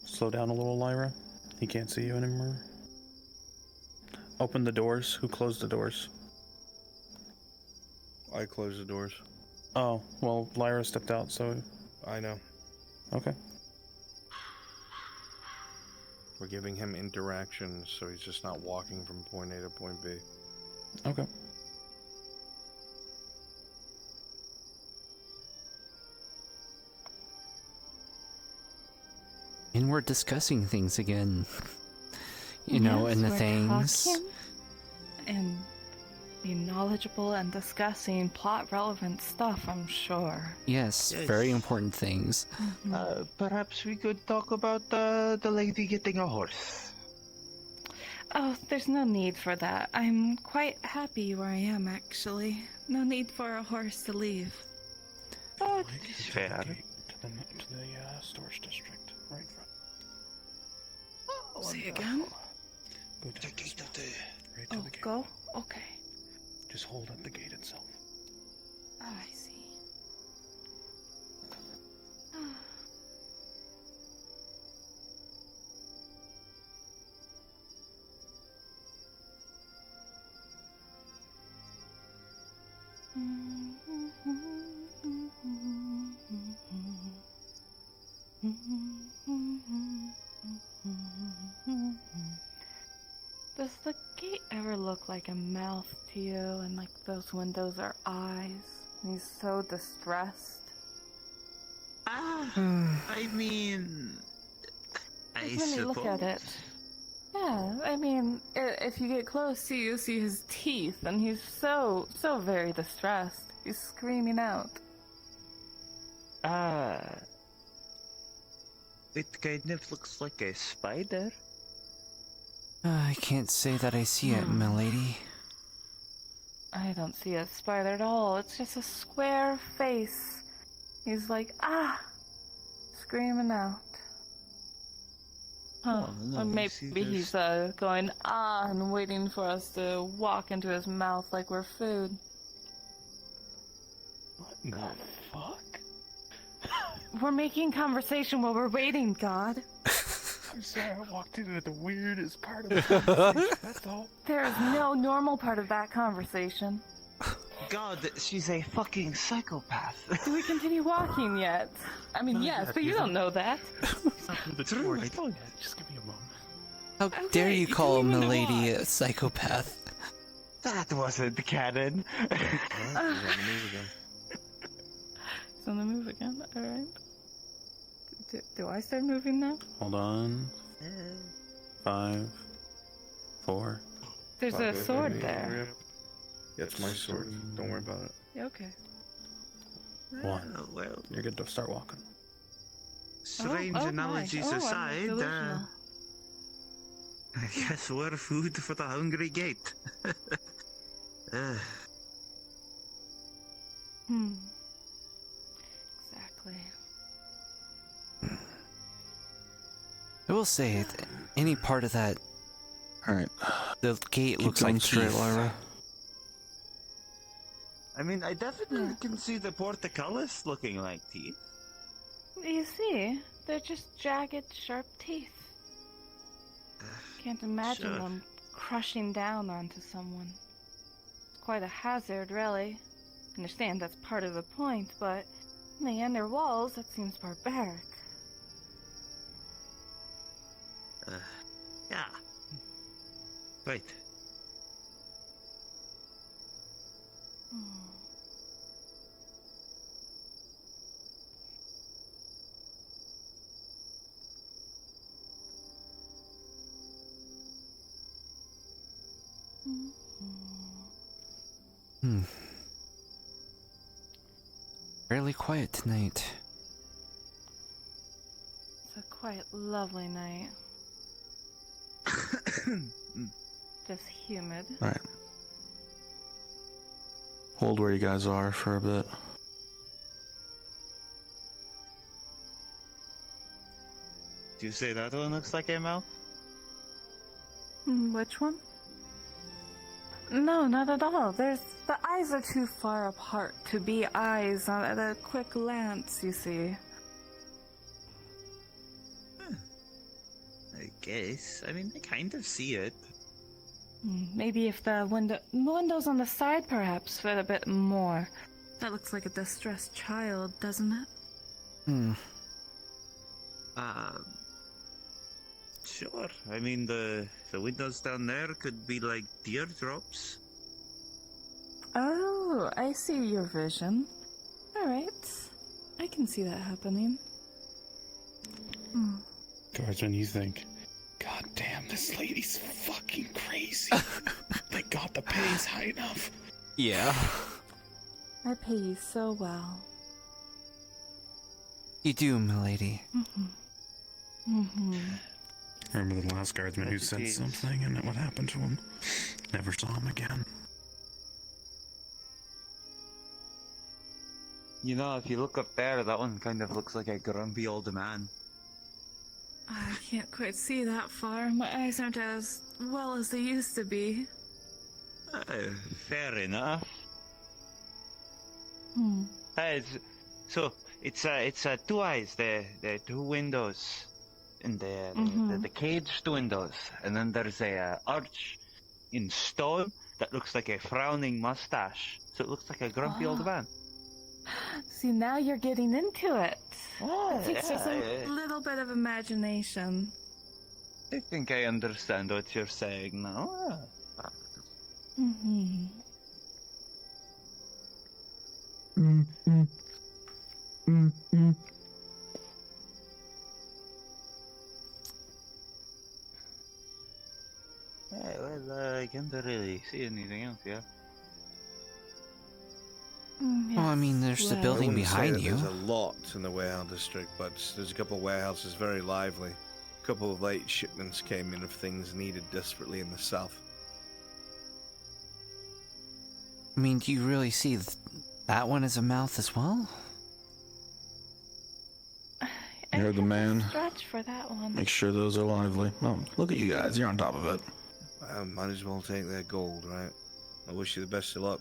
Slow down a little, Lyra. He can't see you anymore. Open the doors. Who closed the doors? I closed the doors. Oh, well, Lyra stepped out, so... I know. Okay. We're giving him interaction, so he's just not walking from point A to point B. Okay. And we're discussing things again. You know, Yes, and the we're things. talking and being knowledgeable and discussing plot-relevant stuff, I'm sure. Yes, Yes. very important things. Perhaps we could talk about the lady getting a horse. Oh, there's no need for that. I'm quite happy where I am, actually. No need for a horse to leave. Oh, fair. To the storage district, right in front. Say again? Go to the gate of the... Right to Oh, the gate. go? Okay. Just hold up the gate itself. Oh, I see. Does the gate ever look like a mouth to you, and like those windows are eyes? And he's so distressed. I mean, I When you look at it. Yeah, I mean, if you get close to you, see his teeth, and he's so very distressed. He's screaming out. It kind of looks like a spider. I can't say that I see it, milady. I don't see a spider at all. It's just a square face. He's like, screaming out. Huh. Oh, no, Or you maybe see, he's going, and waiting for us to walk into his mouth like we're food. What the fuck? We're making conversation while we're waiting, God. I'm sorry, I walked into the weirdest part of the conversation, that's all. There is no normal part of that conversation. God, she's a fucking psychopath. Do we continue walking yet? I mean, yes, but you don't know that. True. Just give me a moment. How dare you call a even milady a psychopath? That wasn't canon. He's on the move again. It's on the move again, alright. Do I start moving now? Hold on. 5, 4. There's a sword there. Yeah, it's my sword. Don't worry about it. Yeah, okay. 1. Well, You're good to start walking. strange analogies I'm aside, delusional. I guess we're food for the hungry gate. Exactly. I will say, any part of that, Alright. the gate Keep looks going like straight, teeth. Lyra. I mean, I definitely can see the portcullis looking like teeth. You see, they're just jagged, sharp teeth. Can't imagine Sure. them crushing down onto someone. It's quite a hazard, really. Understand that's part of the point, but in the inner walls, that seems barbaric. Yeah. Right. Fairly quiet tonight. It's a quite lovely night. Just humid. Alright. Hold where you guys are for a bit. Do you say that one looks like a mouth? Which one? No, not at all. The eyes are too far apart to be eyes at a quick glance, you see. I guess. I mean, I kind of see it. Maybe if the windows on the side perhaps fit a bit more. That looks like a distressed child, doesn't it? Sure. I mean, the windows down there could be like teardrops. Oh, I see your vision. Alright. I can see that happening. Guardsman, you think, God damn, this lady's fucking crazy. Thank God the pay's high enough. Yeah. I pay you so well. You do, milady. Remember the last guardsman who said something and what happened to him? Never saw him again. You know, if you look up there, that one kind of looks like a grumpy old man. I can't quite see that far. My eyes aren't as well as they used to be. Fair enough. So it's two eyes, the two windows, and the caged windows, and then there's a arch in stone that looks like a frowning mustache. So it looks like a grumpy old man. See, now you're getting into it. It takes just a yeah. little bit of imagination. I think I understand what you're saying now. Well, I can't really see anything else, yeah. Well, I mean, there's the building I wouldn't say behind that you. There's a lot in the warehouse district, but there's a couple of warehouses very lively. A couple of late shipments came in of things needed desperately in the south. I mean, do you really see that one as a mouth as well? You heard the man. Stretch for that one. Make sure those are lively. Oh, look at you guys. You're on top of it. Might as well take their gold, right? I wish you the best of luck.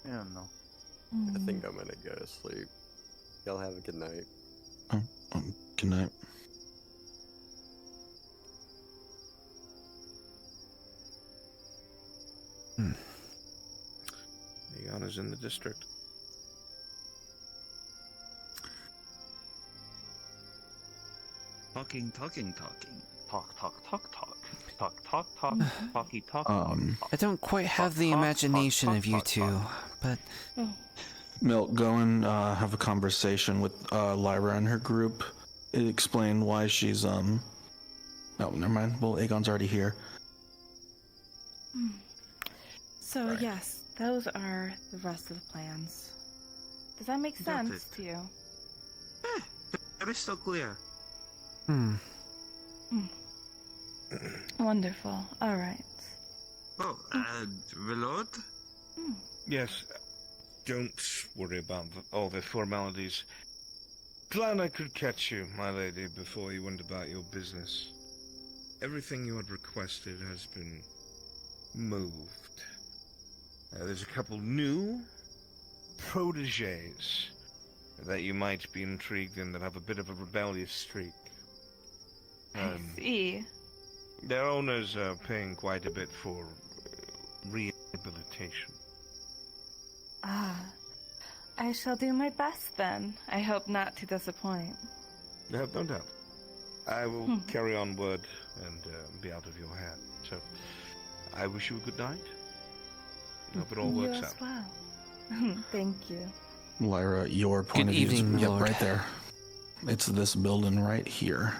I don't know. I think I'm gonna go to sleep. Y'all have a good night. Good night. Egon in the district. Talking. Talk. Talky. I don't quite have the imagination of you two, but... Milt, go and have a conversation with Lyra and her group. Explain why she's, Oh, never mind. Well, Aegon's already here. So, yes, those are the rest of the plans. Does that make That's sense to you? Crystal clear. Wonderful. All right. Oh, reload? Yes, don't worry about all the formalities. Glad I could catch you, my lady, before you went about your business. Everything you had requested has been moved. There's a couple new protégés that you might be intrigued in that have a bit of a rebellious streak. I see. Their owners are paying quite a bit for rehabilitation. I shall do my best then. I hope not to disappoint. I have no doubt. I will carry on word and be out of your hair. So, I wish you a good night. Hope it all You works as out. well. Thank you. Lyra, your point of view evening, is Lord. right there. It's this building right here.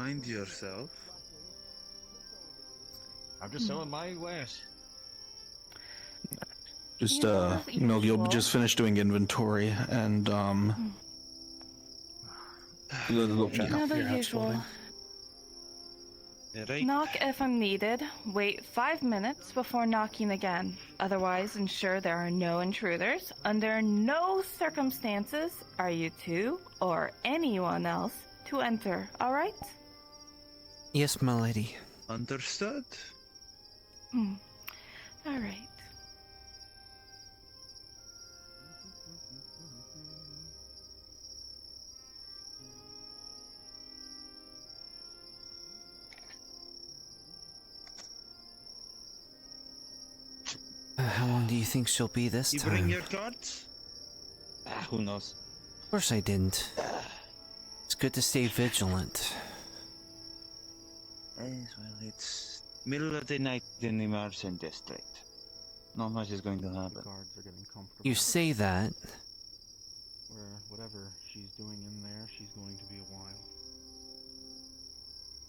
mind yourself. I'm just selling my wares. Just as Milk, you'll usual. just finish doing inventory and The usual. Knock if I'm needed. Wait 5 minutes before knocking again. Otherwise, ensure there are no intruders. Under no circumstances are you two or anyone else to enter, alright? Yes, my lady. Understood. Alright. How long do you think she'll be this You time? bring your cards? Who knows? Of course I didn't. It's good to stay vigilant. Well, it's middle of the night in the Martian district. Not much is going to happen. Guards are getting comfortable. You say that. Where whatever she's doing in there, she's going to be a while.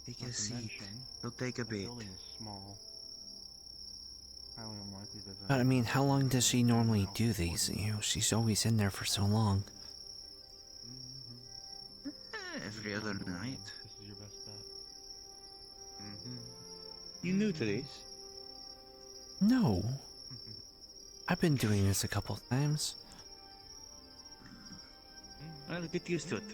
Take Not a to seat. mention, Don't take a the bait. building is small. Highly unlikely that. But I mean, how long does she normally do these? You know, she's always in there for so long. Every other night. This is your best bet. You new to this? No. I've been doing this a couple times. I'll get used to it.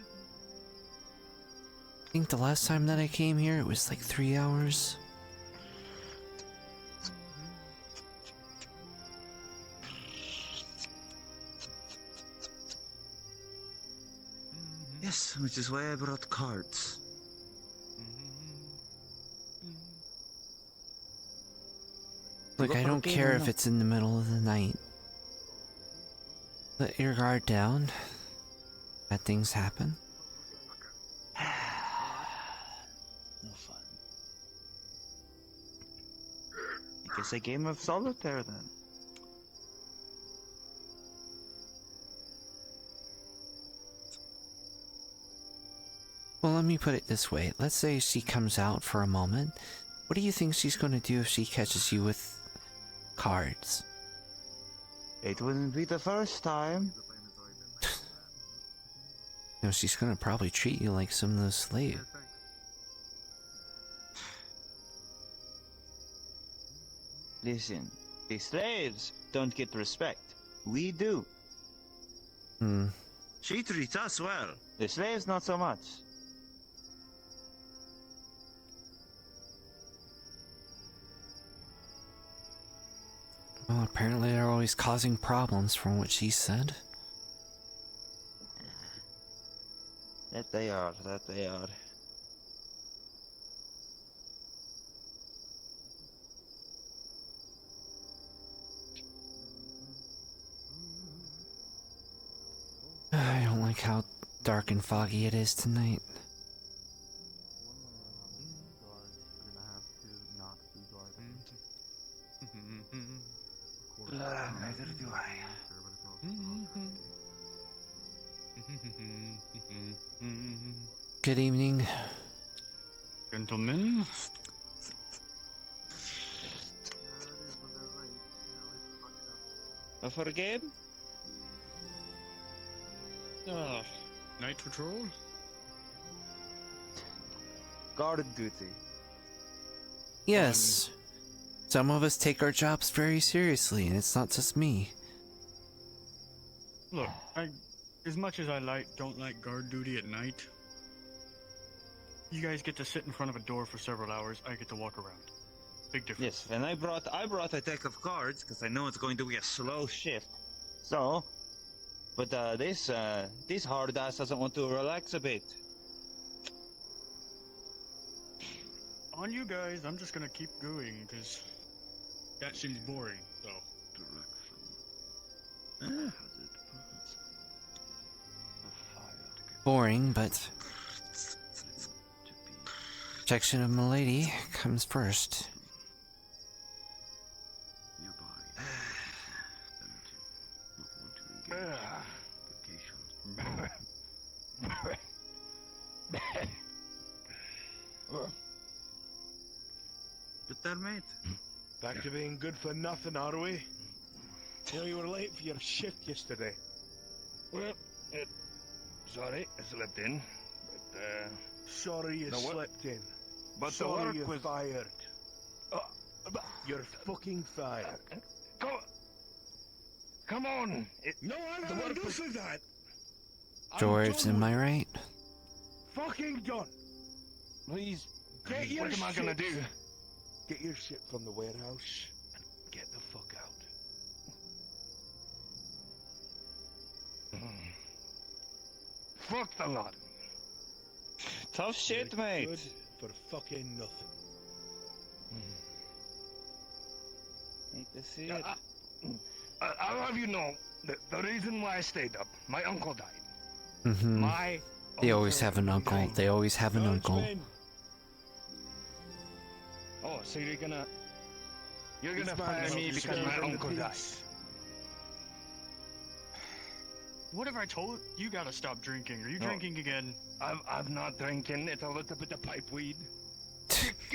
I think the last time that I came here, it was like 3 hours. Yes, which is why I brought cards. Look, I don't care if it's in the middle of the night. Let your guard down. Bad things happen. No fun. I guess a game of solitaire then. Well, let me put it this way. Let's say she comes out for a moment. What do you think she's going to do if she catches you with cards? It wouldn't be the first time. You know, she's going to probably treat you like some of those slaves. Listen, the slaves don't get respect. We do. She treats us well. The slaves not so much. Well, apparently they're always causing problems from what she said. That they are, that they are. I don't like how dark and foggy it is tonight. Neither do I. Good evening. Gentlemen. For a game? Night patrol? Guard duty. Yes. Some of us take our jobs very seriously, and it's not just me. Look, as much as I don't like guard duty at night, you guys get to sit in front of a door for several hours. I get to walk around. Big difference. Yes, and I brought a deck of cards because I know it's going to be a slow shift. So, but this hard ass doesn't want to relax a bit. On you guys, I'm just gonna keep going because that seems boring. So. Boring, but protection of my lady comes first. mate? Back to being good for nothing, are we? You know, you were late for your shift yesterday. Well, sorry, I slept in. But, Sorry you slept in. But Sorry the work you're was... fired. You're fucking fired. Come on! No, I don't do that! Dwarves, am I right? Fucking done! Please, Get your what am I gonna do? Get your shit from the warehouse and get the fuck out. Fuck the lot. Tough shit, mate. Good for fucking nothing. Hate to see it. I'll have you know, the reason why I stayed up, my uncle died. Mm-hmm. My They always have an uncle. They always have an uncle. Oh, so you're gonna fire me because my uncle died. What have I told you? Gotta stop drinking. Are you drinking again? I'm not drinking. It's a little bit of pipe weed.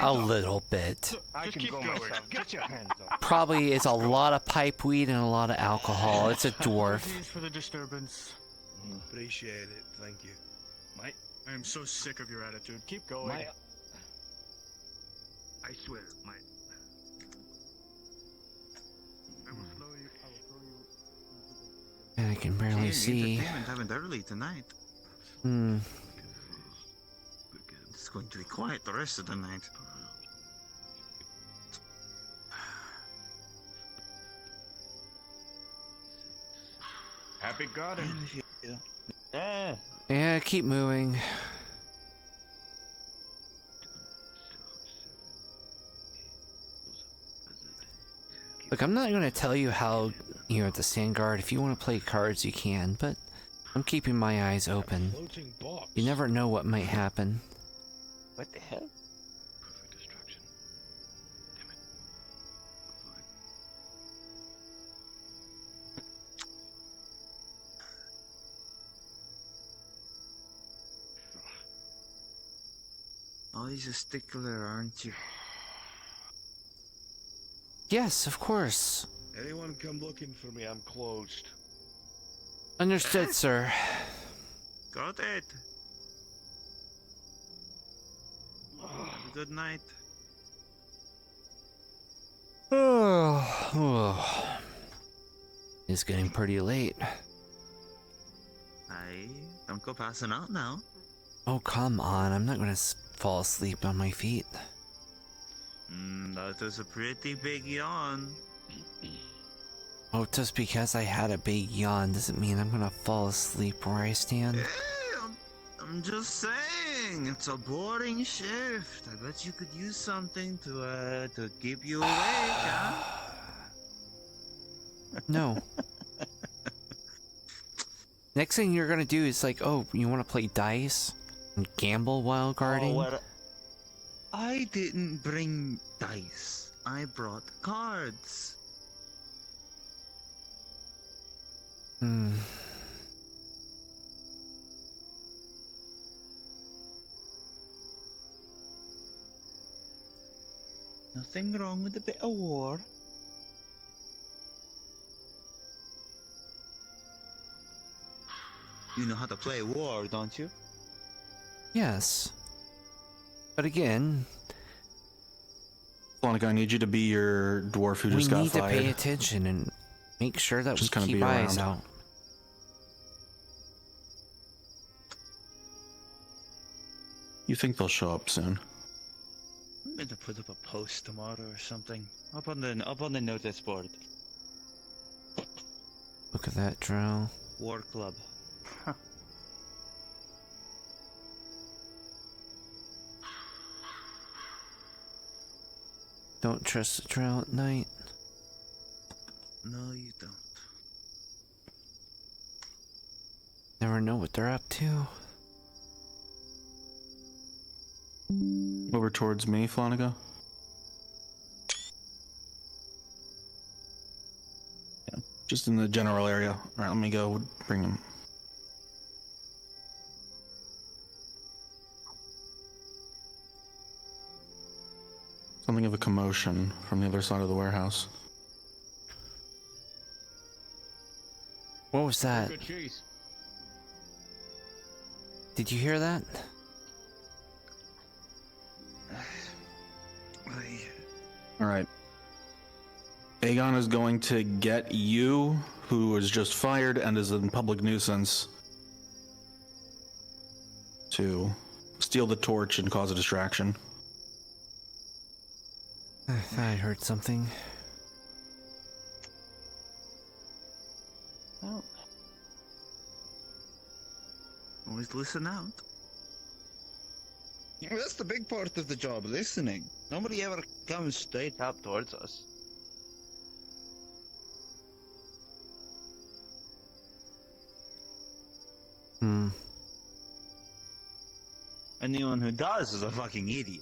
A little bit. I Just can keep go going. myself. Get your hands up. Probably it's a lot of pipe weed and a lot of alcohol. It's a dwarf. Apologies for the disturbance. Appreciate it. Thank you. I am so sick of your attitude. Keep going. I swear, I will throw you. And I can barely see. Happened early tonight. Hmm. It's going to be quiet the rest of the night. Happy garden. Yeah, keep moving. Look, I'm not going to tell you how you're at the Sand Guard. If you want to play cards, you can, but I'm keeping my eyes open. You never know what might happen. What the hell? Always a stickler, aren't you? Yes, of course. Anyone come looking for me, I'm closed. Understood, sir. Got it. Have a good night. Oh. It's getting pretty late. Hey, don't go passing out now. Oh, come on. I'm not going to fall asleep on my feet. That was a pretty big yawn. Oh, just because I had a big yawn doesn't mean I'm going to fall asleep where I stand. I'm just saying, it's a boring shift. I bet you could use something to keep you awake, huh? No. Next thing you're going to do is like, oh, you want to play dice and gamble while guarding? I didn't bring dice. I brought cards. Hmm. Nothing wrong with a bit of war. You know how to play war, don't you? Yes. But again... Monica, I need you to be your dwarf who just got fired. We need to pay attention and make sure that Just we kinda keep be eyes around. out. You think they'll show up soon? I'm going to put up a post tomorrow or something. Up on the notice board. Look at that drow. War club. Don't trust the drow at night. No, you don't. Never know what they're up to. Over towards me, Flanaga. Yeah, just in the general area. Alright, let me go bring him. Something of a commotion from the other side of the warehouse. What was that? Good cheese. Did you hear that? Alright. Aegon is going to get you, who was just fired and is a public nuisance, to steal the torch and cause a distraction. I thought I heard something. Well, always listen out. Yeah, that's the big part of the job, listening. Nobody ever comes straight up towards us. Anyone who does is a fucking idiot.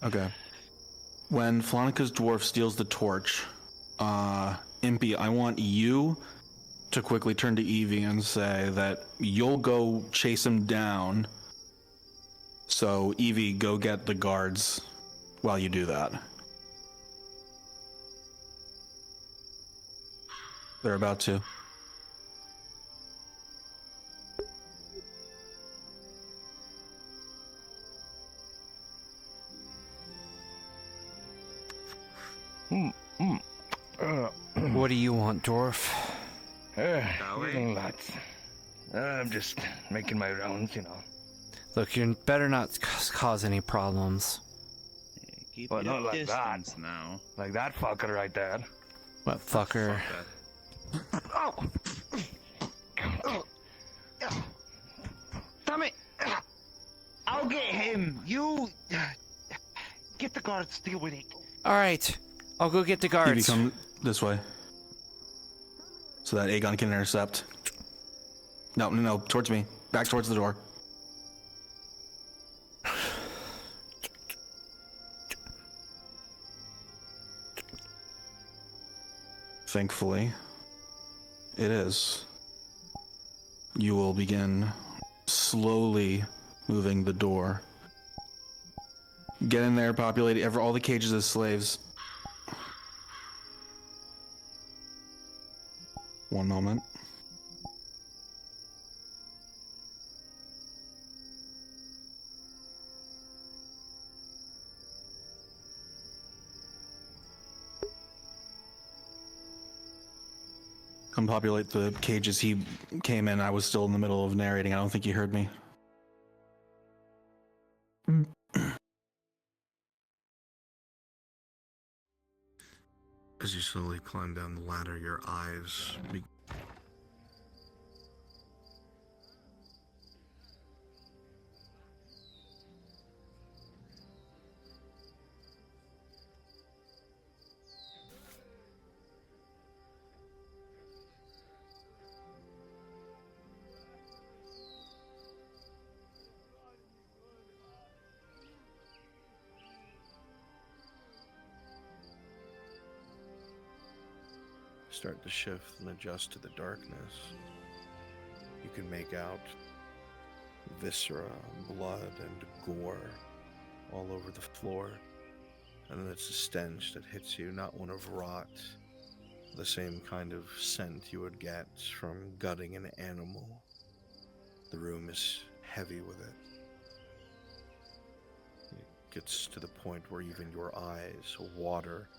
Okay. When Flonika's dwarf steals the torch, Impy, I want you to quickly turn to Evie and say that you'll go chase him down. So, Evie, go get the guards while you do that. They're about to. What do you want, dwarf? Nothing lots. I'm just making my rounds, you know. Look, you better not cause any problems. Keep Well, your not like that. distance now. Like that fucker right there. What fucker? Damn it! I'll get him. You get the guards. Deal with it. All right, I'll go get the guards. Evie, come this way. So that Aegon can intercept. No, towards me. Back towards the door. Thankfully, it is. You will begin slowly moving the door. Get in there, populate all the cages as slaves. One moment. Come populate the cages. He came in. I was still in the middle of narrating. I don't think he heard me. As you slowly climb down the ladder, your eyes start to shift and adjust to the darkness. You can make out viscera, blood, and gore all over the floor. And it's a stench that hits you, not one of rot, the same kind of scent you would get from gutting an animal. The room is heavy with it. It gets to the point where even your eyes water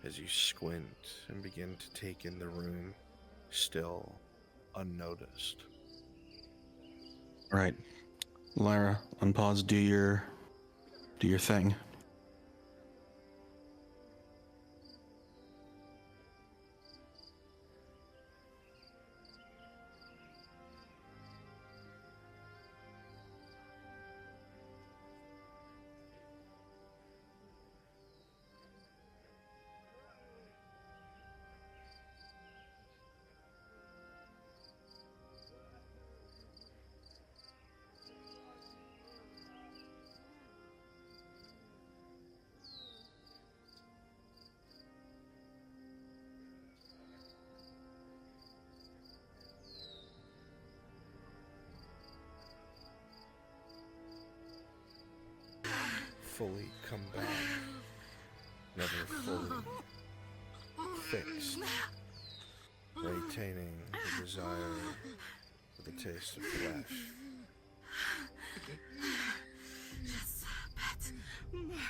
as you squint and begin to take in the room, still unnoticed. All right, Lyra, unpause. Do your thing. Fully come back, never fully fixed, retaining the desire for the taste of flesh. Just a bit more.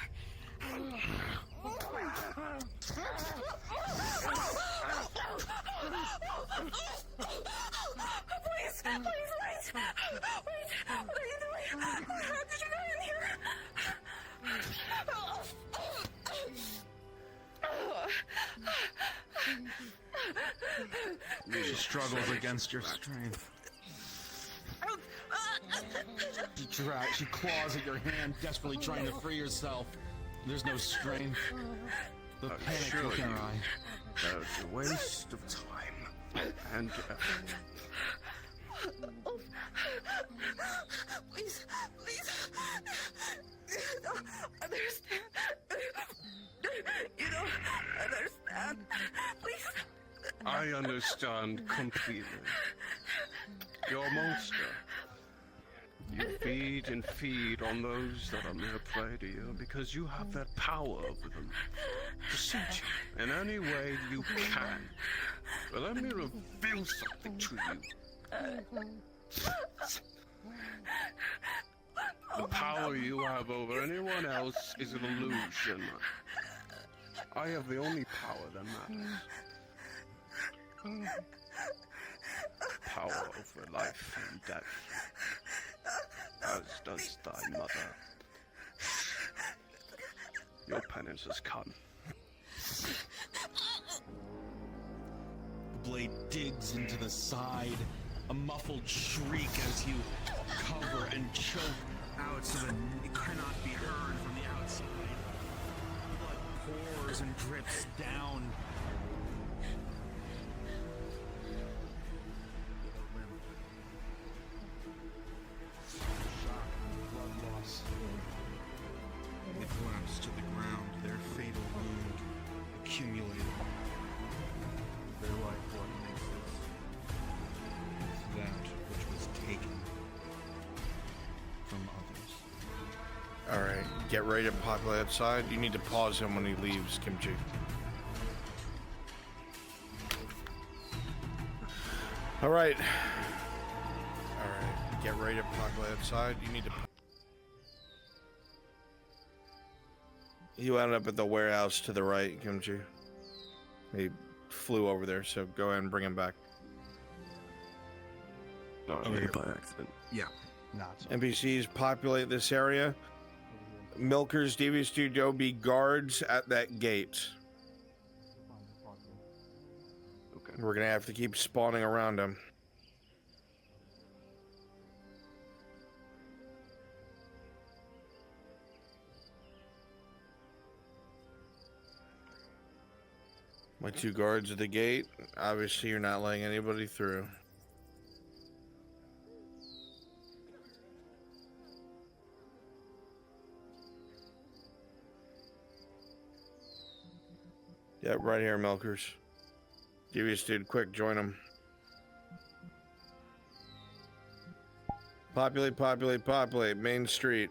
Please, please, wait! Wait! What are you doing? How did you get in here? She struggles against your strength. She claws at your hand, desperately trying to free herself. There's no strength. The panic look in her eye. That was a waste of time and effort. Please, please. You don't understand. You don't understand. Please. I understand completely. You're a monster. You feed and feed on those that are mere prey to you because you have that power over them to suit you in any way you can. But let me reveal something to you. The power you have over anyone else is an illusion. I have the only power that matters. Power over life and death, as does thy mother. Your penance has come. The blade digs into the side, a muffled shriek as you cover and choke out so that it cannot be heard from the outside. Blood pours and drips down. Shock and blood loss. They collapse to the ground, their fatal wound accumulated. Their life what makes this that which was taken from others. Alright, get ready to populate outside. You need to pause him when he leaves, Kimchi. Alright. Alright, get ready to populate outside. You need to... You wound up at the warehouse to the right, Kimchi. He flew over there, so go ahead and bring him back. No, I made it by accident. Yeah. Not so. NPCs populate this area. Milkers, Devious Studio, be guards at that gate. Okay. We're gonna have to keep spawning around them. My two guards at the gate. Obviously, you're not letting anybody through. Yep, right here, Milkers. Devious dude, quick, join them. Populate, populate, populate. Main Street.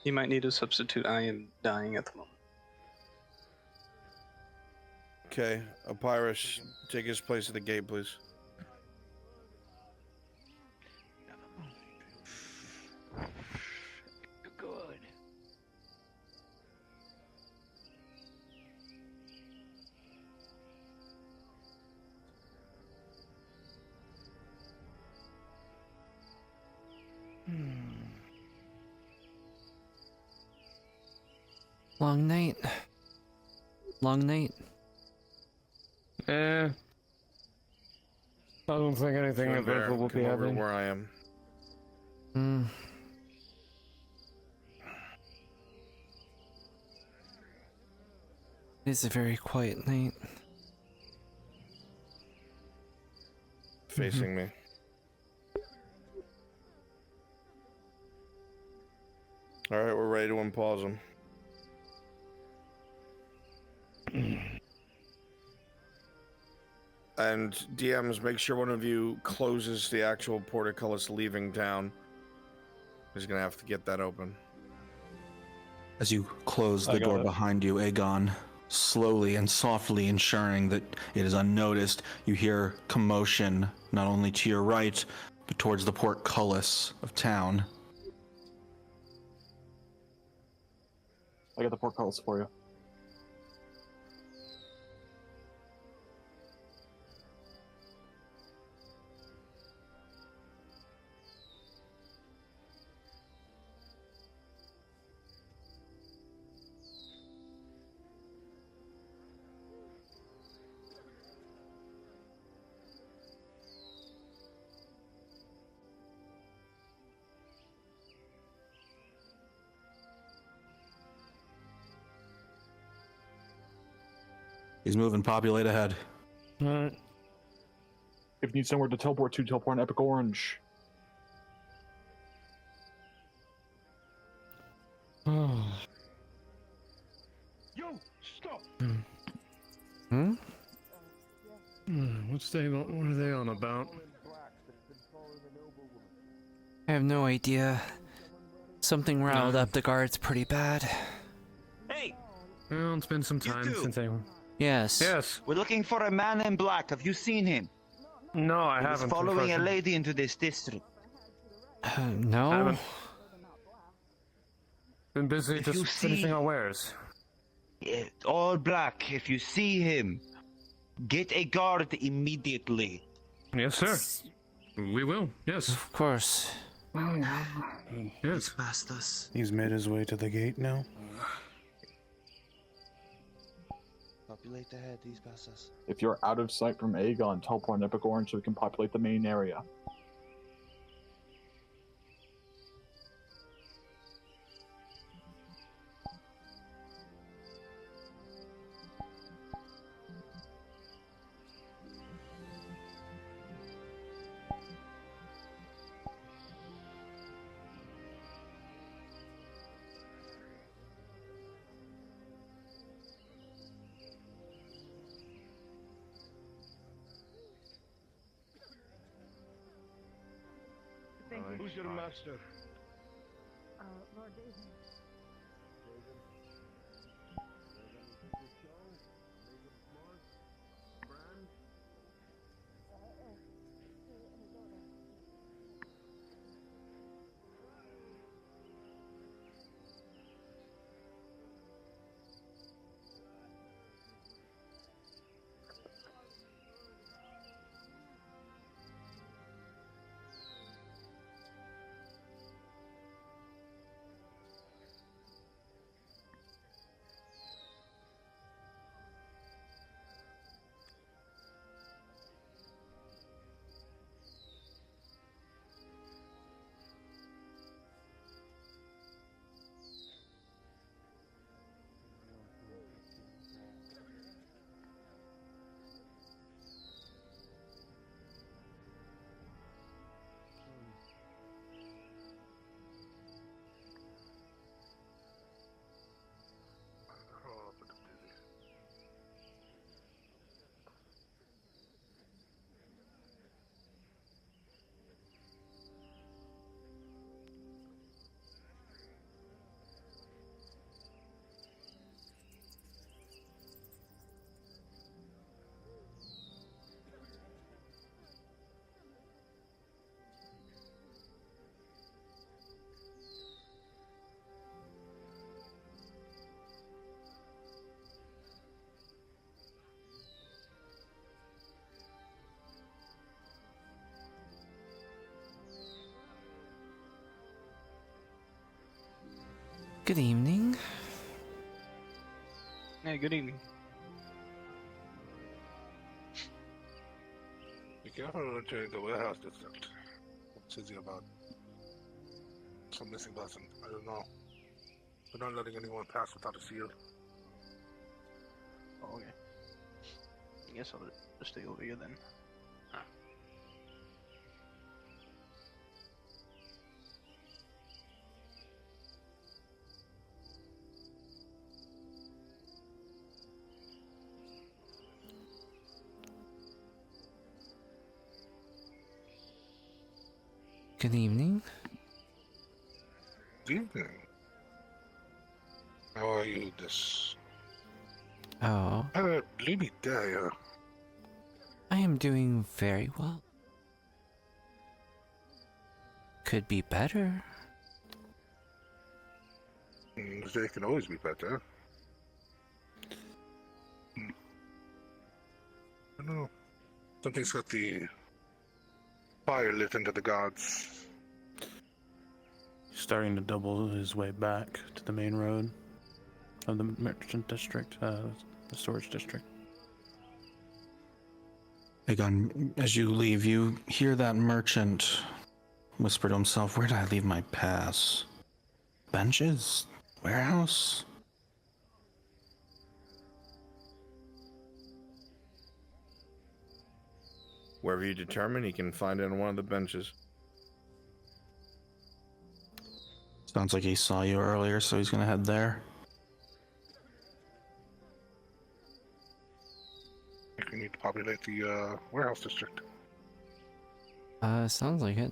You might need a substitute. I am dying at the moment. Okay, Opyrus, take his place at the gate, please. Good. Long night. Long night. I don't think anything Come there, eventful will come be over happening. where I am. It's a very quiet night. Facing me. Alright, we're ready to unpause him. And DMs, make sure one of you closes the actual portcullis leaving town. He's gonna have to get that open. As you close the door behind you, Aegon, slowly and softly ensuring that it is unnoticed, you hear commotion not only to your right, but towards the portcullis of town. I got the portcullis for you. He's moving, populate ahead. Alright. If you need somewhere to teleport an Epic Orange. Oh. Yo, stop! What are they on about? I have no idea. Something riled up the guards pretty bad. Hey! Well, it's been some time since anyone. Yes. Yes. We're looking for a man in black. Have you seen him? No, I He was haven't. following a lady into this district. No. I haven't. Been busy If just you see- finishing our wares. Yeah, all black. If you see him, get a guard immediately. Yes, sir. We will. Yes. Of course. Yes. Past us. He's made his way to the gate now. Populate the head, he's past us. If you're out of sight from Aegon, teleport an Epic Orange so we can populate the main area. Who's your master? Lord David. Good evening. Yeah, good evening. Be careful entering the warehouse district. What's easy about some missing person? I don't know. We're not letting anyone pass without a seal. Oh, okay. I guess I'll just stay over here then. Good evening. Good evening. How are you this? Oh, Leave me there. I am doing very well. Could be better. They can always be better. I don't know. Something's got the fire lit into the gods. Starting to double his way back to the main road of the merchant district, the storage district. Aegon, as you leave, you hear that merchant whisper to himself, "Where did I leave my pass? Benches? Warehouse?" Wherever you determine, he can find it on one of the benches. Sounds like he saw you earlier, so he's gonna head there. I think we need to populate the warehouse district. Sounds like it.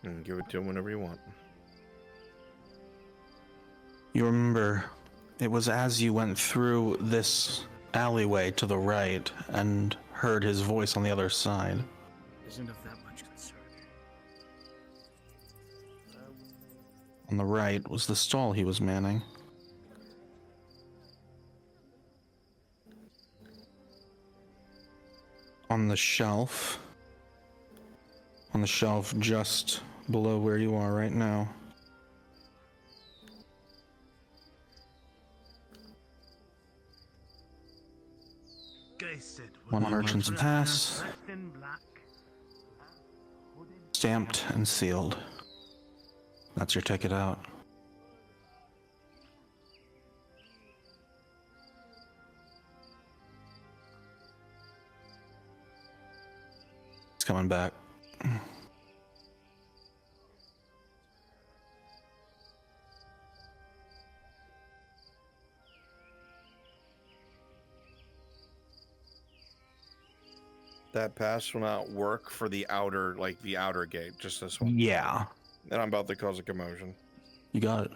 And give it to him whenever you want. You remember, it was as you went through this alleyway to the right and heard his voice on the other side. Isn't of that much concern. On the right was the stall he was manning. On the shelf just below where you are right now, one merchant's pass, stamped and sealed. That's your ticket out. It's coming back. That pass will not work for the outer, the outer gate, just this one. Yeah. And I'm about to cause a commotion. You got it.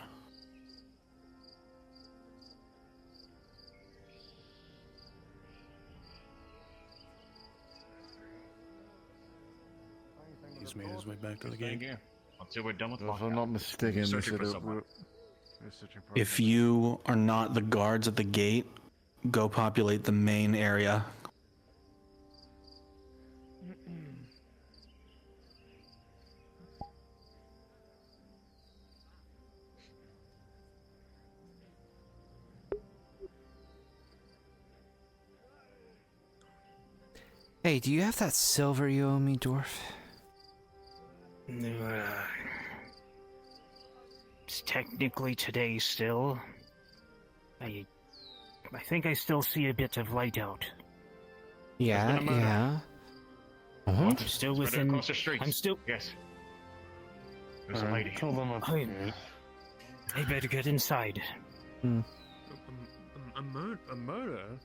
He's made his way back to the gate. Until we're done with if I'm not mistaken, we said If you are not the guards at the gate, go populate the main area. Hey, do you have that silver you owe me, dwarf? It's technically today still. I think I still see a bit of light out. Yeah, yeah. I'm still within. Across the street. I'm still. Yes. There's a lady. I better get inside. A murder?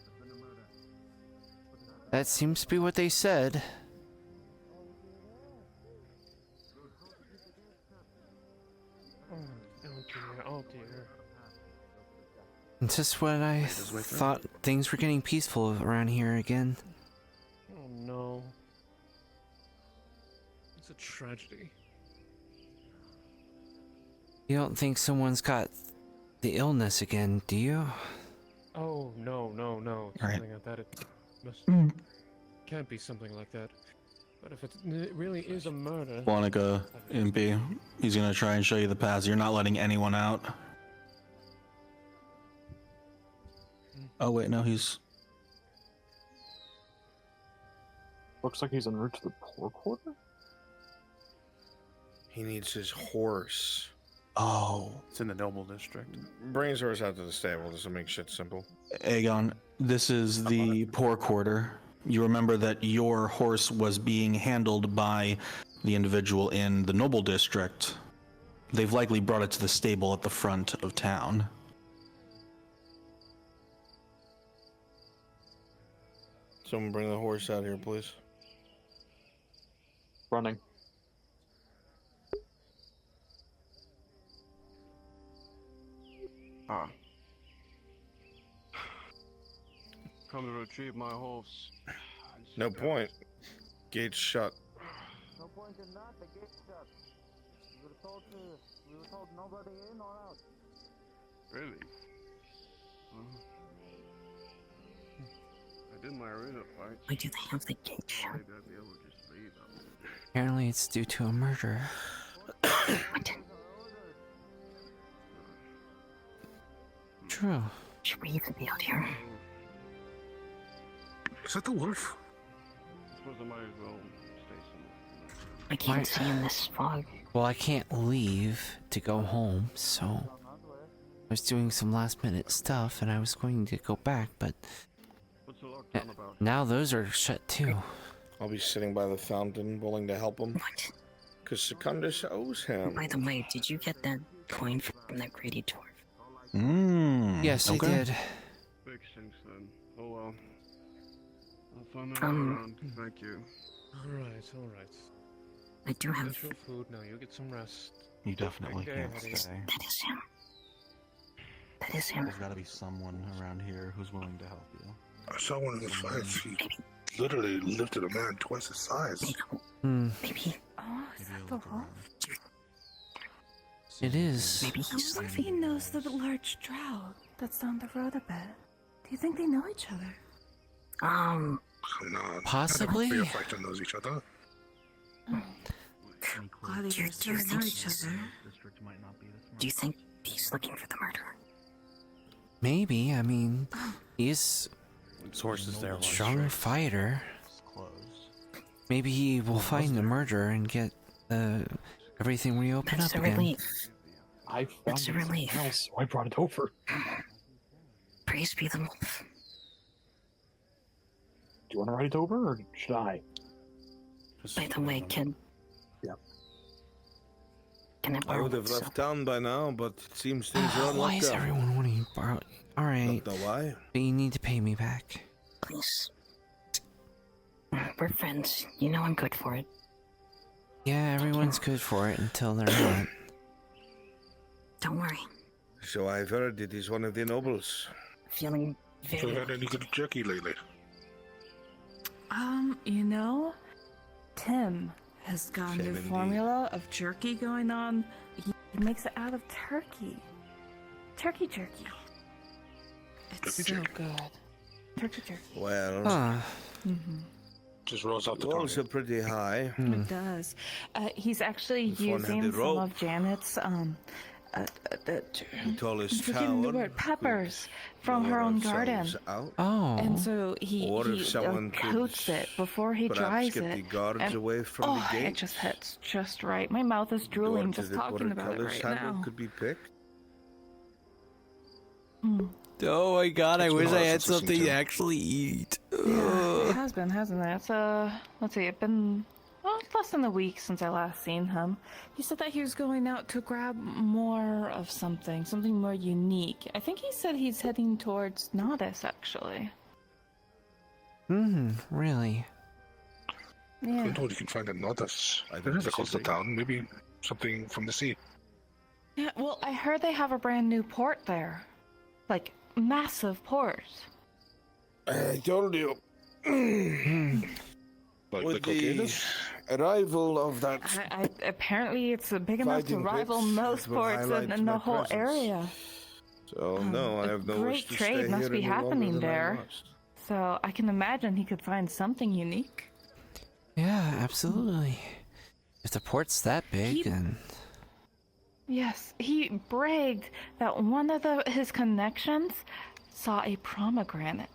That seems to be what they said. Oh dear. It's just when I thought things were getting peaceful around here again. Oh no. It's a tragedy. You don't think someone's got the illness again, do you? Oh no. Right. Something like that. It must can't be something like that. But if it really is a murder... Monica, Impy, he's gonna try and show you the path. You're not letting anyone out. Oh wait, no, he's... Looks like he's en route to the poor quarter? He needs his horse. Oh. It's in the noble district. Bring his horse out to the stable just to make shit simple. Aegon, this is the poor quarter. You remember that your horse was being handled by the individual in the noble district. They've likely brought it to the stable at the front of town. Someone bring the horse out here, please. Running. Ah. Come to retrieve my horse. No point. Gate's shut. No point in that, the gate's shut. We were told nobody in or out. Really? I did my arena fight. Why do they have the gate shut? Maybe I'd be able to just leave after. Apparently it's due to a murder. True. Should we even be out here? Is that the wolf? I suppose I might as well stay somewhere. I can't see in this fog. Well, I can't leave to go home, so I was doing some last minute stuff and I was going to go back, but now those are shut too. I'll be sitting by the fountain, willing to help him. What? Because Secundus owes him. By the way, did you get that coin from that greedy dwarf? Yes, okay. I did. Big stinks then. Oh well. I'll find out around. Thank you. Alright. I do have... Get your food now, you get some rest. You definitely Okay, can't Eddie. stay. That is him. That is him. There's gotta be someone around here who's willing to help you. I saw one of the fights. He literally lifted a man twice his size. Maybe. Oh, is that the wolf? It is. Maybe I wonder if he knows the large drow that's down the road a bit. Do you think they know each other? No, Possibly. Fear fighter knows each other. Glad they just don't know each other. Do you think he's looking for the murderer? Maybe. I mean, he's His horse is there. a strong fighter. Maybe he will find the murderer and get everything reopened That's up a again. relief. I found That's a relief. something else, so I brought it over. Praise be the wolf. Do you want to ride it over, or should I? By the way, can I I borrow would have some? left town by now, but it seems things are Why unlocked is up. everyone wanting to borrow? Alright. Don't know why. But you need to pay me back. Please. We're friends. You know I'm good for it. Yeah, everyone's good for it until they're not. Don't worry. So I've heard it is one of the nobles. Feeling Have you very... had any good jerky lately? You know, Tim has got a new Shame formula of jerky going on. He makes it out of turkey. Turkey jerky. It's Turkey so jerky. good. Turkey jerky. Well, Just rolls off the rolls tongue. are pretty high. It does. He's actually This one had using the some rope. of Janet's The tallest forgetting the tower. word, peppers from her lower own garden. ourselves Out. Oh. And so he Or if someone could coats it before he perhaps dries get it. the guards and, away from the it gate. just hits just right. My mouth is drooling Or just the talking about it portcullis right handle now. could be picked. Oh my god, I It's been wish a I while had since I've seen something to Tim. actually eat. Yeah, it has been, hasn't it? It's let's see, it's been less than a week since I last seen him. He said that he was going out to grab more of something more unique. I think he said he's heading towards Nautis, actually. Really? Yeah. I'm told you can find a Nautis. There is a coastal town. Maybe something from the sea. Yeah, well, I heard they have a brand new port there. Like, massive port. I told you. Like With the the cocaines? arrival of that Apparently it's big enough to fighting rival pits, most it will ports highlight in the my whole presence. area. So no, I have no Great wish to trade stay must here be any longer happening than I there. must. So I can imagine he could find something unique. Yeah, absolutely. If the port's that big, then... Yes, he bragged that one of his connections saw a pomegranate.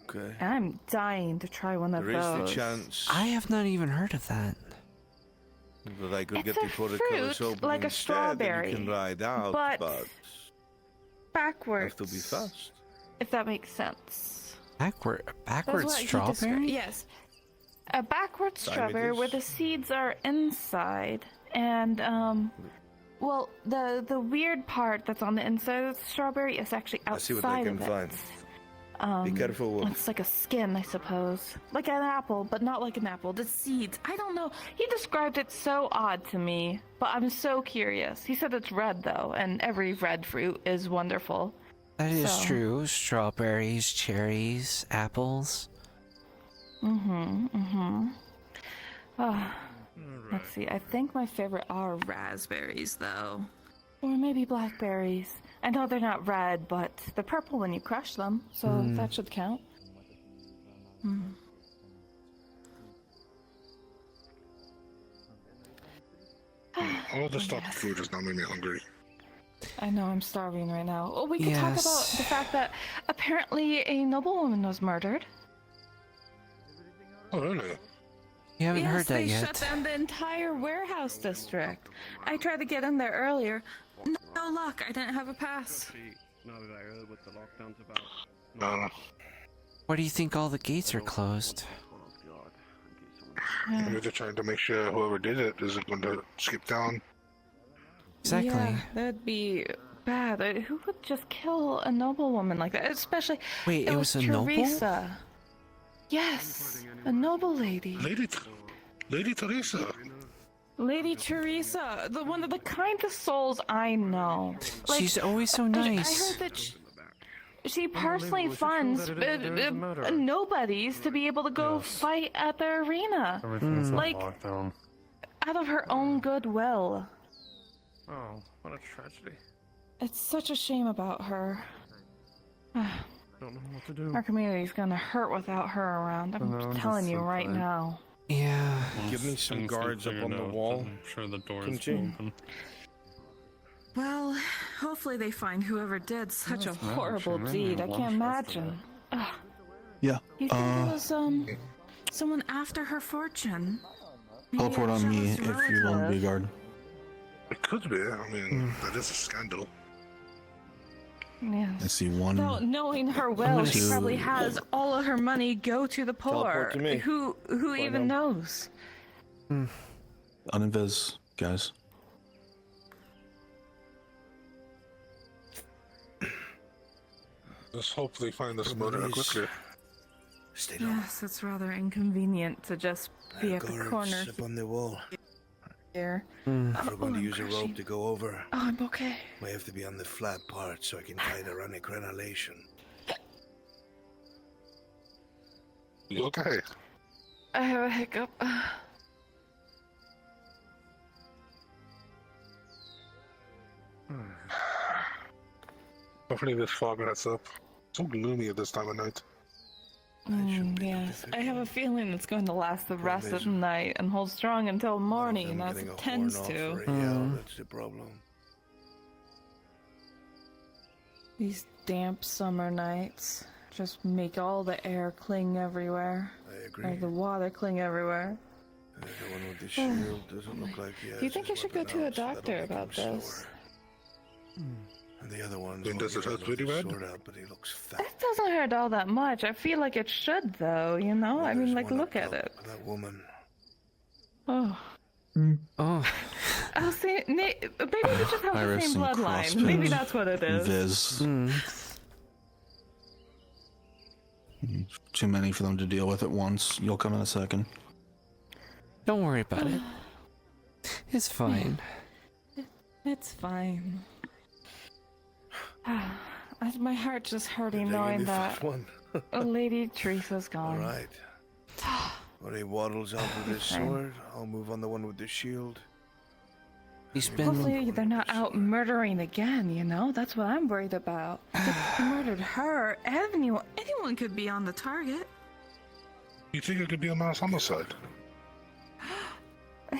Okay. And I'm dying to try one of There is those. the chance I have not even heard of that. that I could It's get a the portcullis fruit, open like a instead, strawberry, and you can ride out, but backwards. have to be fast. If that makes sense. Backward That's what he described. strawberry? Yes. A backward strawberry where the seeds are inside, and well, the weird part that's on the inside of the strawberry is actually outside I see what I can of it. find. Be careful, Wolf. It's like a skin, I suppose. Like an apple, but not like an apple. The seeds. I don't know. He described it so odd to me, but I'm so curious. He said it's red, though, and every red fruit is wonderful. That is true. Strawberries, cherries, apples. Let's see. I think my favorite are raspberries, though. Or maybe blackberries. I know they're not red, but they're purple when you crush them, so that should count. All the stuff food just now made me hungry. I know, I'm starving right now. Oh, we could talk about the fact that apparently a noblewoman was murdered. Oh, really? You haven't heard that they yet. shut down the entire warehouse district. I tried to get in there earlier. No luck, I didn't have a pass. Now that I heard what the lockdown's about. No. Why do you think all the gates are closed? Maybe they're trying to make sure whoever did it isn't going to skip town. Exactly. Yeah, that'd be bad. Who would just kill a noblewoman like that? Especially. Wait, it was a noble? Teresa. Yes, a noble lady. Lady Teresa. Lady Teresa, one of the kindest souls I know. Like, She's always so nice. I heard that she personally funds nobodies to be able to go fight at the arena. Like, out of her own goodwill. Oh, what a tragedy. It's such a shame about her. Don't know what to do. Our community's gonna hurt without her around. I'm telling you right now. Yeah. Give me some guards up on the wall. I'm sure the door's Couldn't you? open. Well, hopefully they find whoever did such a horrible deed. I can't imagine. Ugh. Yeah. You think it was someone after her fortune? Maybe Teleport a on me jealous if you want to be relative. guard. It could be. I mean, that is a scandal. Yes. I see one. Without knowing her well, she Two. probably has all of her money go to the poor. Teleport to me. Who even knows? Uninvis, guys. Let's hopefully find this murderer quicker. Yes, it's rather inconvenient to just be at the Guards corner up on the wall. here. If we're going to use a rope to go over, Oh, I'm okay. we have to be on the flat part so I can tie the running granulation. You okay? I have a hiccup. Hopefully this fog lets up. So gloomy at this time of night. Yes, I have a feeling it's going to last the rest of the night and hold strong until morning, as it tends to. That's the problem. These damp summer nights just make all the air cling everywhere. I agree. Or the water cling everywhere. The one with the shield doesn't look like he has Do you think I his should go weapon to a out, so that'll doctor make about him this? slower. And the other one Does it hurt pretty bad? out, but he looks fat. It doesn't hurt all that much. I feel like it should, though, you know? I mean, like, look at it. That woman. Oh. Oh. I'll say, maybe we just have the Iris same and bloodline. crossbones. Maybe that's what it is. Viz. Too many for them to deal with at once. You'll come in a second. Don't worry about it. It's fine. It's fine. My heart's just hurting They knowing only that fought one. Lady Teresa's All gone. right. When he waddles out with his sword, I'll move on the one with the shield. He's been. Hopefully they're not out murdering again, you know? That's what I'm worried about. They murdered her. Anyone could be on the target. You think it could be a mass homicide?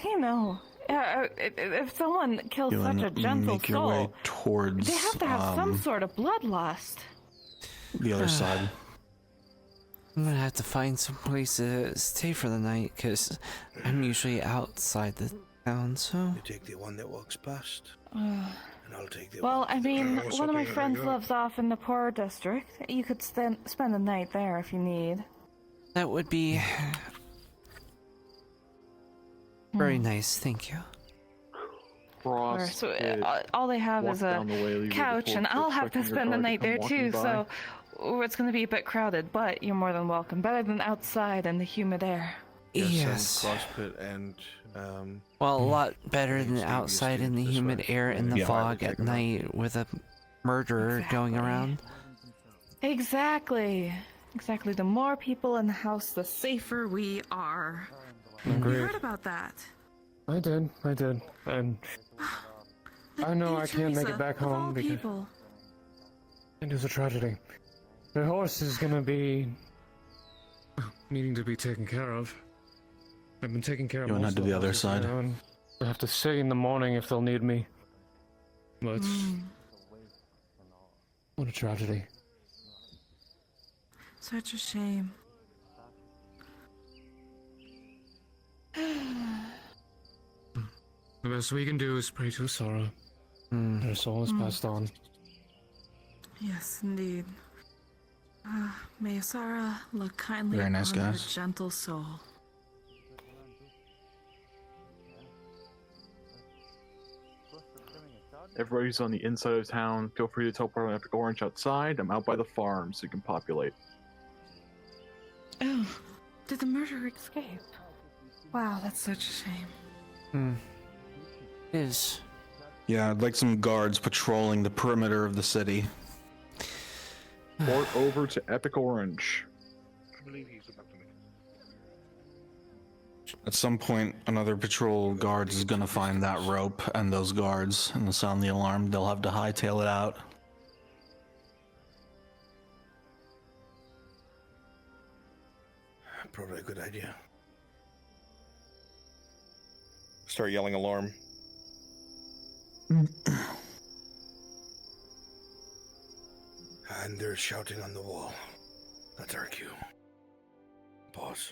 You know, if someone kills You such a and gentle make your way soul, towards they have to have some sort of bloodlust. the other side. I'm gonna have to find some place to stay for the night, because I'm usually outside the town, so... You take the one that walks past, Uh, and I'll take the well, one. I mean, I was one of my hoping friends you'd go. lives off in the poor district. You could spend the night there if you need. That would be... very nice, thank you. Frost. So all they have walk is down a the way, leave you couch, the and torch, I'll have to expecting your spend the guard to night come there walking too. by. So it's going to be a bit crowded, but you're more than welcome. Better than outside in the humid air. Yes. CrossFit and Well, a lot better than outside in the humid air and the Yeah. fog at night with a murderer going around. Exactly. The more people in the house, the safer we are. You Agreed. heard about that? I did. And I know I can't make Teresa, it back of all home because people. it is a tragedy. The horse is gonna be needing to be taken care of. I've been taking care of You wanna most head of to the other horses side? now, and I have to stay in the morning if they'll need me. But what a tragedy. Such a shame. The best we can do is pray to Sora. Her soul is passed on. Yes, indeed. May Asara look kindly Very nice, upon her guys. gentle soul. Everybody who's on the inside of town, feel free to teleport on Epic Orange outside. I'm out by the farm, so you can populate. Oh, did the murderer escape? Wow, that's such a shame. Is. Yeah, I'd like some guards patrolling the perimeter of the city. Port over to Epic Orange. I believe he's about to make At some point, another patrol guards is gonna find that rope and those guards, and they'll sound the alarm. They'll have to hightail it out. Probably a good idea. start yelling alarm. And they're shouting on the wall. That's our cue. Pause.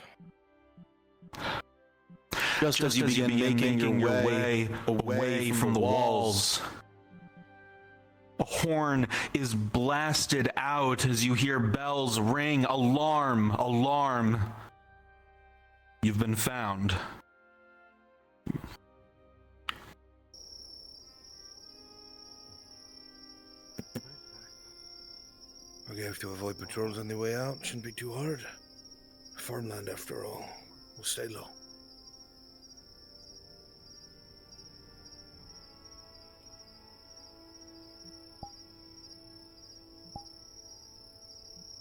Just as you begin making your way away from the walls, a horn is blasted out as you hear bells ring. Alarm! Alarm! You've been found. We have to avoid patrols on the way out. Shouldn't be too hard. Farmland, after all. We'll stay low.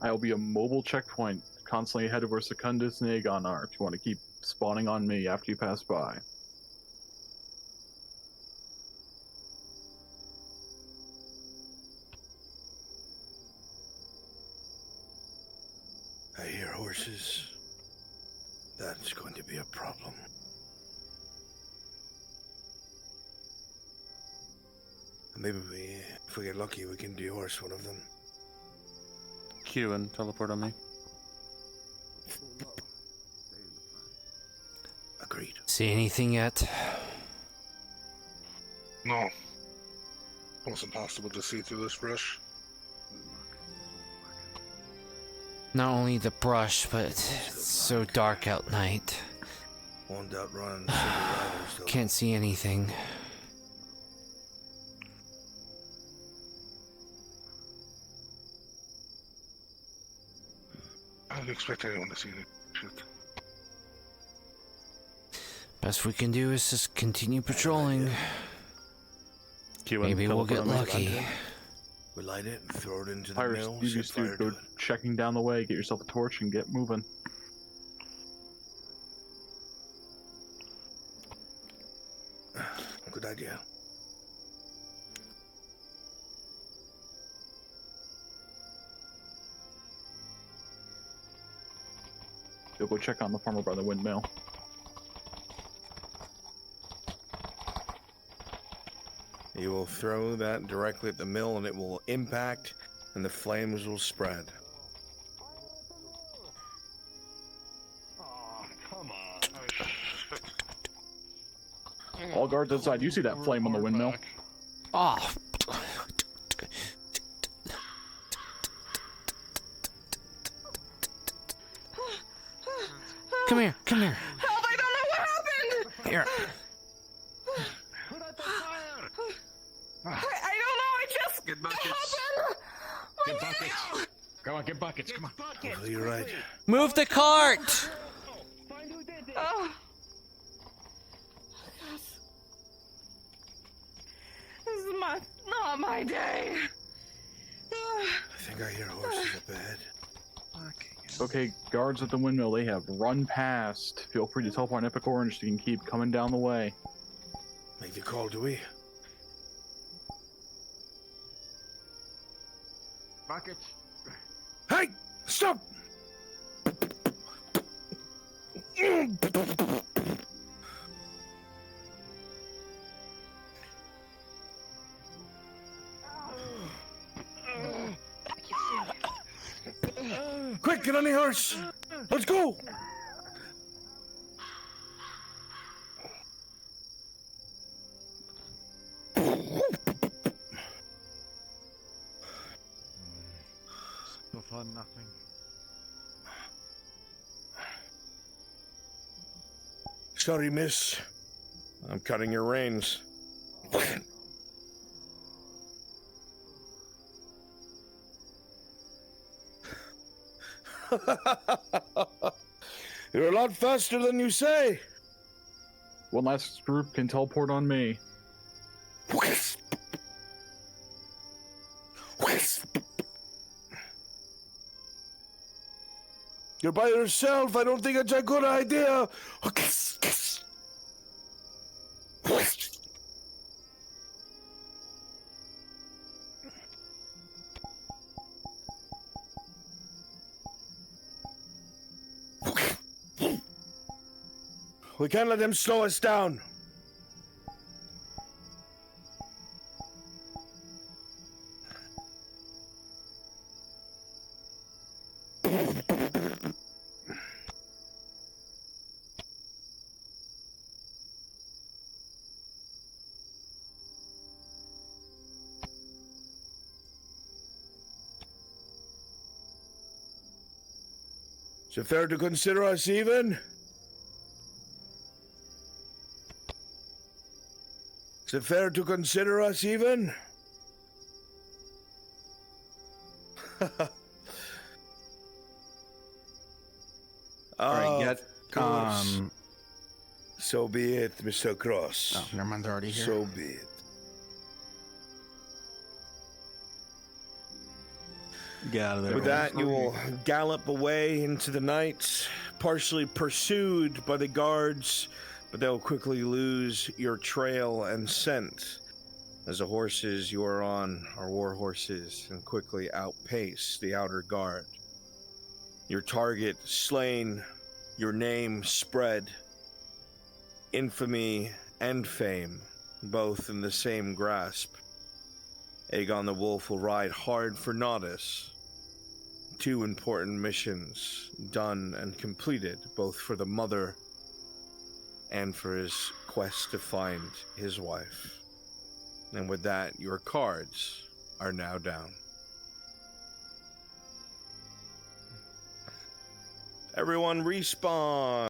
I'll be a mobile checkpoint constantly ahead of where Secundus and Aegon are if you want to keep spawning on me after you pass by. I hear horses. That's going to be a problem. Maybe if we get lucky, we can de-horse one of them. Q and teleport on me. Agreed. See anything yet? No. Almost impossible to see through this brush. Not only the brush, but it's so dark out night. Won't outrun Silver Riders, though. Can't see anything. I didn't expect anyone to see it. Shit. Best we can do is just continue patrolling. Q and Maybe we'll get teleport on me. lucky. We light it and throw it into the Pirates, mill. you set used to fire go to it. checking down the way, get yourself a torch, and get moving. Good idea. You'll go check on the farmer by the windmill. You will throw that directly at the mill and it will impact and the flames will spread. Oh, come on. All guards outside. You see that flame on the windmill? Oh. Come here, come here. Help, I don't know what happened! Here. I don't know, it just Get buckets. happened! Get buckets. Come on, get buckets. Come on. Oh, you're right. Move the cart! Oh. Gosh. This is not my day. I think I hear horses up ahead. Okay, guards at the windmill, they have run past. Feel free to teleport Epic Orange so you can keep coming down the way. Make the call, do we? Buckets. Hey! Stop! Quick, get on the horse! Let's go! No fun, nothing. Sorry, miss. I'm cutting your reins. You're a lot faster than you say. One last group can teleport on me. You're by yourself. I don't think it's a good idea. We can't let them slow us down. Is it fair to consider us even? Is it fair to consider us even? Alright, get, course. So be it, Mr. Cross. Oh, never mind, they're already here. So be it. Get out of there. With that, you will gallop away into the night, partially pursued by the guards, but they'll quickly lose your trail and scent, as the horses you are on are war horses and quickly outpace the outer guard. Your target slain, your name spread, infamy and fame, both in the same grasp. Aegon the Wolf will ride hard for Nautis. 2 important missions done and completed, both for the mother and for his quest to find his wife. And with that, your cards are now down. Everyone respawn!